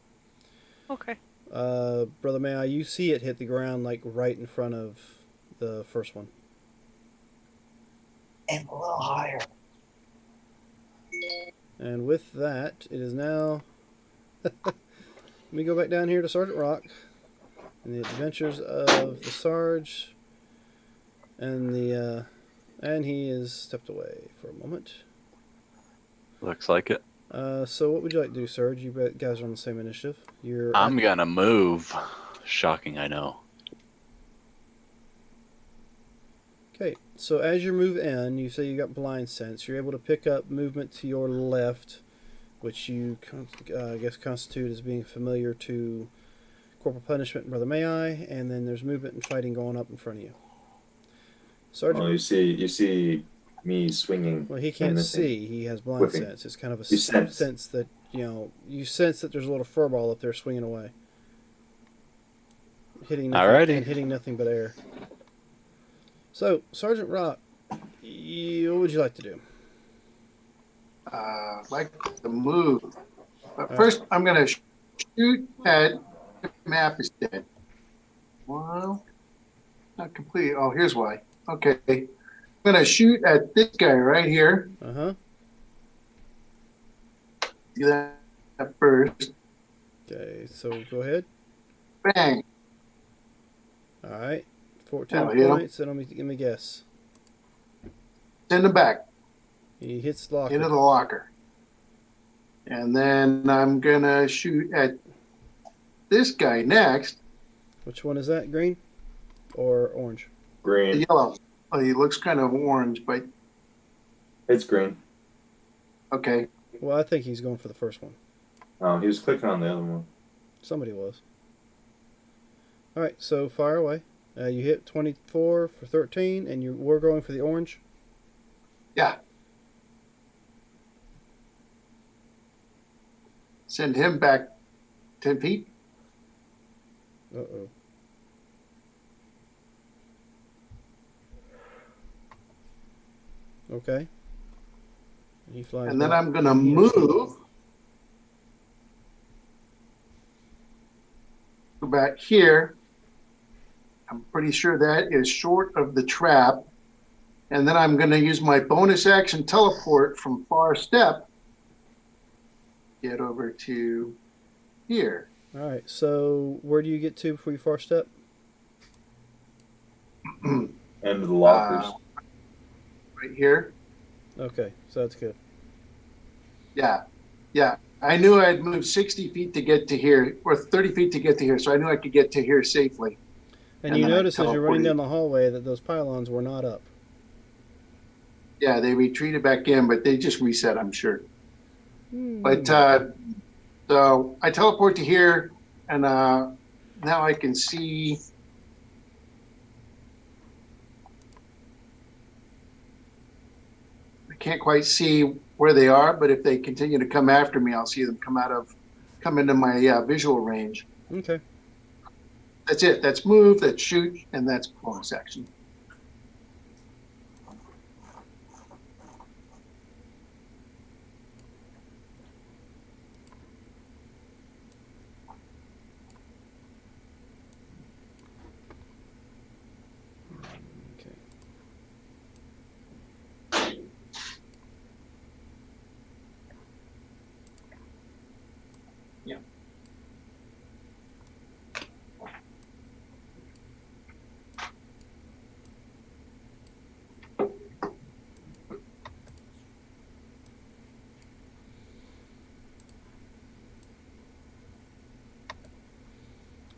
Okay. Brother Mayi, you see it hit the ground like right in front of the first one. And a little higher. And with that, it is now. Let me go back down here to Sergeant Rock and the adventures of the Sarge, and and he is stepped away for a moment. Looks like it. So what would you like to do, Serge? You guys are on the same initiative. I'm gonna move. Shocking, I know. Okay. So as you move in, you say you got blind sense. You're able to pick up movement to your left, which you I guess constitute as being familiar to corporal punishment and Brother Mayi, and then there's movement and fighting going up in front of you. Sergeant. Oh, you see me swinging. Well, he and can't missing. see. He has blind Whipping. sense. It's kind of a You sense. sense that you sense that there's a little furball up there swinging away, hitting nothing, Alrighty. and hitting nothing but air. So, Sergeant Rock, what would you like to do? Like to move. But first, I'm going to shoot at the map is dead. Well, not complete. Oh, here's why. Okay. I'm going to shoot at this guy right here. Uh-huh. Do that first. Okay, so go ahead. Bang. All right. 14 That'll hit him. points, and let me guess. Send him back He hits the locker. into the locker. And then I'm going to shoot at this guy next. Which one is that, green or orange? The Green. yellow. Oh, he looks kind of orange, but It's green. okay. Well, I think he's going for the first one. Oh, he was clicking on the other one. Somebody was. All right, so fire away. You hit 24 for 13, and you were going for the orange. Yeah. Send him back 10 feet. Uh-oh. Okay. He flies And then back. I'm going to move. Go back here. I'm pretty sure that is short of the trap. And then I'm going to use my bonus action teleport from far step. Get over to here. All right, so where do you get to before you far step? End of the lockers. Right here. Okay, so that's good. Yeah. Yeah. I knew I'd moved 60 feet to get to here, or 30 feet to get to here, so I knew I could get to here safely. And And you then I notice as you're running teleported. down the hallway that those pylons were not up. Yeah, they retreated back in, but they just reset, I'm sure. But so I teleport to here, and now I can see. I can't quite see where they are, but if they continue to come after me, I'll see them come into my visual range. Okay. That's it. That's move, that's shoot, and that's bonus action. Okay. Yeah.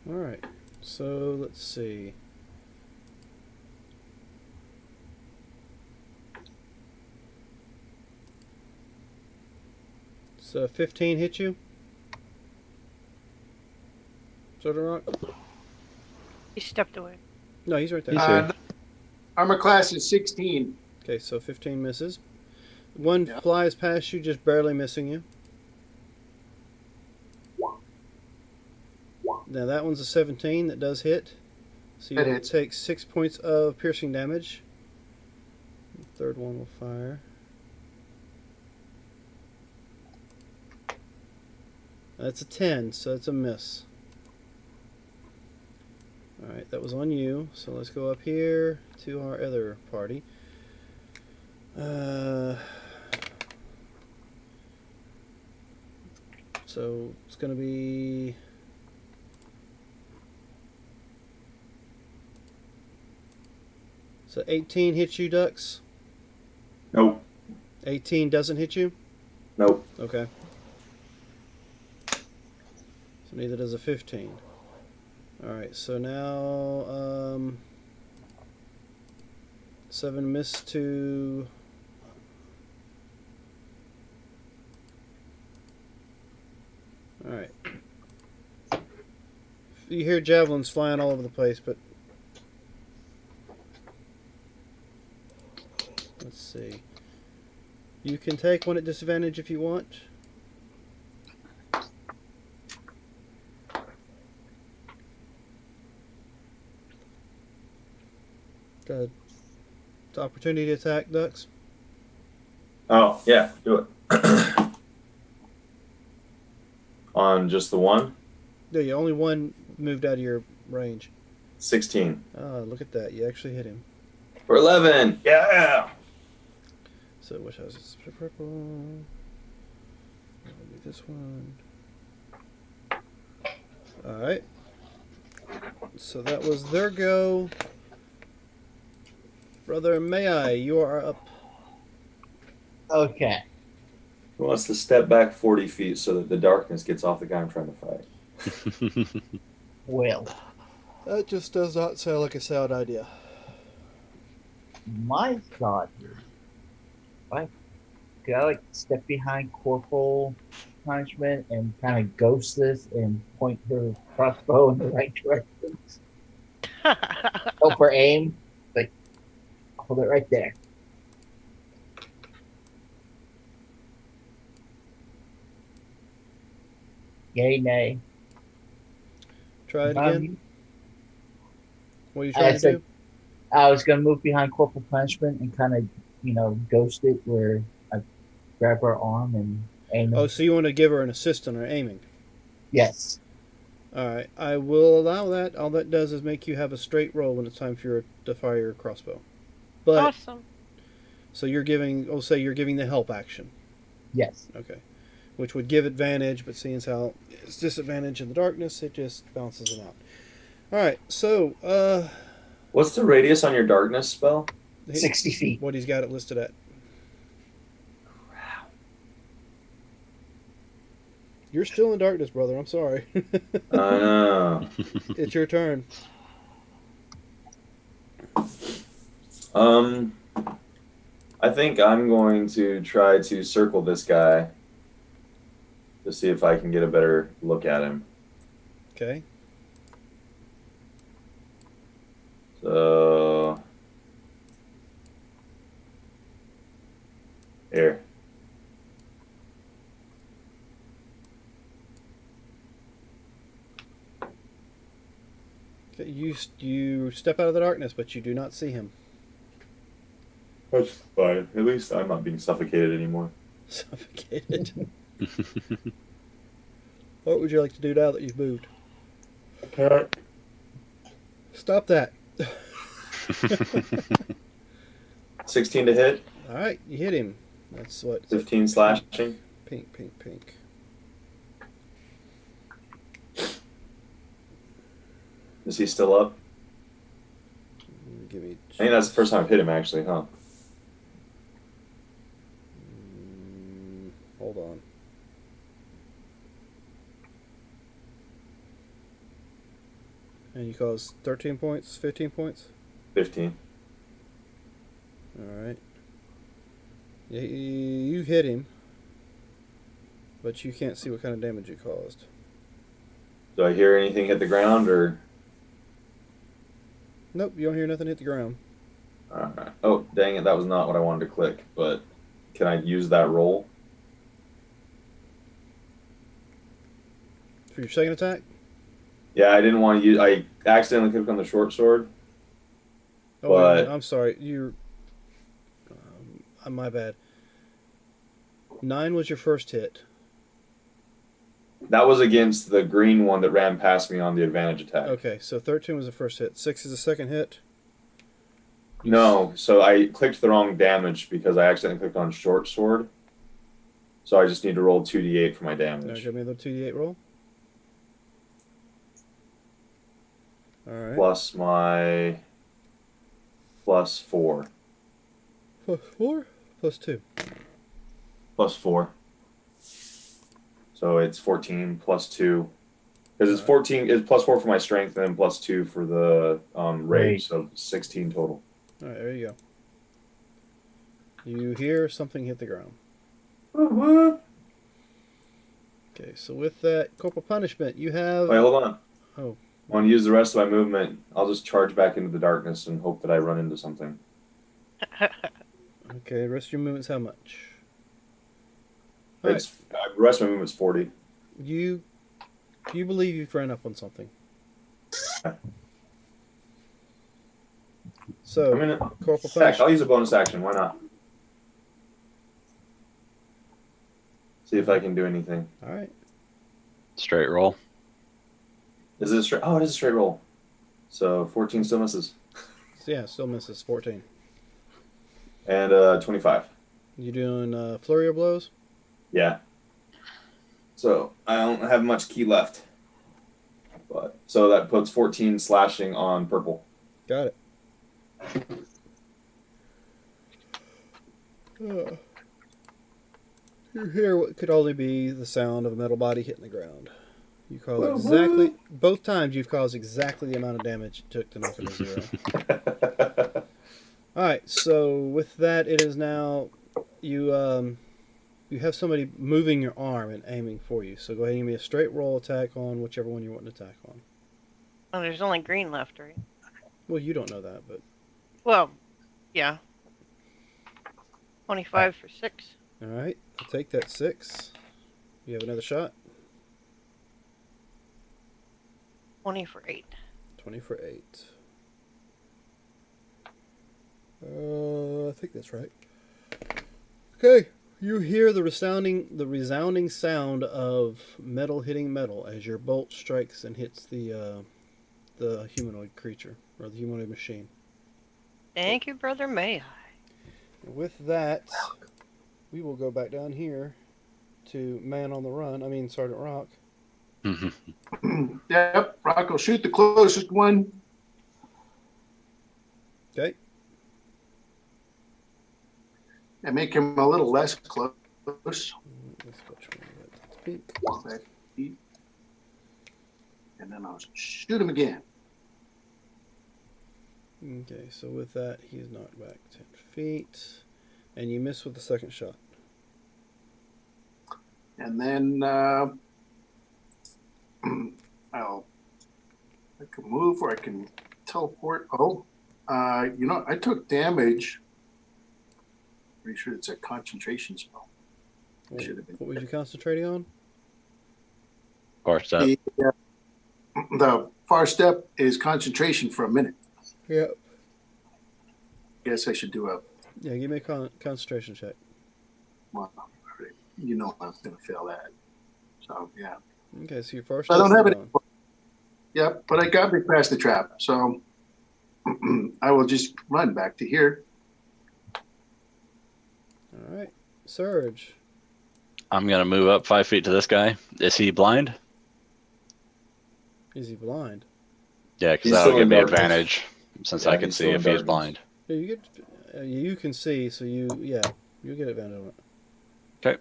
All right. So let's see. So 15 hit you? Soda Rock? He stepped away. No, he's right there. He's here. Armor class is 16. Okay, so 15 misses. One Yeah. flies past you, just barely missing you. Now that one's a 17 that does hit. So That you hits. take 6 points of piercing damage. The third one will fire. That's a 10, so it's a miss. Alright, that was on you. So let's go up here to our other party. So it's going to be... So 18 hits you, Ducks? Nope. 18 doesn't hit you? Nope. Okay. So neither does a 15. Alright, so now 7 miss to... Alright. You hear javelins flying all over the place, but... Let's see. You can take one at disadvantage if you want. The opportunity attack, Ducks. Oh, yeah, do it. On just the one? Yeah, only one moved out of your range. 16. Oh, look at that. You actually hit him. For 11. Yeah. So, which has this purple? I'll do this one. Alright. So that was their go. Brother Mayi, you are up. Okay. Who wants to step back 40 feet so that the darkness gets off the guy I'm trying to fight? Well, That just does not sound like a sound idea. my thought is, could I like step behind Corporal Punishment and kind of ghost this and point her crossbow in the right direction? Go for aim. Like, hold it right there. Yay, nay. Try it again. What are you trying I to said- do? I was gonna move behind Corporal Punishment and kind of, ghost it where I grab her arm and aim. Oh, so you want to give her an assist on her aiming. Yes. Alright, I will allow that. All that does is make you have a straight roll when it's time for you to fire your crossbow. But, Awesome. so you're giving, say you're giving the help action. Yes. Okay. Which would give advantage, but seeing as how it's disadvantage in the darkness, it just bounces it out. Alright, so, What's the radius on your darkness spell? 60 feet. what he's got it listed at. You're still in darkness, brother. I'm sorry. I know. It's your turn. I think I'm going to try to circle this guy to see if I can get a better look at him. Okay. So here. Okay, you step out of the darkness, but you do not see him. That's fine. At least I'm not being suffocated anymore. Suffocated. What would you like to do now that you've moved? Stop that. 16 to hit, All right, you hit him. That's what. 15 slashing. Pink, pink, pink. Is he still up? Give me. I think that's the first time I've hit him, actually, huh? Hold on. And you cause 13 points, 15 points? 15. Alright. Yeah, you hit him, but you can't see what kind of damage you caused. Do I hear anything hit the ground, or? Nope, you don't hear nothing hit the ground. Alright. Oh, dang it, that was not what I wanted to click, but can I use that roll? For your second attack? Yeah, I didn't want to use. I accidentally clicked on the short sword. Oh, wait a minute, But- I'm sorry. You're. My bad. 9 was your first hit. That was against the green one that ran past me on the advantage attack. Okay, so 13 was the first hit. 6 is the second hit. No, so I clicked the wrong damage because I accidentally clicked on short sword. So I just need to roll 2d8 for my Now, damage. give me the 2d8 roll. Alright. Plus my +4. Plus 4? Plus 2. +4. So it's 14 plus 2. Because it's Alright. 14, it's +4 for my strength and then +2 for the rage. Rage. So 16 total. Alright, there you go. You hear something hit the ground. Whoop. Okay, so with that corporal punishment, you have. Wait, hold on. Oh. I want to use the rest of my movement. I'll just charge back into the darkness and hope that I run into something. Okay, the rest of your movement's how much? The rest of my movement's 40. You believe you've ran up on something. So, corporal Heck, punishment. I'll use a bonus action. Why not? See if I can do anything. All right. Straight roll. Is it a straight? Oh, it is a straight roll. So 14 still misses. So yeah, still misses 14. And 25. You doing flurry of blows? Yeah. So I don't have much key left. But so that puts 14 slashing on purple. Got it. You hear what could only be the sound of a metal body hitting the ground. You cause exactly both times you've caused exactly the amount of damage it took to knock it to 0. All right, so with that, it is now you have somebody moving your arm and aiming for you. So go ahead and give me a straight roll attack on whichever one you want to attack on. Oh, there's only green left, right? Well, you don't know that, but Well, yeah. 25 for 6. all right, I'll take that 6. You have another shot. 20 for 8. 20 for 8. I think that's right. Okay, you hear the resounding sound of metal hitting metal as your bolt strikes and hits the humanoid creature or the humanoid machine. Thank you, Brother Mayi. With that, we will go back down here to Man on the Run. I mean, Sergeant Rock. Yep, Rock will shoot the closest one. Okay. And make him a little less close. Let's speak. And then I'll shoot him again. Okay, so with that, he's knocked back 10 feet. And you miss with the second shot. And then I can move or I can teleport. I took damage. Pretty sure it's a concentration spell. What was you concentrating on? Far step. The far step is concentration for a minute. Yep. Guess I should do a. Yeah, give me a concentration check. Well, you know I'm going to fail that. So yeah. Okay, so your first. I don't have it. Yep, but I got me past the trap, so I will just run back to here. All right, Surge. I'm gonna move up 5 feet to this guy. Is he blind? Is he blind? Yeah, because He's that'll still give in me darkness. advantage since Yeah, I can he's see still in if he's darkness. blind. Yeah, you can see, so you get advantage on it. Okay.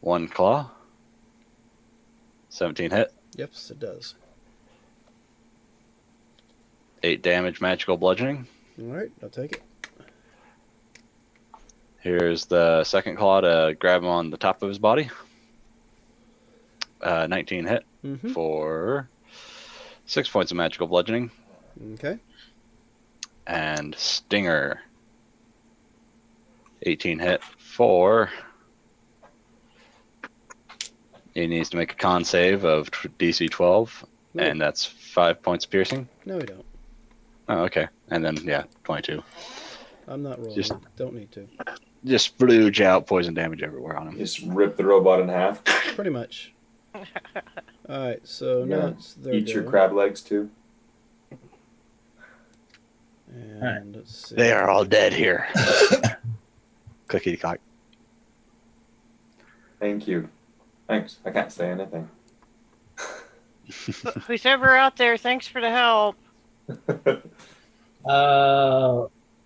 One claw. 17 hit. Yes, it does. 8 damage, magical bludgeoning. All right, I'll take it. Here's the second claw to grab him on the top of his body. 19 hit for 6 points of magical bludgeoning. Okay. And Stinger. 18 hit for. He needs to make a con save of DC 12, No. and that's 5 points of piercing. No, we don't. Oh, okay. And then, yeah, 22. I'm not rolling. Just- Don't need to. Just splooge out poison damage everywhere on him. Just rip the robot in half. Pretty much. All right, so now it's their Eat your go. crab legs too. And let's see. They are all dead here. Clickety clack. Thank you. Thanks. I can't say anything. Who's ever out there, thanks for the help.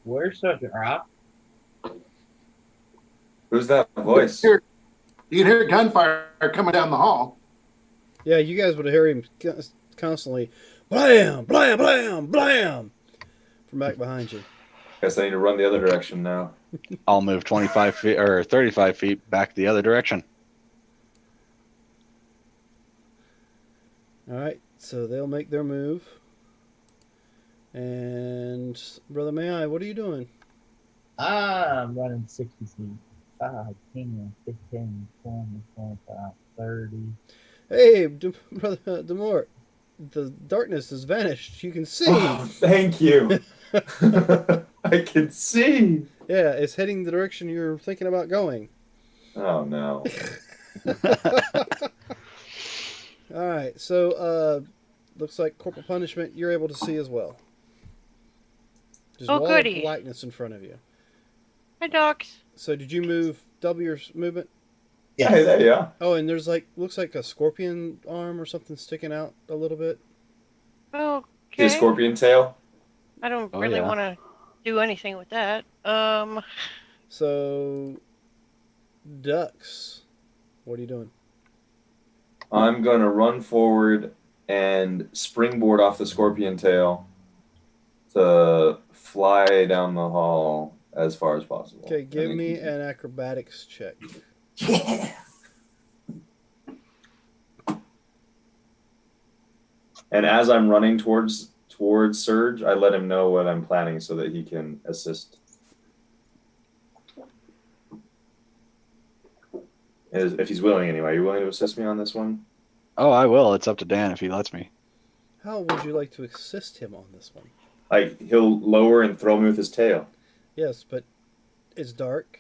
Where's Sergeant Rock? Who's that voice? You can hear gunfire coming down the hall. Yeah, you guys would hear him constantly, blam, blam, blam, blam, from back behind you. Guess I need to run the other direction now. I'll move 25 feet or 35 feet back the other direction. All right, so they'll make their move. And Brother Mayi, what are you doing? I'm running 60 feet. 5, 10, 15, 20, 25, 30. Hey, Brother Demort, the darkness has vanished. You can see. Oh, thank you. I can see. Yeah, it's heading the direction you're thinking about going. Oh no. All right, so looks like corporal punishment you're able to see as well. There's Oh, wall goody. of blackness in front of you. Hi, Docs. So did you move double your movement? Yes. Hey, there you are. Oh, and there's looks like a scorpion arm or something sticking out a little bit. See a Okay. scorpion tail? I don't Oh, really yeah. want to do anything with that. So, ducks, what are you doing? I'm gonna run forward and springboard off the scorpion tail to fly down the hall as far as possible. Okay, give And me then- an acrobatics check. Yeah. And as I'm running towards Surge, I let him know what I'm planning so that he can assist. If he's willing, anyway. Are you willing to assist me on this one? Oh, I will. It's up to Dan if he lets me. How would you like to assist him on this one? Like, he'll lower and throw me with his tail. Yes, but it's dark.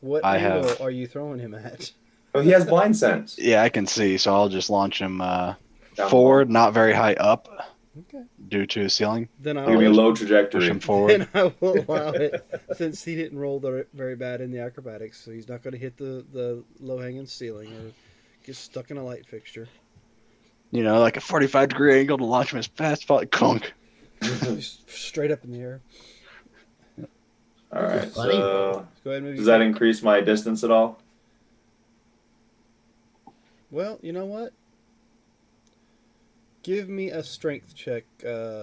What I angle have- are you throwing him at? Oh, he has blind sense. Yeah, I can see, so I'll just launch him the forward, not very high up Okay. due to ceiling. Then It'll be a I'll low Push trajectory. him forward. then I will allow it since he didn't roll very bad in the acrobatics, so he's not going to hit the low hanging ceiling or get stuck in a light fixture. You know, like a 45-degree angle to launch him as fast as possible. Conk. He's straight up in the air. All right. Funny. So, Go ahead and move. does that increase my distance at all? Well, you know what? Give me a strength check,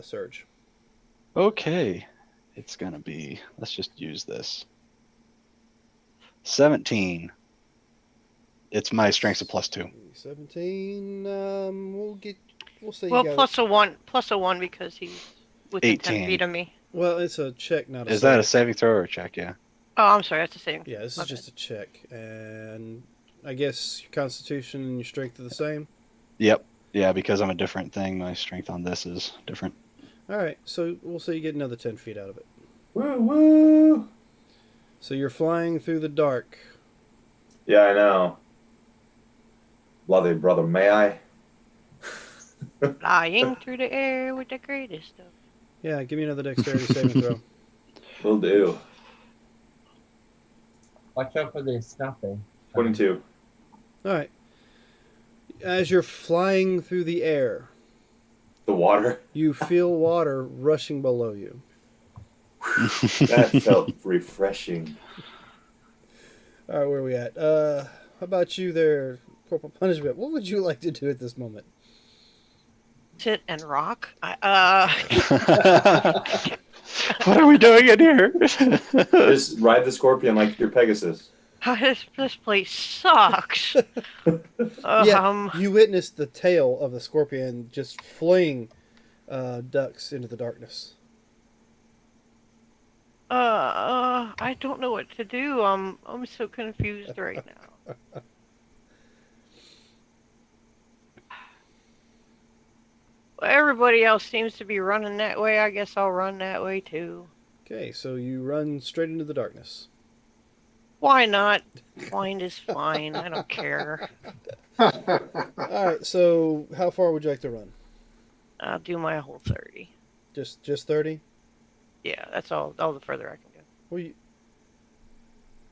Surge. Okay. It's going to be, let's just use this. 17. It's my strength's a +2. 17. We'll say well, you got plus a one because he's within 10 18. feet of me. Well, it's a check, not a Is that a save. saving throw or a check? Yeah. Oh, I'm sorry. That's the same. Yeah, this is Okay. just a check, and I guess your Constitution and your strength are the same. Yep. Yeah, because I'm a different thing. My strength on this is different. All right, so we'll say you get another 10 feet out of it. Woo woo! So you're flying through the dark. Yeah, I know. Bloody brother, may I? Flying through the air with the greatest stuff. Yeah, give me another dexterity saving throw. Will do. Watch out for the escape. 22. All right. As you're flying through the air, The water. you feel water rushing below you. That felt refreshing. All right, where are we at? How about you there, Corporal Punishment? What would you like to do at this moment? Sit and rock. What are we doing in here? Just ride the scorpion like your Pegasus. This place sucks. Yeah, you witnessed the tail of the scorpion just fling ducks into the darkness. I don't know what to do. I'm so confused right now. Well, everybody else seems to be running that way. I guess I'll run that way too. Okay, so you run straight into the darkness. Why not? Blind is fine. I don't care. All right, so how far would you like to run? I'll do my whole 30. Just 30? Yeah, that's all the further I can go. Well,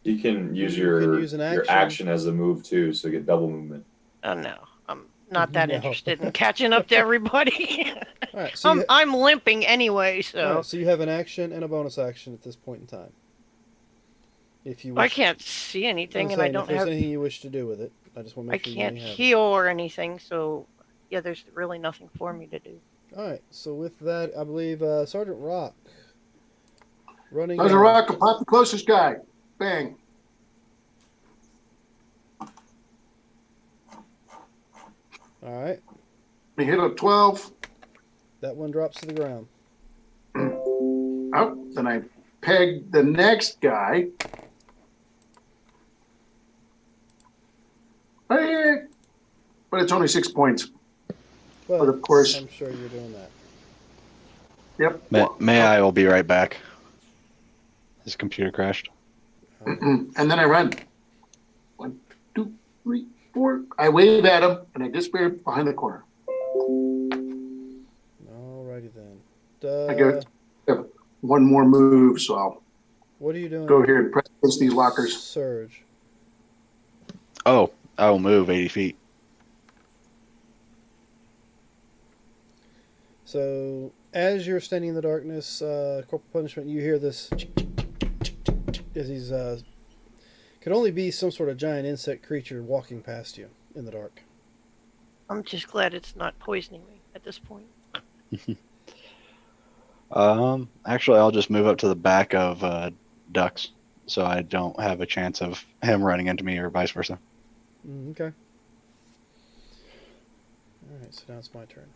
You can use You your can use an your action. action as a move too, so get double movement. Oh no, I'm not that No. interested in catching up to everybody. all right, so I'm limping anyway, so all right, so you have an action and a bonus action at this point in time. If you wish, I can't see anything, I'm and I saying, don't if there's have. anything you wish to do with it, I just want to I make sure can't you have heal or anything, so yeah, there's really nothing for me to do. it. All right, so with that, I believe Sergeant Rock. Running. There's a rock. Pop the closest guy. Bang. All right. We hit a 12. That one drops to the ground. Oh, then I pegged the next guy. Hey, but it's only 6 points. But of course, I'm sure you're doing that. Yep. May will be right back. His computer crashed. And then I run. 1, 2, 3, 4. I wave at him and I disappear behind the corner. Alrighty then. I got one more move, so I'll What are you doing? go here and press against these lockers. Surge. Oh, I will move 80 feet. So, as you're standing in the darkness, Corporal Punishment, you hear this as he's could only be some sort of giant insect creature walking past you in the dark. I'm just glad it's not poisoning me at this point. Actually, I'll just move up to the back of Ducks, so I don't have a chance of him running into me or vice versa. Okay. Alright, so now it's my turn.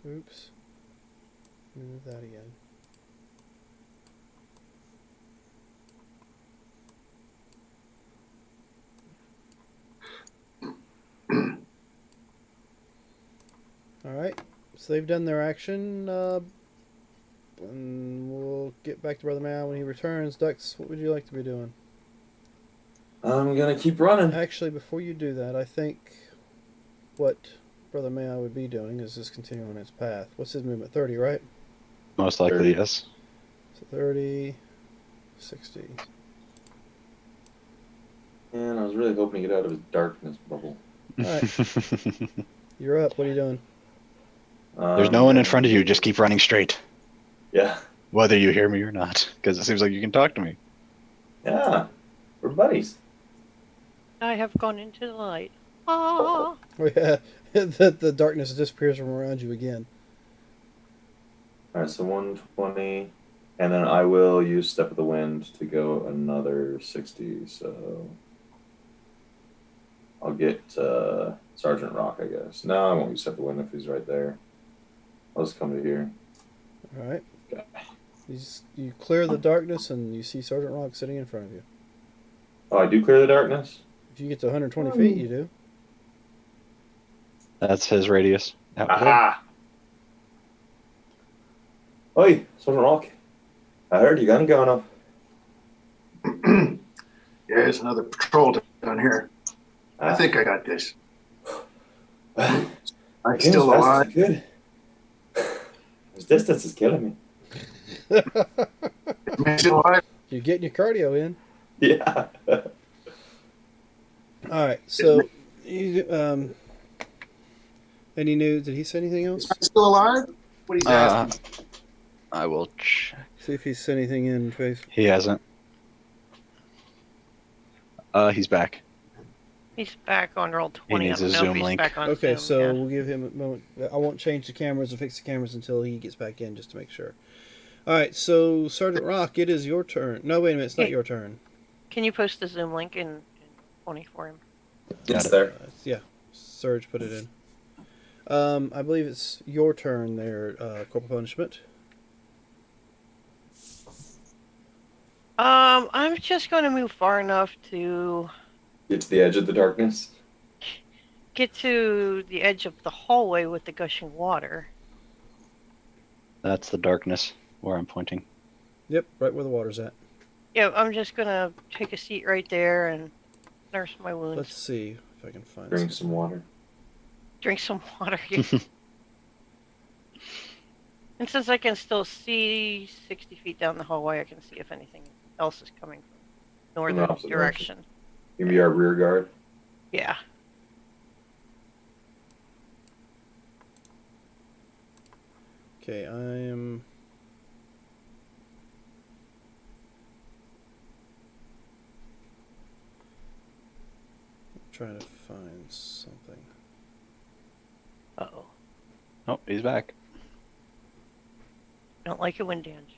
Oops. Move that again. Alright, so they've done their action, and we'll get back to Brother Mayi when he returns. Dux, what would you like to be doing? I'm gonna keep running. Actually, before you do that, I think what Brother Mayi would be doing is just continuing his path. What's his movement? 30, right? Most likely, 30. yes. So 30, 60. And I was really hoping to get out of his darkness bubble. Alright. You're up. What are you doing? There's no one in front of you. Just keep running straight. Yeah. Whether you hear me or not, because it seems like you can talk to me. Yeah. We're buddies. I have gone into the light. Ah. Oh yeah, the darkness disappears from around you again. All right, so 120, and then I will use Step of the Wind to go another 60. So I'll get Sergeant Rock, I guess. No, I won't use Step of the Wind if he's right there. I'll just come to here. All right. Okay. You clear the darkness and you see Sergeant Rock sitting in front of you. Oh, I do clear the darkness? If you get to 120 feet, you do. That's his radius. Aha! Oi, Sergeant Rock. I heard you got a gun up. Yeah, there's another patrol down here. I think I got this. I'm still alive. Good. This distance is killing me. I'm still alive. You're getting your cardio in. Yeah. All right. So, you, any news? Did he say anything else? I'm still alive? What he's asking. I will check. See if he said anything in face. He hasn't. He's back. He's back on roll 20. needs I don't a know Zoom if he's link. back on Okay, Zoom, so yeah. we'll give him a moment. I won't change the cameras or fix the cameras until he gets back in, just to make sure. All right, so Sergeant Rock, it is your turn. No, wait a minute, it's not your turn. Can you post the Zoom link in 20 for him? It's there. Yeah, Surge put it in. I believe it's your turn there, Corporal Punishment. I'm just going to move far enough to Get to the edge of the darkness. get to the edge of the hallway with the gushing water. That's the darkness where I'm pointing. Yep, right where the water's at. Yeah, I'm just going to take a seat right there and nurse my wounds. Let's see if I can find Drink something. some water. Drink some water. And since I can still see 60 feet down the hallway, I can see if anything else is coming from northern opposite direction. You can be our rear guard. Yeah. Okay, I am trying to find something. Uh-oh. Oh, he's back. Don't like it when Dan's.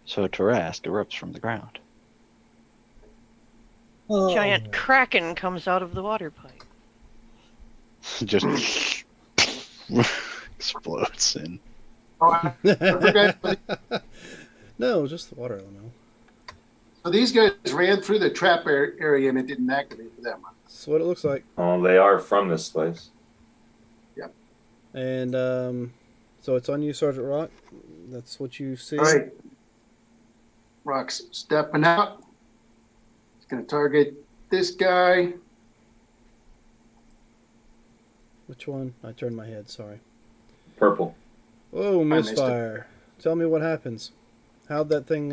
So Tarask erupts from the ground. Giant kraken comes out of the water pipe. Just explodes in. Oh, I forgot. No, just the water elemental. So these guys ran through the trap area and it didn't activate for them. That's what it looks like. Oh, they are from this place. And so it's on you, Sergeant Rock. That's what you see. All right. Rock's stepping out. He's going to target this guy. Which one? I turned my head, sorry. Purple. Oh, missed it. misfire. Tell me what happens. How'd that thing,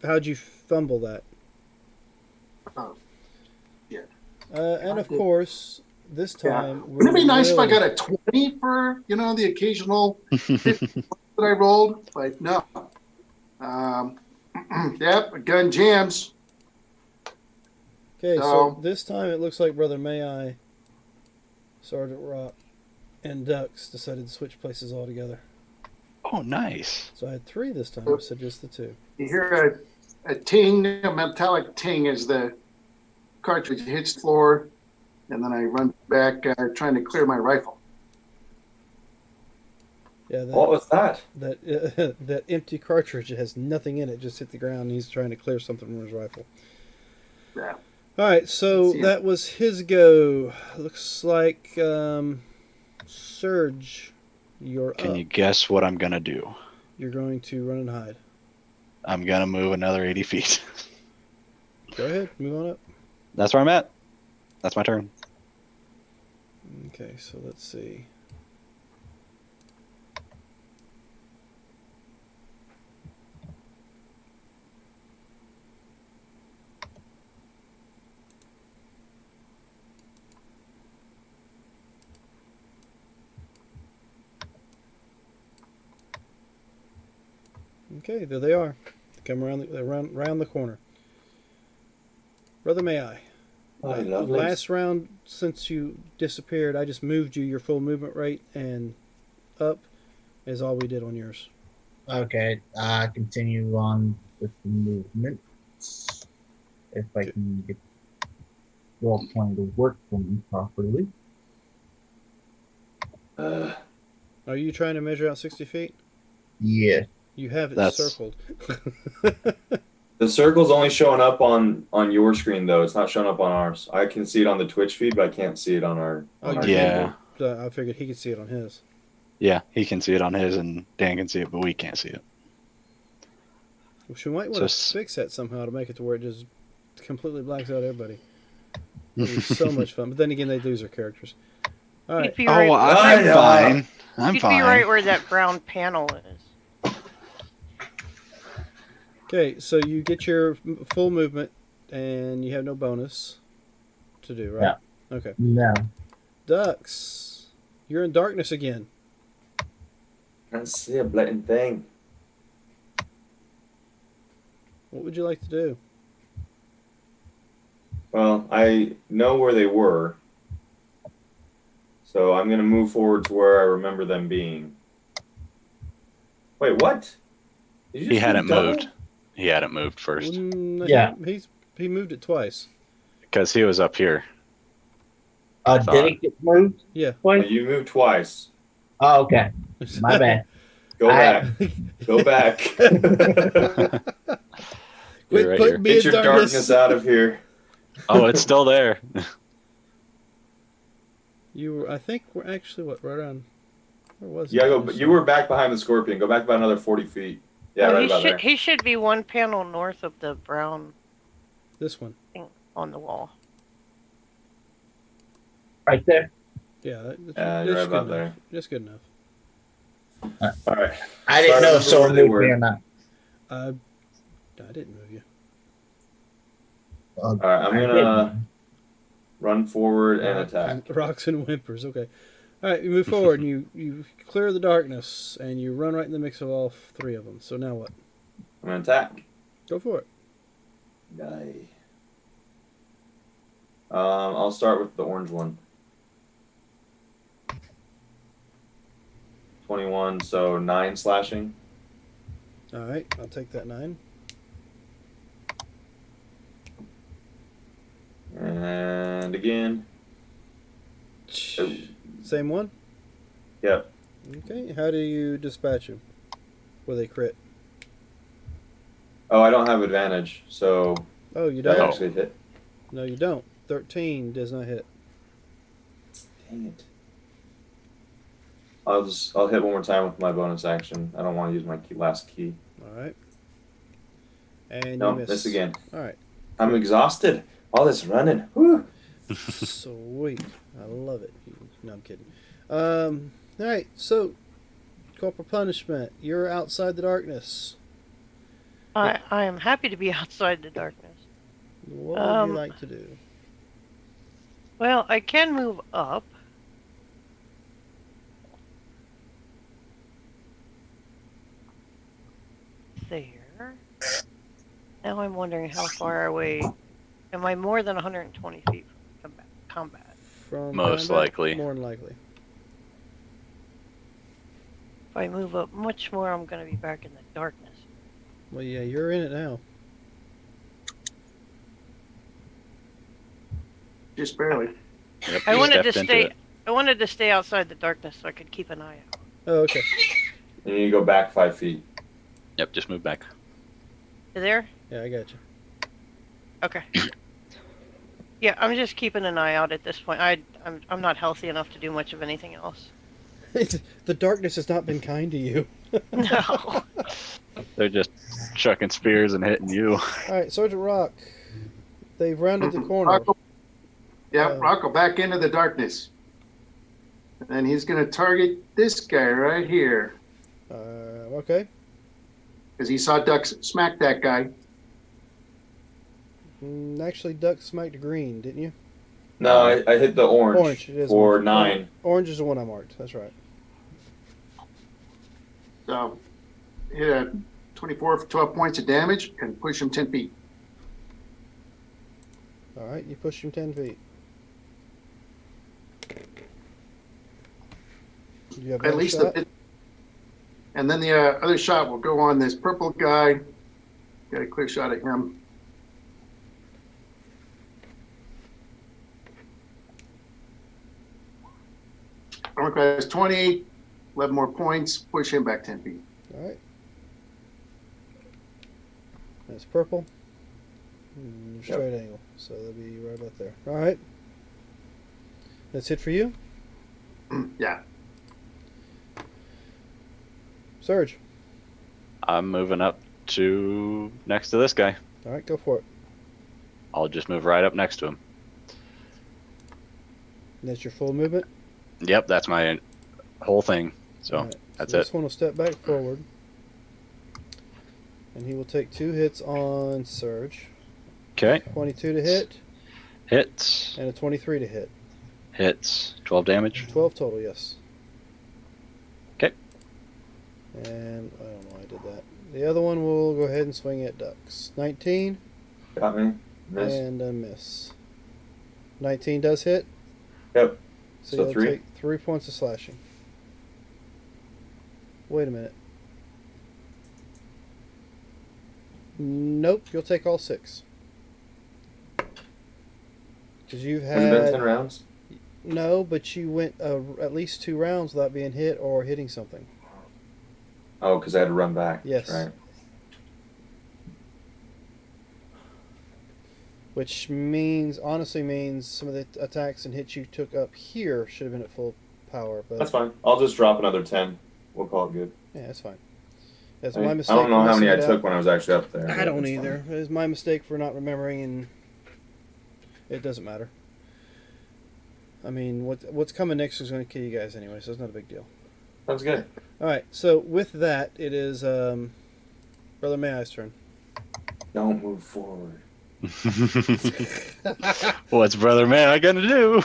how'd you fumble that? Oh, yeah. And of course, this time... Wouldn't it be nice if I got a 20 for, the occasional 50 that I rolled? But no. Yep, a gun jams. Okay, so this time it looks like Brother Mayi, Sergeant Rock, and Dux decided to switch places altogether. Oh, nice. So I had 3 this time instead of just the 2. You hear a ting, a metallic ting as the cartridge hits the floor, and then I run back trying to clear my rifle. Yeah, What was that? that empty cartridge, it has nothing in it, just hit the ground, and he's trying to clear something from his rifle. Yeah. All right, so that was his go. Looks like Surge, you're up. Can you guess what I'm going to do? You're going to run and hide. I'm going to move another 80 feet. Go ahead, move on up. That's where I'm at. That's my turn. Okay, so let's see. Okay, there they are. Come around the corner. Brother Mayi. Last round, since you disappeared, I just moved you your full movement rate, and up is all we did on yours. Okay, continue on with the movement. If I can get roll point to work for me properly. Are you trying to measure out 60 feet? Yeah. You have it circled. The circle's only showing up on your screen, though. It's not showing up on ours. I can see it on the Twitch feed, but I can't see it on our. Yeah. I figured he could see it on his. Yeah, he can see it on his, and Dan can see it, but we can't see it. Which we might want to fix that somehow to make it to where it just completely blacks out everybody. It'd be so much fun. But then again, they lose their characters. All right. I'm fine. I'm fine. You'd be right where that brown panel is. Okay, so you get your full movement, and you have no bonus to do, right? Yeah. Okay. No. Dux, you're in darkness again. I can't see a blatant thing. What would you like to do? Well, I know where they were, so I'm going to move forward to where I remember them being. Wait, what? He hadn't moved. He hadn't moved first. Yeah. He moved it twice. Because he was up here. Did it get moved? Yeah. Well, you moved twice. Oh, okay. My bad. Go back. Go back. Quit putting me in Get your darkness out of here. Oh, it's still there. I think we're actually right around. Where was Yeah, it? you were back behind the scorpion. Go back about another 40 feet. Yeah, right about there. He should be one panel north of the brown. This one. Thing on the wall. Right there. Yeah, you're right about there. Just good enough. All right. I didn't know if someone moved me or not. I didn't move you. All right, I'm gonna run forward and attack. Rocks and whimpers. Okay. All right, you move forward and you clear the darkness and you run right in the mix of all 3 of them. So now what? I'm gonna attack. Go for it. Die. I'll start with the orange one. 21, so 9 slashing. All right, I'll take that 9. And again. Oh. Same one? Yep. Okay, how do you dispatch him? With a crit? Oh, I don't have advantage, so Oh, you that don't? actually hit. No, you don't. 13 does not hit. Dang it. I'll hit one more time with my bonus action. I don't want to use my last key. All right. And No, you miss. miss again. All right. I'm exhausted. All this running. Whew. Sweet. I love it. No, I'm kidding. All right, so corporal punishment. You're outside the darkness. I am happy to be outside the darkness. What would you like to do? Well, I can move up. There. Now I'm wondering how far away. Am I more than 120 feet from combat? From Most combat? likely. More than likely. If I move up much more, I'm going to be back in the darkness. Well, yeah, you're in it now. Just barely. Yep, I you wanted to stepped into stay. it. I wanted to stay outside the darkness so I could keep an eye out. Oh, okay. And you go back 5 feet. Yep, just move back. You there? Yeah, I got you. Okay. Yeah, I'm just keeping an eye out at this point. I'm not healthy enough to do much of anything else. The darkness has not been kind to you. No. They're just chucking spears and hitting you. All right, Sergeant Rock. They've rounded the corner. Rocco, Rocco back into the darkness. And he's going to target this guy right here. Okay. Because he saw Duck smack that guy. Actually, Duck smacked green, didn't you? No, I hit the orange. Orange, it is. For orange. 9. Orange is the one I marked. That's right. So, hit a 24 for 12 points of damage and push him 10 feet. All right, you push him 10 feet. Do you have At another least shot? and then the other shot will go on this purple guy. Got a clear shot at him. Purple guy has 20, 11 more points. Push him back 10 feet. All right. That's purple. Straight angle. So they'll be right about there. All right. That's it for you? Yeah. Surge. I'm moving up to next to this guy. All right, go for it. I'll just move right up next to him. That's your full movement? Yep, that's my whole thing. So All right, that's so it. This one will step back forward. And he will take 2 hits on Surge. Okay. 22 to hit Hits. and a 23 to hit. Hits. 12 damage. 12 total, yes. Okay. And I don't know why I did that. The other one will go ahead and swing at Ducks. 19 Got me. Miss. and a miss. 19 does hit. Yep. So So you'll 3? take 3 points of slashing. Wait a minute. Nope, you'll take all 6. Because you've Has it been 10 had... rounds? No, but you went at least 2 rounds without being hit or hitting something. Oh, because I had to run back. Yes. Right. Which honestly means some of the attacks and hits you took up here should have been at full power. But That's fine. I'll just drop another 10. We'll call it good. yeah, that's fine. That's I my mean, mistake. I don't know for how many I messing it took up. when I was actually up there. I but don't it's either. fine. It's my mistake for not remembering, and it doesn't matter. I mean, what's coming next is going to kill you guys anyway, so it's not a big deal. Sounds good. All right, so with that, it is Brother Mayi's turn. Don't move forward. What's Brother Mayi gonna do?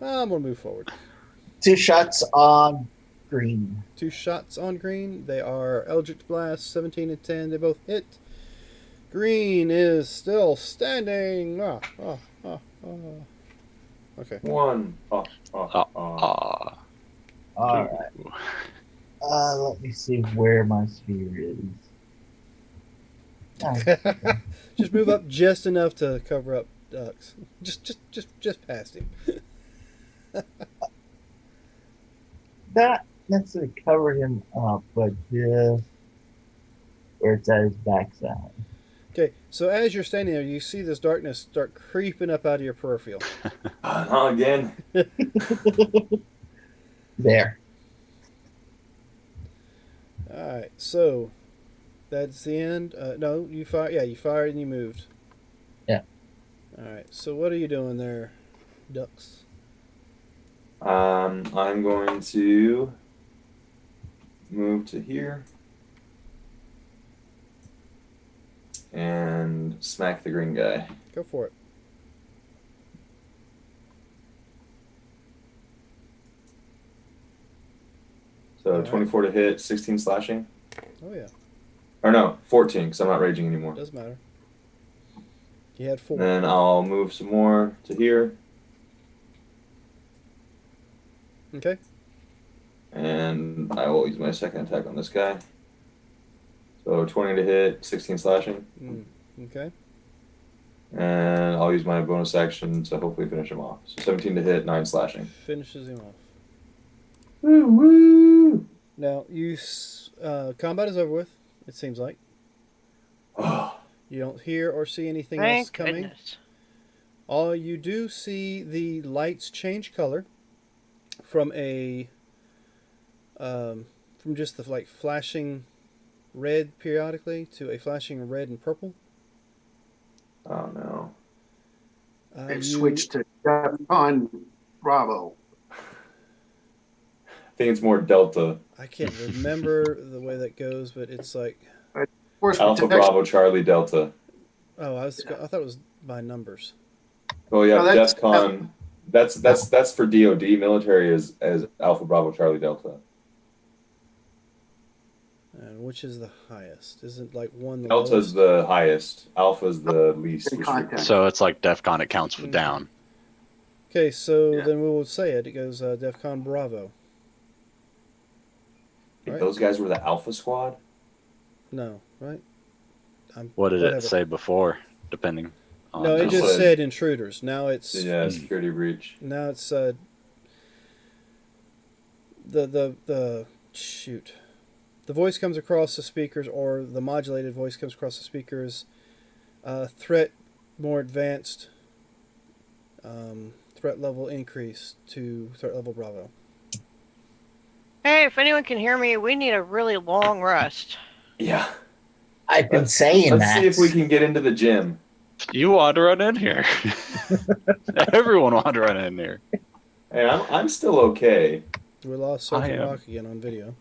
I'm going to move forward. 2 shots on green. 2 shots on green. They are Eldritch Blast, 17 and 10. They both hit. Green is still standing. Okay. 1. Ah, ah. All right. Let me see where my sphere is. Oh, okay. Just move up just enough to cover up Ducks. Just past him. Not necessarily cover him up, but just where it's at his backside. Okay, so as you're standing there, you see this darkness start creeping up out of your peripheral. Not again. There. All right, so that's the end. No, you fire. Yeah, you fired and you moved. Yeah. All right. So what are you doing there, Ducks? I'm going to move to here and smack the green guy. Go for it. So All right. 24 to hit, 16 slashing. Oh yeah, Or no, 14 because I'm not raging anymore. doesn't matter. You had 4. Then I'll move some more to here. Okay. And I will use my second attack on this guy. So 20 to hit, 16 slashing. Okay. And I'll use my bonus action to hopefully finish him off. So 17 to hit, 9 slashing. Finishes him off. Woo woo! Now combat is over with. It seems like Oh, you don't hear or see anything else Thank coming. goodness. All you do see the lights change color from from just the like flashing red periodically to a flashing red and purple. oh no. It switched to DEFCON Bravo. I think it's more Delta. I can't remember the way that goes, but it's like Force Alpha, protection. Bravo, Charlie, Delta. I thought it was by numbers. Oh yeah, No, that's- DEFCON. That's for DoD. Military is as Alpha, Bravo, Charlie, Delta. And which is the highest? Isn't like one the Delta's lowest? the highest. Alpha's the least. In restricted. contact. So it's like DEFCON. It counts down. Okay, so Yeah. then we will say it. It goes DEFCON Bravo. Right. Those guys were the Alpha Squad. No, right? What did whatever. it say before? Depending on No, it Just just said- said intruders. Now it's Yeah, security breach. now it's the shoot. The voice comes across the speakers, or the modulated voice comes across the speakers. Threat more advanced. Threat level increase to threat level Bravo. Hey, if anyone can hear me, we need a really long rest. Yeah. I've been Let's- saying Let's that. see if we can get into the gym. You want to run in here? Everyone want to run in here. Hey, I'm still okay. We lost I Sergeant am. Rock again on video.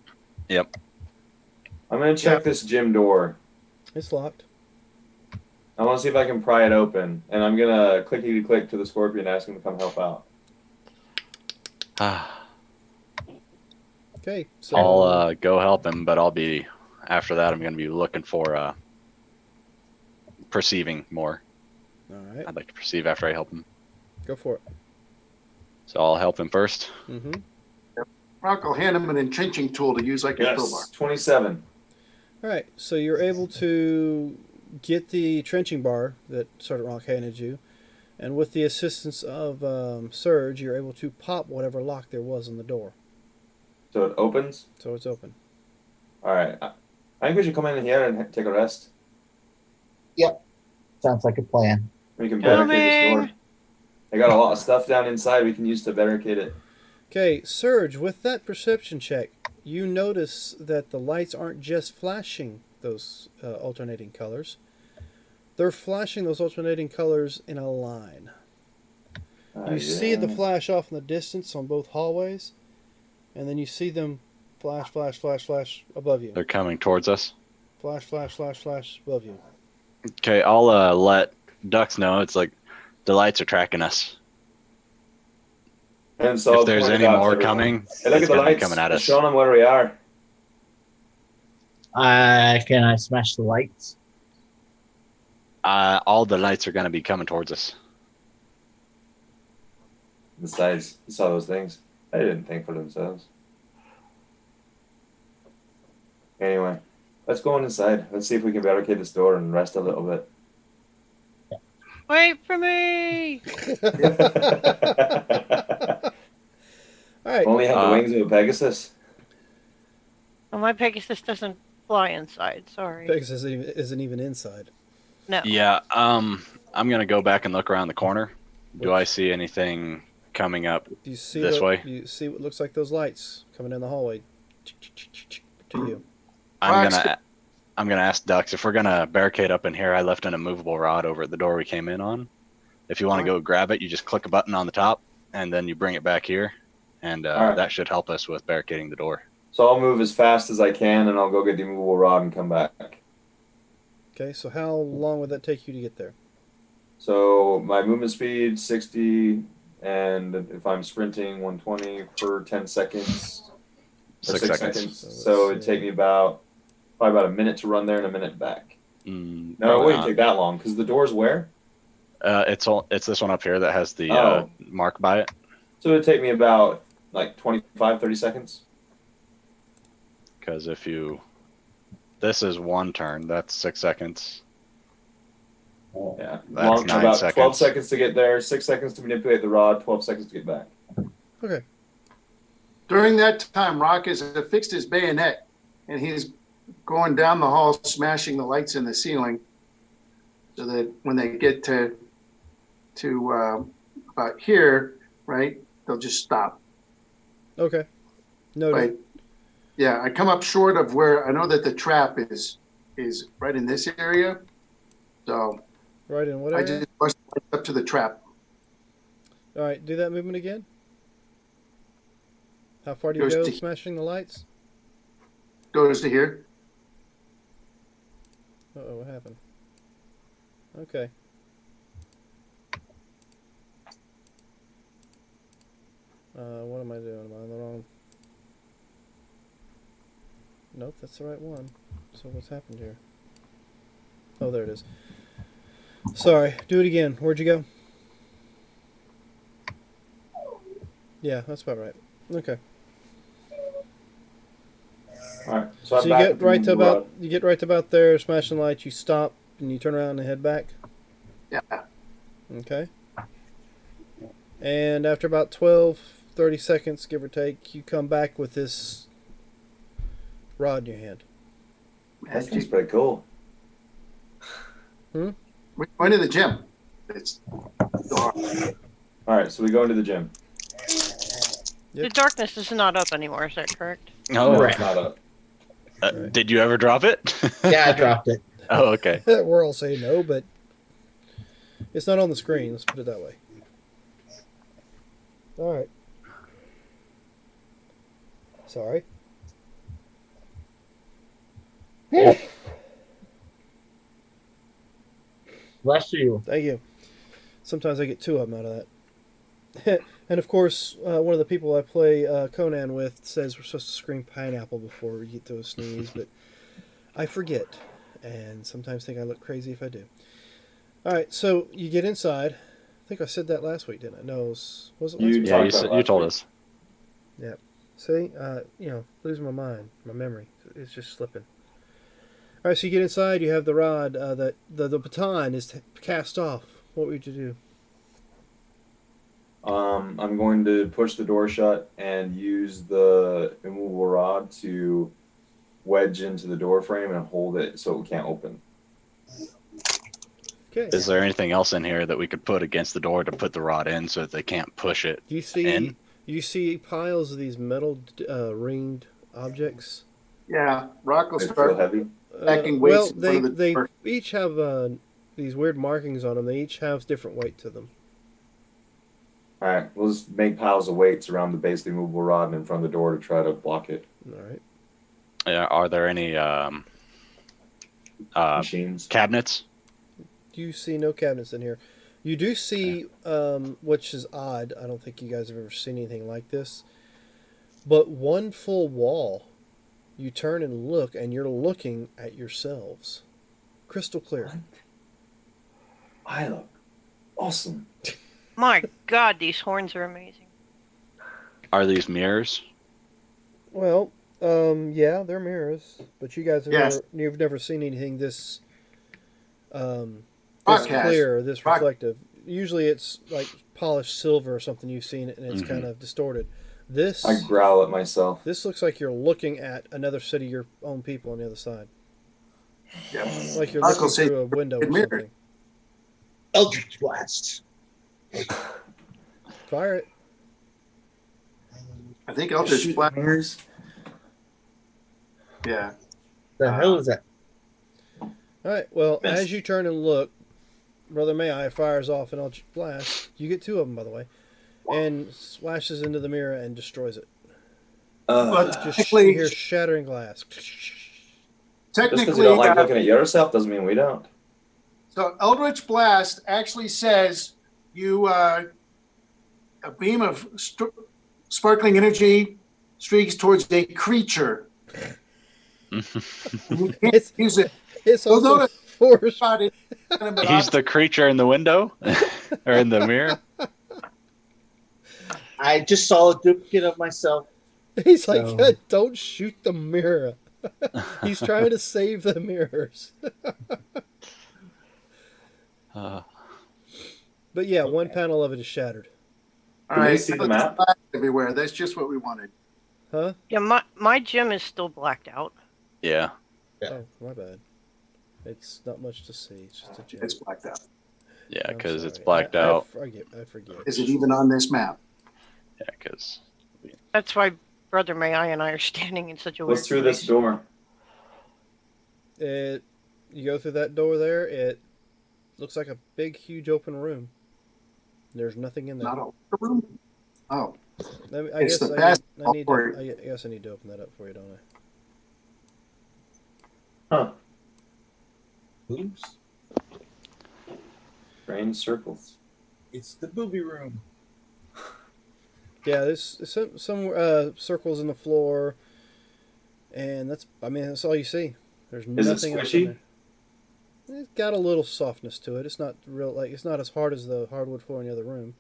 I'm gonna check this gym door. It's locked. I want to see if I can pry it open, and I'm gonna clickety click to the Scorpion, ask him to come help out. Okay, so I'll go help him, but after that I'm going to be looking for perceiving more. all right, I'd like to perceive after I help him. go for it. So I'll help him first. Mm-hmm. Rock will hand him an entrenching tool to use like a crowbar. Yes, 27. All right, so you're able to get the trenching bar that Sergeant Rock handed you, and with the assistance of Surge, you're able to pop whatever lock there was on the door. So it opens. So it's open. All right. I think we should come in here and take a rest. Sounds like a plan. We can barricade this door. Coming. I got a lot of stuff down inside we can use to barricade it. Okay, Surge, with that perception check, you notice that the lights aren't just flashing those alternating colors. They're flashing those alternating colors in a line. You see the flash off in the distance on both hallways, and then you see them flash, flash, flash, flash above you. They're coming towards us. Flash, flash, flash, flash above you. Okay, I'll let Ducks know. It's like the lights are tracking us. And so If there's any more coming, hey, look it's at the gonna be lights. coming at us. Showing them where we are. Can I smash the lights? All the lights are going to be coming towards us. Besides, you saw those things. They didn't think for themselves. Anyway, let's go on inside. Let's see if we can barricade this door and rest a little bit. Wait for me! All right. Only have the wings of a Pegasus. Well, my Pegasus doesn't fly inside. Sorry. Pegasus isn't even inside. No. Yeah. I'm gonna go back and look around the corner. Do I see anything coming up? You see This way? You see what looks like those lights coming down the hallway to you. I'm gonna ask Dux if we're gonna barricade up in here. I left an immovable rod over at the door we came in on. If you want to go grab it, you just click a button on the top, and then you bring it back here, and Alright. that should help us with barricading the door. So I'll move as fast as I can, and I'll go get the movable rod and come back. Okay, so how long would that take you to get there? So my movement speed 60, and if I'm sprinting 120 per 10 seconds. Or 6 seconds. So it'd take me probably about a minute to run there and a minute back. No, it wouldn't take that long because the door's where? It's this one up here that has the mark by it. So it'd take me about like 25, 30 seconds. Because this is one turn, that's 6 seconds. Yeah, That's 9 about seconds. 12 seconds to get there, 6 seconds to manipulate the rod, 12 seconds to get back. Okay. During that time, Rock has affixed his bayonet, and he's going down the hall, smashing the lights in the ceiling, so that when they get to about here, right, they'll just stop. Okay. Noted. But yeah, I come up short of where I know that the trap is right in this area, so Right in what I area? just rushed up to the trap. All right, do that movement again. How far do you Goes go to- smashing the lights? Goes to here. Uh-oh, what happened? Okay. What am I doing? Am I on the wrong? Nope, that's the right one. So what's happened here? Oh, there it is. Sorry, do it again. Where'd you go? Yeah, that's about right. Okay. All right, so I'm So you back get at the right to movable about there, smashing lights. You stop and you turn around and head back. Yeah. Okay. And after about 12, 30 seconds, give or take, you come back with this rod in your hand. That seems pretty cool. We're going to the gym. It's dark. All right, so we go into the gym. The darkness is not up anymore, is that correct? Oh, Right. It's not up. Did you ever drop it? Yeah, I dropped it. Oh, okay. We're all saying no, but it's not on the screen. Let's put it that way. All right. Sorry. Bless you. Thank you. Sometimes I get two of them out of that. And of course, one of the people I play Conan with says we're supposed to scream pineapple before we get to a sneeze, but I forget, and sometimes think I look crazy if I do. All right, so you get inside. I think I said that last week, didn't I? No, was it last You week? Yeah, talked about you told last us. See, losing my mind, my memory. It's just slipping. All right, so you get inside. You have the rod. The baton is cast off. What would you do? I'm going to push the door shut and use the immovable rod to wedge into the door frame and hold it so it can't open. Okay. Is there anything else in here that we could put against the door to put the rod in so that they can't push it? Do you see? in? You see piles of these metal ringed objects. Yeah, Rock will It's so start. heavy. Stacking Well, weights in front of the they door. each have these weird markings on them. They each have different weight to them. All right, we'll just make piles of weights around the base of the immovable rod and in front of the door to try to block it. All right. Yeah, are there any Machines. cabinets? You see no cabinets in here. You do see, which is odd. I don't think you guys have ever seen anything like this. But one full wall, you turn and look, and you're looking at yourselves. Crystal clear. I look awesome. My God, these horns are amazing. Are these mirrors? Well, yeah, they're mirrors, but you guys have Yes. you've never seen anything this this Broadcast. clear, or this Broad- reflective. Usually, it's like polished silver or something. You've seen it, and it's kind of distorted. This I growl at myself. this looks like you're looking at another city, your own people on the other side. Yeah. Like you're Uncle looking said through a window or mirror. something. Eldritch Blast. Fire it. I think I'll just flat. mirrors. Yeah. The hell is that? All right. Well, Miss. as you turn and look, Brother Mayi fires off an eldritch blast. You get 2 of them, by the way, and splashes into the mirror and destroys it. But Just technically, you hear shattering glass. Just because technically, you don't like looking at yourself doesn't mean we don't. so Eldritch Blast actually says you a beam of sparkling energy streaks towards a creature. You can't It's- use it. It's Well, also notice- force. He's the creature in the window or in the mirror. I just saw a duplicate of myself. He's like, So- "God, don't shoot the mirror." He's trying to save the mirrors. But yeah, one panel of it is shattered. All Can we right, see the map? everywhere. That's just what we wanted. Huh? Yeah, my gym is still blacked out. Yeah. Oh, my bad. It's not much to see. It's just a gem. It's blacked out. Yeah, I'm because it's sorry. blacked out. I forget. Is it even on this map? Yeah, because That's why Brother Mayi and I are standing in such a weird What's through place. this door? You go through that door there. It looks like a big, huge open room. There's nothing in there. Not a room. Oh, I It's guess the I basketball need court. to. I guess I need to open that up for you, don't Huh. Oops. Strange circles. It's the booby room. I? Yeah, there's some circles in the floor, and that's all you see. There's Is it nothing else squishy? in there. It's got a little softness to it. It's not real it's not as hard as the hardwood floor in the other room.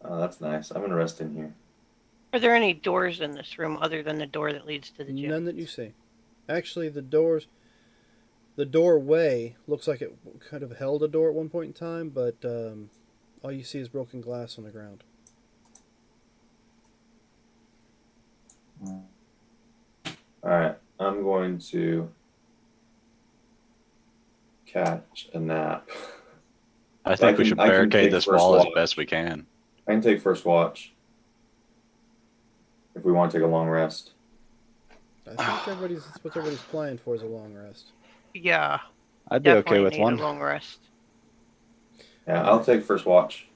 Oh, that's nice. I'm gonna rest in here. Are there any doors in this room other than the door that leads to the gym? None that you see. Actually, the doorway looks like it kind of held a door at one point in time, but all you see is broken glass on the ground. All right, I'm going to catch a nap. I think we can- should I can barricade take this first wall as watch. best we can. I can take first watch if we want to take a long rest. I think that's what everybody's playing for is a long rest. Yeah, I'd be definitely okay with need one. a long rest. Yeah, I'll take first watch.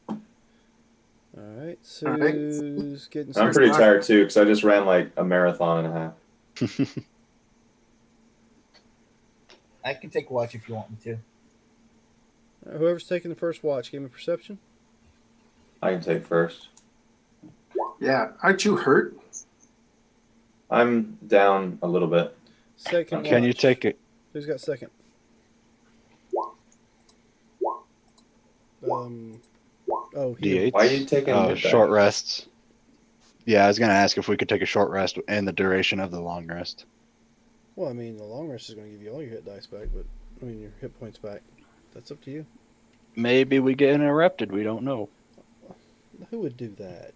All right, Sue's getting I'm pretty tired too because I just ran like a marathon and a half. I can take a watch if you want me to. Whoever's taking the first watch, give me perception. I can take first. Yeah. Aren't you hurt? I'm down a little bit. Second. Can you watch. take it? Who's got second? Oh, he. D8? Why are you taking Oh, hit short dice? rests. Yeah, I was gonna ask if we could take a short rest and the duration of the long rest. Well, I mean, the long rest is going to give you all your hit dice back, but your hit points back. That's up to you. Maybe we get interrupted. We don't know. Who would do that?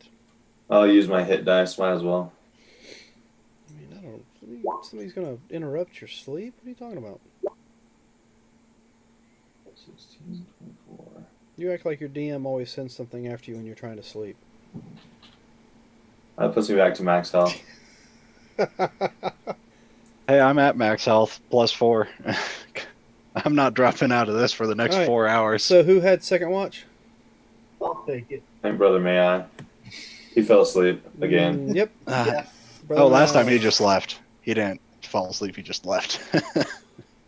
I'll use my hit dice. Might as well. I mean, I don't. Somebody's going to interrupt your sleep. What are you talking about? 16, 24. You act like your DM always sends something after you when you're trying to sleep. That puts me back to max health. Hey, I'm at max health +4. I'm not dropping out of this for the next All right. 4 hours. So, who had second watch? I'll take it. Thank Brother Mayi. He fell asleep again. Yep. Yeah. Oh, last time he Mayi. just left. He didn't fall asleep. He just left.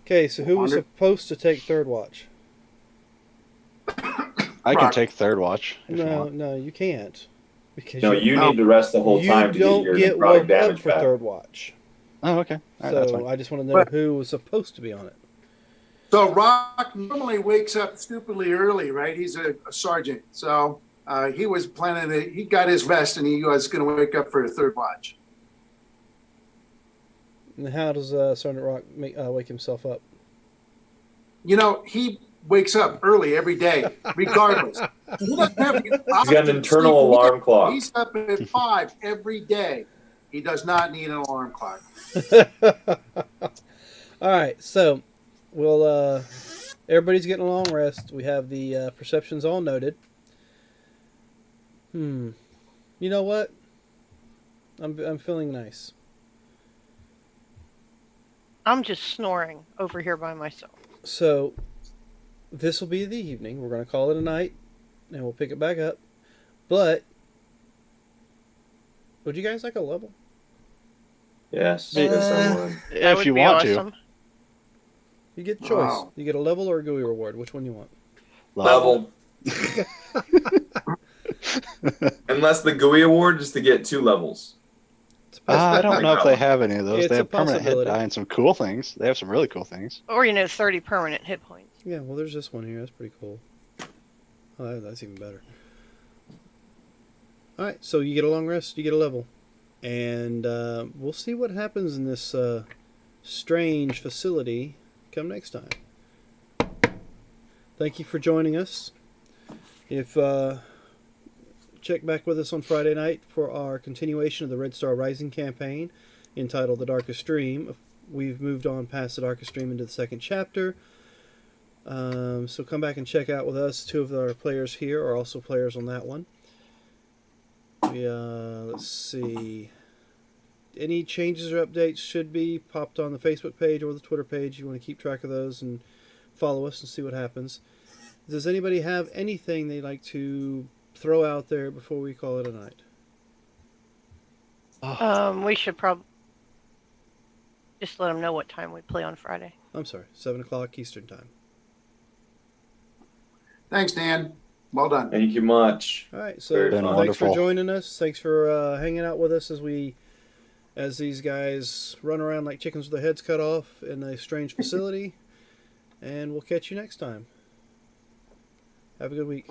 Okay, so who was Wander. supposed to take third watch? I can Rock. take third watch. If you No, want. no, you can't. Because No, you need to rest the whole you time to don't get your get necrotic woke up damage for back. third watch. Oh, okay. All right, that's So fine. I just want to know But- who was supposed to be on it. So Rock normally wakes up stupidly early, right? He's a sergeant. So he was planning to, he got his vest and he was going to wake up for a third watch. And how does Sergeant Rock wake himself up? You know, he wakes up early every day, regardless. He doesn't have He's got an internal alarm clock. He's up at 5 every day. He does not need an alarm clock. All right, so we'll everybody's getting a long rest. We have the perceptions all noted. You know what? I'm feeling nice. I'm just snoring over here by myself. So this will be the evening. We're going to call it a night, and we'll pick it back up. But would you guys like a level? Yes, yes, I would. That If would you be want awesome. You get a choice. Wow. You get a level or a GUI reward. Which one you want? to. Level. Unless the GUI award is to get 2 levels. I don't know if they have any of those. It's They a have permanent hit possibility. die and some cool things. They have some really cool things. Or, 30 permanent hit points. Yeah, well, there's this one here. That's pretty cool. Oh, that's even better. All right, so you get a long rest, you get a level. And we'll see what happens in this strange facility come next time. Thank you for joining us. If check back with us on Friday night for our continuation of the Red Star Rising campaign entitled The Darkest Dream. We've moved on past the Darkest Dream into the second chapter. So come back and check out with us. 2 of our players here are also players on that one. Let's see. Any changes or updates should be popped on the Facebook page or the Twitter page. You want to keep track of those and follow us and see what happens. Does anybody have anything they'd like to throw out there before we call it a night? We should probably just let them know what time we play on Friday. I'm sorry, 7 o'clock Eastern Time. Thanks, Dan. Well done. Thank you much. All right, so Very Been fun. thanks for wonderful. joining us. Thanks for hanging out with us as these guys run around like chickens with their heads cut off in a strange facility. And we'll catch you next time. Have a good week.